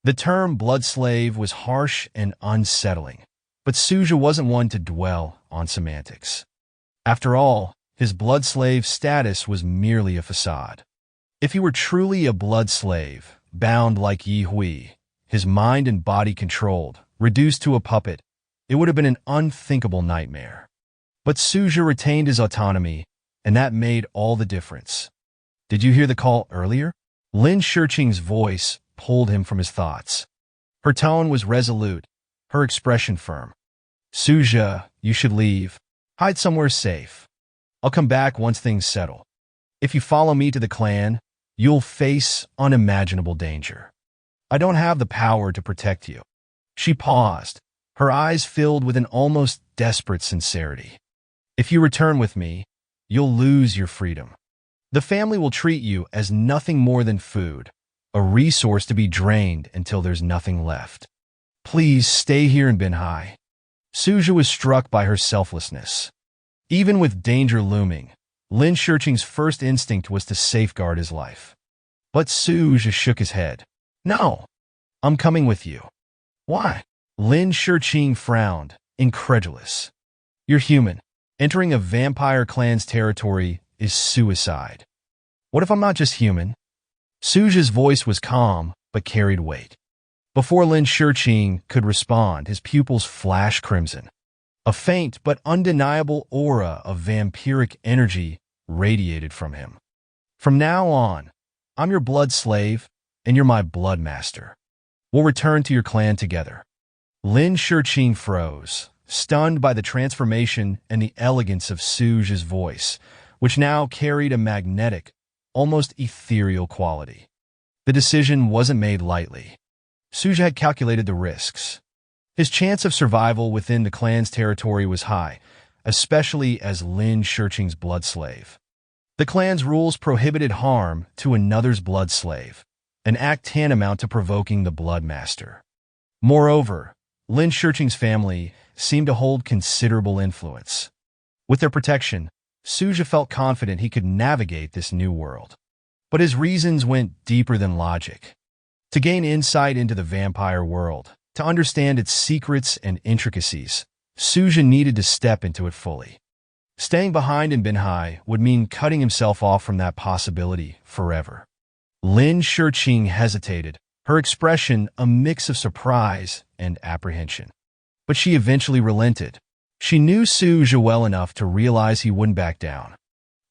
The term blood slave was harsh and unsettling, but Su Zhe wasn't one to dwell on semantics. After all, his blood slave status was merely a facade. If he were truly a blood slave, bound like Yi Hui, his mind and body controlled, reduced to a puppet, it would have been an unthinkable nightmare. But Su Zhe retained his autonomy, and that made all the difference. "Did you hear the call earlier?" Lin Shiqing's voice pulled him from his thoughts. Her tone was resolute, her expression firm. "Su Zhe, you should leave. Hide somewhere safe." I'll come back once things settle. If you follow me to the clan, you'll face unimaginable danger. I don't have the power to protect you." She paused, her eyes filled with an almost desperate sincerity. "If you return with me, you'll lose your freedom. The family will treat you as nothing more than food, a resource to be drained until there's nothing left. Please stay here in Binhai." Su Zhe was struck by her selflessness. Even with danger looming, Lin Shiqing's first instinct was to safeguard his life. But Su Zhe shook his head. "No, I'm coming with you." "Why?" Lin Shiqing frowned, incredulous. "You're human. Entering a vampire clan's territory is suicide." "What if I'm not just human?" Su Zhe's voice was calm, but carried weight. Before Lin Shiqing could respond, his pupils flashed crimson. A faint but undeniable aura of vampiric energy radiated from him. "From now on, I'm your blood slave, and you're my blood master. We'll return to your clan together." Lin Shiqing froze, stunned by the transformation and the elegance of Su Zhe's voice, which now carried a magnetic, almost ethereal quality. The decision wasn't made lightly. Su Zhe had calculated the risks. His chance of survival within the clan's territory was high, especially as Lin Shiqing's blood slave. The clan's rules prohibited harm to another's blood slave, an act tantamount to provoking the blood master. Moreover, Lin Shiqing's family seemed to hold considerable influence. With their protection, Su Zhe felt confident he could navigate this new world. But his reasons went deeper than logic. To gain insight into the vampire world, to understand its secrets and intricacies, Su Zhe needed to step into it fully. Staying behind in Binhai would mean cutting himself off from that possibility forever. Lin Shiqing hesitated, her expression a mix of surprise and apprehension. But she eventually relented. She knew Su Zhe well enough to realize he wouldn't back down.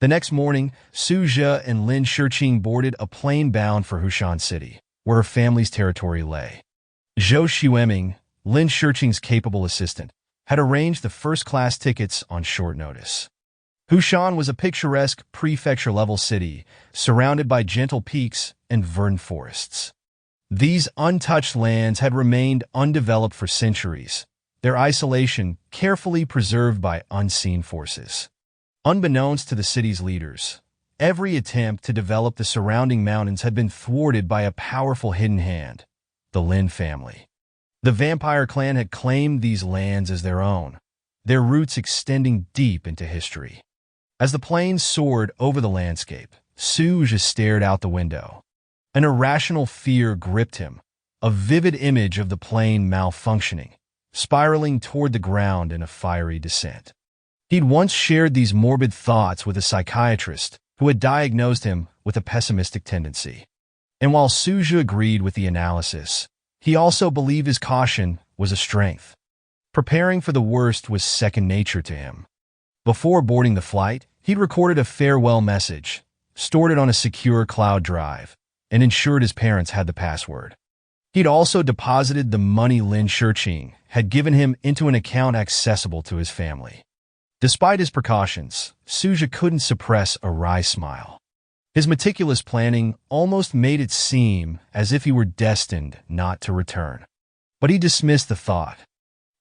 The next morning, Su Zhe and Lin Shiqing boarded a plane bound for Hushan City, where her family's territory lay. Zhou Xueming, Lin Shiqing's capable assistant, had arranged the first-class tickets on short notice. Hushan was a picturesque prefecture-level city, surrounded by gentle peaks and verdant forests. These untouched lands had remained undeveloped for centuries, their isolation carefully preserved by unseen forces. Unbeknownst to the city's leaders, every attempt to develop the surrounding mountains had been thwarted by a powerful hidden hand, the Lin family. The vampire clan had claimed these lands as their own, their roots extending deep into history. As the plane soared over the landscape, Su Zhe stared out the window. An irrational fear gripped him, a vivid image of the plane malfunctioning, spiraling toward the ground in a fiery descent. He'd once shared these morbid thoughts with a psychiatrist who had diagnosed him with a pessimistic tendency. And while Su Zhe agreed with the analysis, he also believed his caution was a strength. Preparing for the worst was second nature to him. Before boarding the flight, he'd recorded a farewell message, stored it on a secure cloud drive, and ensured his parents had the password. He'd also deposited the money Lin Shiqing had given him into an account accessible to his family. Despite his precautions, Su Zhe couldn't suppress a wry smile. His meticulous planning almost made it seem as if he were destined not to return. But he dismissed the thought.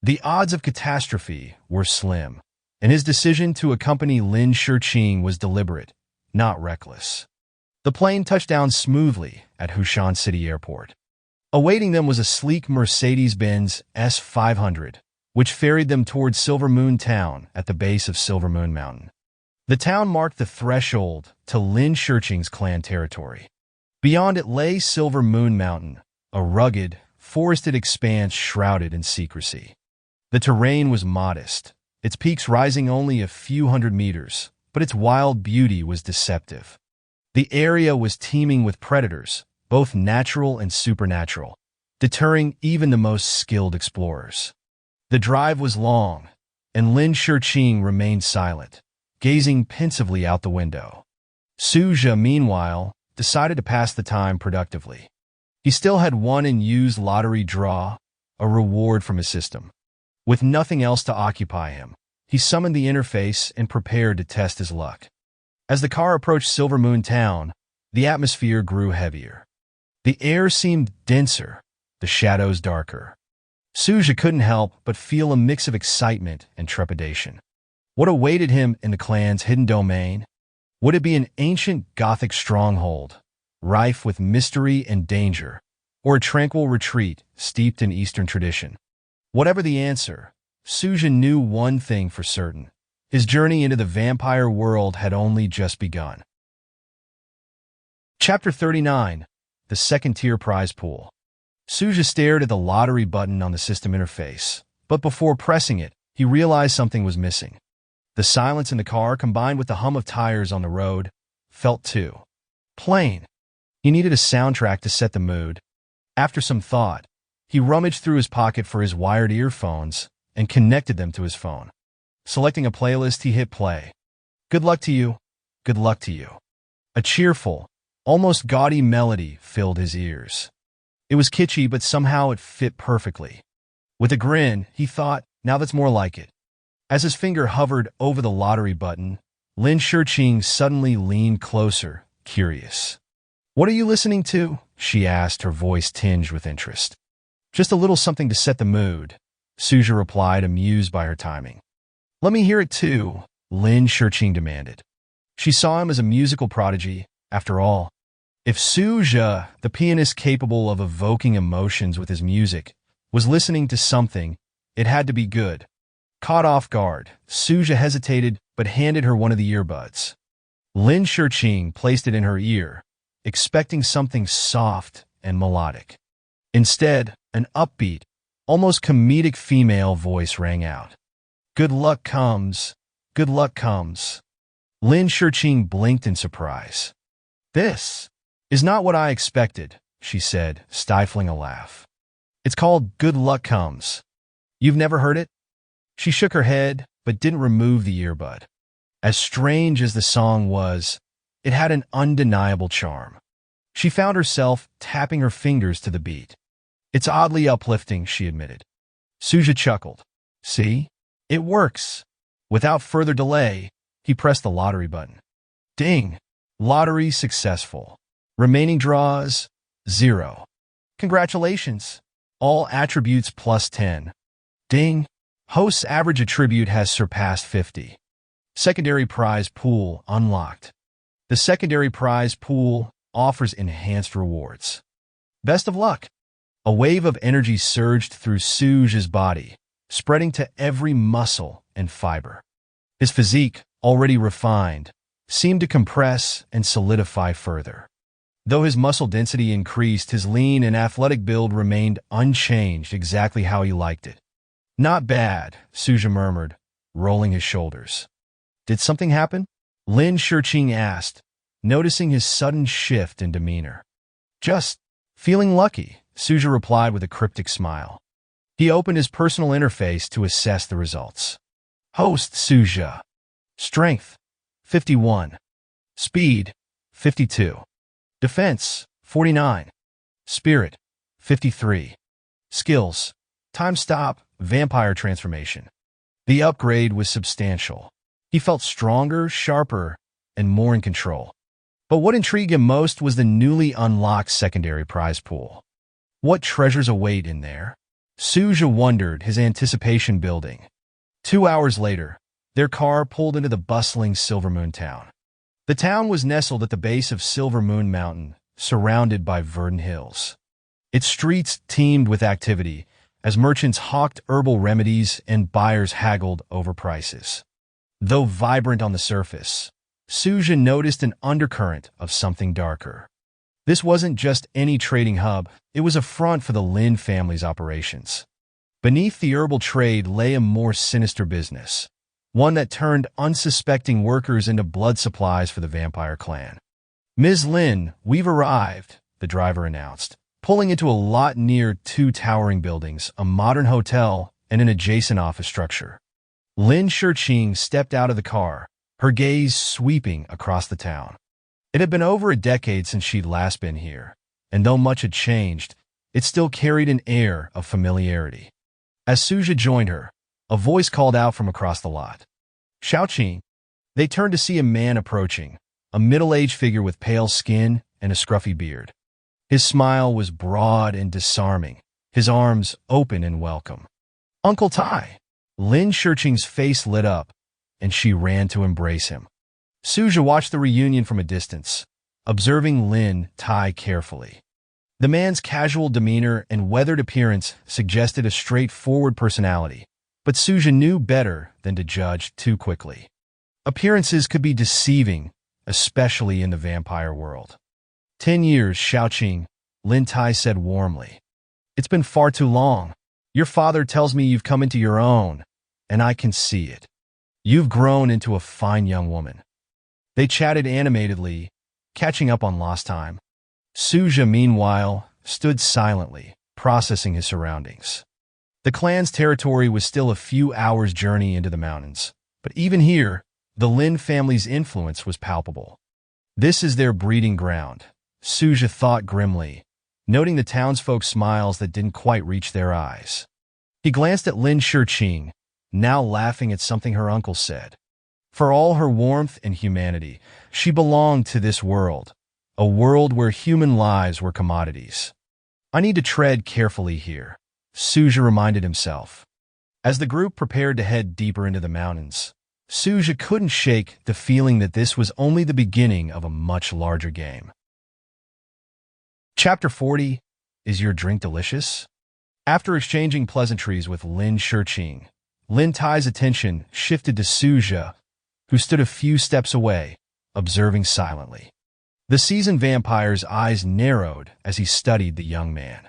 The odds of catastrophe were slim, and his decision to accompany Lin Shiqing was deliberate, not reckless. The plane touched down smoothly at Hushan City Airport. Awaiting them was a sleek Mercedes-Benz S500, which ferried them towards Silver Moon Town at the base of Silver Moon Mountain. The town marked the threshold to Lin Shiqing's clan territory. Beyond it lay Silver Moon Mountain, a rugged, forested expanse shrouded in secrecy. The terrain was modest, its peaks rising only a few hundred meters, but its wild beauty was deceptive. The area was teeming with predators, both natural and supernatural, deterring even the most skilled explorers. The drive was long, and Lin Shiqing remained silent, gazing pensively out the window. Su Zhe, meanwhile, decided to pass the time productively. He still had won and used lottery draw, a reward from his system. With nothing else to occupy him, He summoned the interface and prepared to test his luck. As the car approached Silver Moon Town, the atmosphere grew heavier. The air seemed denser, the shadows darker. Su Zhe couldn't help but feel a mix of excitement and trepidation. What awaited him in the clan's hidden domain? Would it be an ancient Gothic stronghold, rife with mystery and danger, or a tranquil retreat steeped in Eastern tradition? Whatever the answer, Su Zhe knew one thing for certain. His journey into the vampire world had only just begun. Chapter 39. The Second-Tier Prize Pool. Su Zhe stared at the lottery button on the system interface, but before pressing it, he realized something was missing. The silence in the car, combined with the hum of tires on the road, felt too plain. He needed a soundtrack to set the mood. After some thought, he rummaged through his pocket for his wired earphones and connected them to his phone. Selecting a playlist, he hit play. Good luck to you. Good luck to you. A cheerful, almost gaudy melody filled his ears. It was kitschy, but somehow it fit perfectly. With a grin, he thought, now that's more like it. As his finger hovered over the lottery button, Lin Shiqing suddenly leaned closer, curious. What are you listening to? She asked, her voice tinged with interest. Just a little something to set the mood, Su Zhe replied, amused by her timing. Let me hear it too, Lin Shiqing demanded. She saw him as a musical prodigy, after all. If Su Zhe, the pianist capable of evoking emotions with his music, was listening to something, it had to be good. Caught off guard, Su Zhe hesitated but handed her one of the earbuds. Lin Shiqing placed it in her ear, expecting something soft and melodic. Instead, an upbeat, almost comedic female voice rang out. Good luck comes. Good luck comes. Lin Shiqing blinked in surprise. This is not what I expected, she said, stifling a laugh. It's called Good Luck Comes. You've never heard it? She shook her head, but didn't remove the earbud. As strange as the song was, it had an undeniable charm. She found herself tapping her fingers to the beat. It's oddly uplifting, she admitted. Su Zhe chuckled. See? It works. Without further delay, he pressed the lottery button. Ding! Lottery successful. Remaining draws, 0. Congratulations. All attributes plus 10. Ding! Host's average attribute has surpassed 50. Secondary prize pool unlocked. The secondary prize pool offers enhanced rewards. Best of luck. A wave of energy surged through Su Zhe's body, spreading to every muscle and fiber. His physique, already refined, seemed to compress and solidify further. Though his muscle density increased, his lean and athletic build remained unchanged, exactly how he liked it. Not bad, Su Zhe murmured, rolling his shoulders. Did something happen? Lin Shiqing asked, noticing his sudden shift in demeanor. Just feeling lucky, Su Zhe replied with a cryptic smile. He opened his personal interface to assess the results. Host Su Zhe. Strength, 51. Speed, 52. Defense, 49. Spirit, 53. Skills, time stop, vampire transformation. The upgrade was substantial. He felt stronger, sharper, and more in control. But what intrigued him most was the newly unlocked secondary prize pool. What treasures await in there? Su Zhe wondered, his anticipation building. 2 hours later, their car pulled into the bustling Silver Moon town. The town was nestled at the base of Silver Moon Mountain, surrounded by verdant hills. Its streets teemed with activity, as merchants hawked herbal remedies and buyers haggled over prices. Though vibrant on the surface, Su Zhe noticed an undercurrent of something darker. This wasn't just any trading hub, it was a front for the Lin family's operations. Beneath the herbal trade lay a more sinister business, one that turned unsuspecting workers into blood supplies for the vampire clan. Ms. Lin, we've arrived, the driver announced, pulling into a lot near 2 towering buildings, a modern hotel, and an adjacent office structure. Lin Shiqing stepped out of the car, her gaze sweeping across the town. It had been over a decade since she'd last been here, and though much had changed, it still carried an air of familiarity. As Su Zhe joined her, A voice called out from across the lot. Xiaoqing. They turned to see a man approaching, a middle-aged figure with pale skin and a scruffy beard. His smile was broad and disarming, his arms open in welcome. Uncle Tai! Lin Shiqing's face lit up, and she ran to embrace him. Su Zhe watched the reunion from a distance, observing Lin Tai carefully. The man's casual demeanor and weathered appearance suggested a straightforward personality, but Su Zhe knew better than to judge too quickly. Appearances could be deceiving, especially in the vampire world. 10 years, Xiaoqing, Lin Tai said warmly. It's been far too long. Your father tells me you've come into your own, and I can see it. You've grown into a fine young woman. They chatted animatedly, catching up on lost time. Su Zhe, meanwhile, stood silently, processing his surroundings. The clan's territory was still a few hours' journey into the mountains, but even here, the Lin family's influence was palpable. This is their breeding ground, Su Zhe thought grimly, noting the townsfolk's smiles that didn't quite reach their eyes. He glanced at Lin Shiqing, now laughing at something her uncle said. For all her warmth and humanity, she belonged to this world, a world where human lives were commodities. I need to tread carefully here, Su Zhe reminded himself. As the group prepared to head deeper into the mountains, Su Zhe couldn't shake the feeling that this was only the beginning of a much larger game. Chapter 40, Is Your Drink Delicious? After exchanging pleasantries with Lin Shiqing, Lin Tai's attention shifted to Su Zhe, who stood a few steps away, observing silently. The seasoned vampire's eyes narrowed as he studied the young man.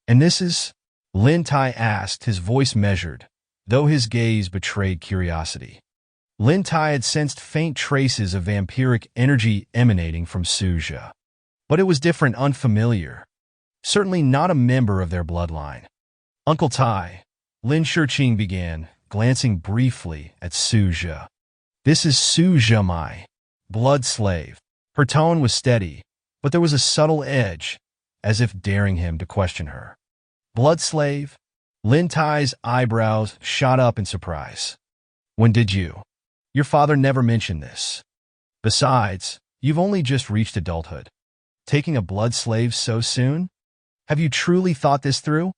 And this is? Lin Tai asked, his voice measured, though his gaze betrayed curiosity. Lin Tai had sensed faint traces of vampiric energy emanating from Su Zhe. But it was different, unfamiliar. Certainly not a member of their bloodline. Uncle Tai, Lin Shiqing began, glancing briefly at Su Zhe. This is Su Zhe, my blood slave. Her tone was steady, but there was a subtle edge, as if daring him to question her. Blood slave? Lin Tai's eyebrows shot up in surprise. When did you? Your father never mentioned this. Besides, you've only just reached adulthood. Taking a blood slave so soon? Have you truly thought this through?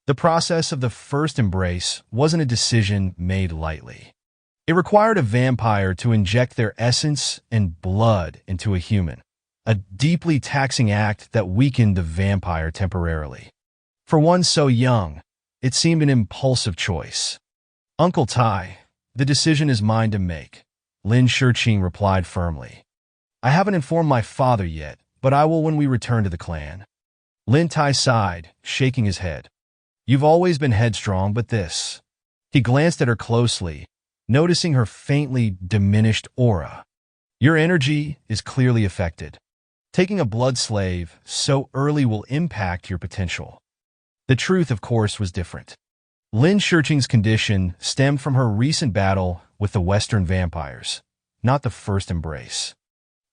The process of the first embrace wasn't a decision made lightly. It required a vampire to inject their essence and blood into a human, a deeply taxing act that weakened the vampire temporarily. For one so young, it seemed an impulsive choice. Uncle Tai, the decision is mine to make, Lin Shiqing replied firmly. I haven't informed my father yet, but I will when we return to the clan. Lin Tai sighed, shaking his head. You've always been headstrong, but this. He glanced at her closely, noticing her faintly diminished aura. Your energy is clearly affected. Taking a blood slave so early will impact your potential. The truth, of course, was different. Lin Shiqing's condition stemmed from her recent battle with the Western vampires, not the first embrace.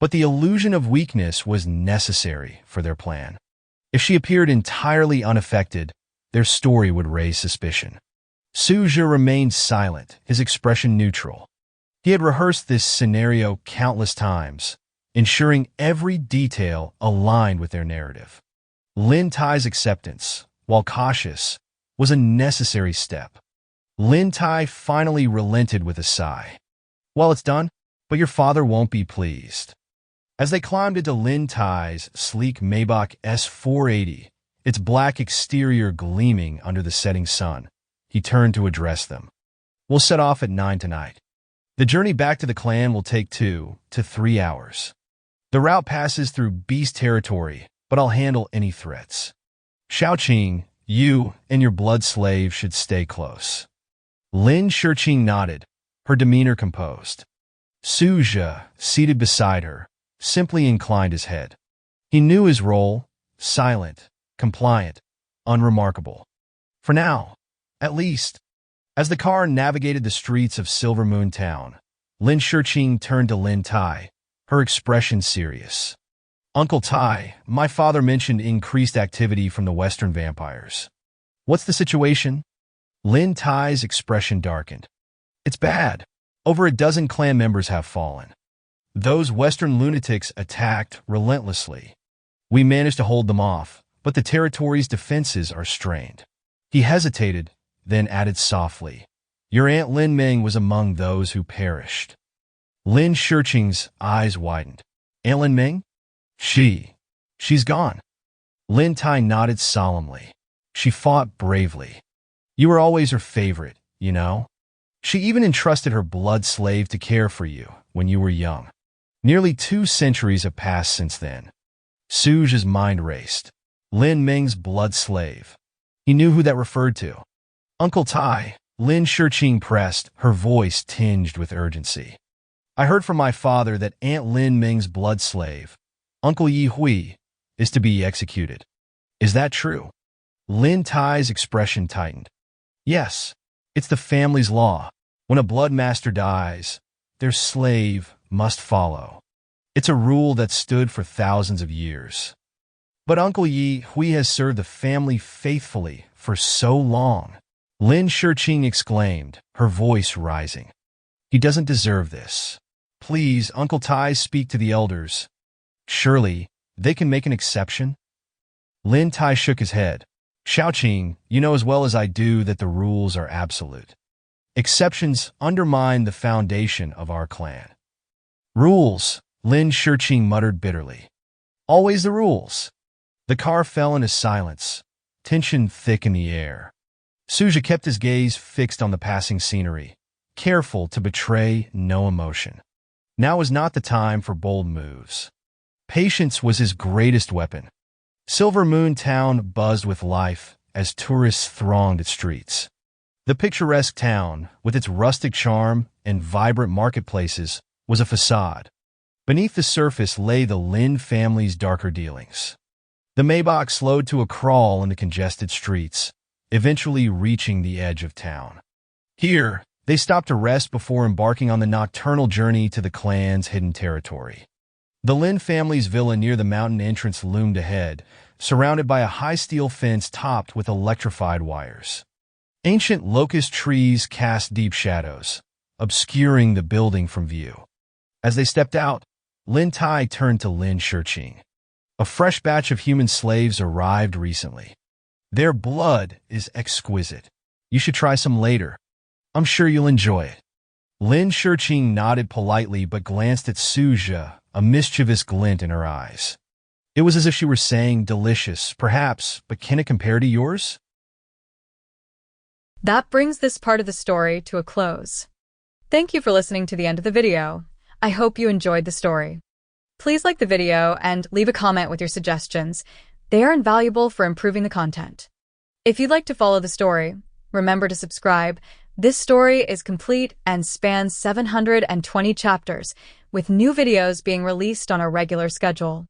But the illusion of weakness was necessary for their plan. If she appeared entirely unaffected, their story would raise suspicion. Su Zhe remained silent, his expression neutral. He had rehearsed this scenario countless times, ensuring every detail aligned with their narrative. Lin Tai's acceptance, while cautious, was a necessary step. Lin Tai finally relented with a sigh. Well, it's done, but your father won't be pleased. As they climbed into Lin Tai's sleek Maybach S480, its black exterior gleaming under the setting sun, he turned to address them. We'll set off at 9 tonight. The journey back to the clan will take 2 to 3 hours. The route passes through beast territory, but I'll handle any threats. Xiaoqing, you and your blood slave should stay close. Lin Shiqing nodded, her demeanor composed. Su Zhe, seated beside her, simply inclined his head. He knew his role, silent, compliant, unremarkable. For now, at least. As the car navigated the streets of Silver Moon Town, Lin Shiqing turned to Lin Tai, her expression serious. Uncle Tai, my father mentioned increased activity from the Western vampires. What's the situation? Lin Tai's expression darkened. It's bad. Over a dozen clan members have fallen. Those Western lunatics attacked relentlessly. We managed to hold them off, but the territory's defenses are strained. He hesitated, then added softly, Your Aunt Lin Ming was among those who perished. Lin Shiqing's eyes widened. Aunt Lin Ming? She's gone. Lin Tai nodded solemnly. She fought bravely. You were always her favorite, you know? She even entrusted her blood slave to care for you when you were young. Nearly 2 centuries have passed since then. Su Zhe's mind raced. Lin Ming's blood slave. He knew who that referred to. Uncle Tai, Lin Shiqing pressed, her voice tinged with urgency. I heard from my father that Aunt Lin Ming's blood slave, Uncle Yi Hui, is to be executed. Is that true? Lin Tai's expression tightened. Yes, it's the family's law. When a blood master dies, their slave must follow. It's a rule that stood for thousands of years. But Uncle Yi Hui has served the family faithfully for so long. Lin Shiqing exclaimed, her voice rising. He doesn't deserve this. Please, Uncle Tai, speak to the elders. Surely, they can make an exception? Lin Tai shook his head. Xiaoqing, you know as well as I do that the rules are absolute. Exceptions undermine the foundation of our clan. Rules, Lin Shiqing muttered bitterly. Always the rules. The car fell into silence, tension thick in the air. Su Zhe kept his gaze fixed on the passing scenery, careful to betray no emotion. Now was not the time for bold moves. Patience was his greatest weapon. Silver Moon Town buzzed with life as tourists thronged its streets. The picturesque town, with its rustic charm and vibrant marketplaces, was a facade. Beneath the surface lay the Lin family's darker dealings. The Maybach slowed to a crawl in the congested streets, eventually reaching the edge of town. Here, they stopped to rest before embarking on the nocturnal journey to the clan's hidden territory. The Lin family's villa near the mountain entrance loomed ahead, surrounded by a high steel fence topped with electrified wires. Ancient locust trees cast deep shadows, obscuring the building from view. As they stepped out, Lin Tai turned to Lin Shiqing. A fresh batch of human slaves arrived recently. Their blood is exquisite. You should try some later. I'm sure you'll enjoy it. Lin Shiqing nodded politely but glanced at Su Zhe, a mischievous glint in her eyes. It was as if she were saying, delicious, perhaps, but can it compare to yours? That brings this part of the story to a close. Thank you for listening to the end of the video. I hope you enjoyed the story. Please like the video and leave a comment with your suggestions. They are invaluable for improving the content. If you'd like to follow the story, remember to subscribe. This story is complete and spans 720 chapters, with new videos being released on a regular schedule.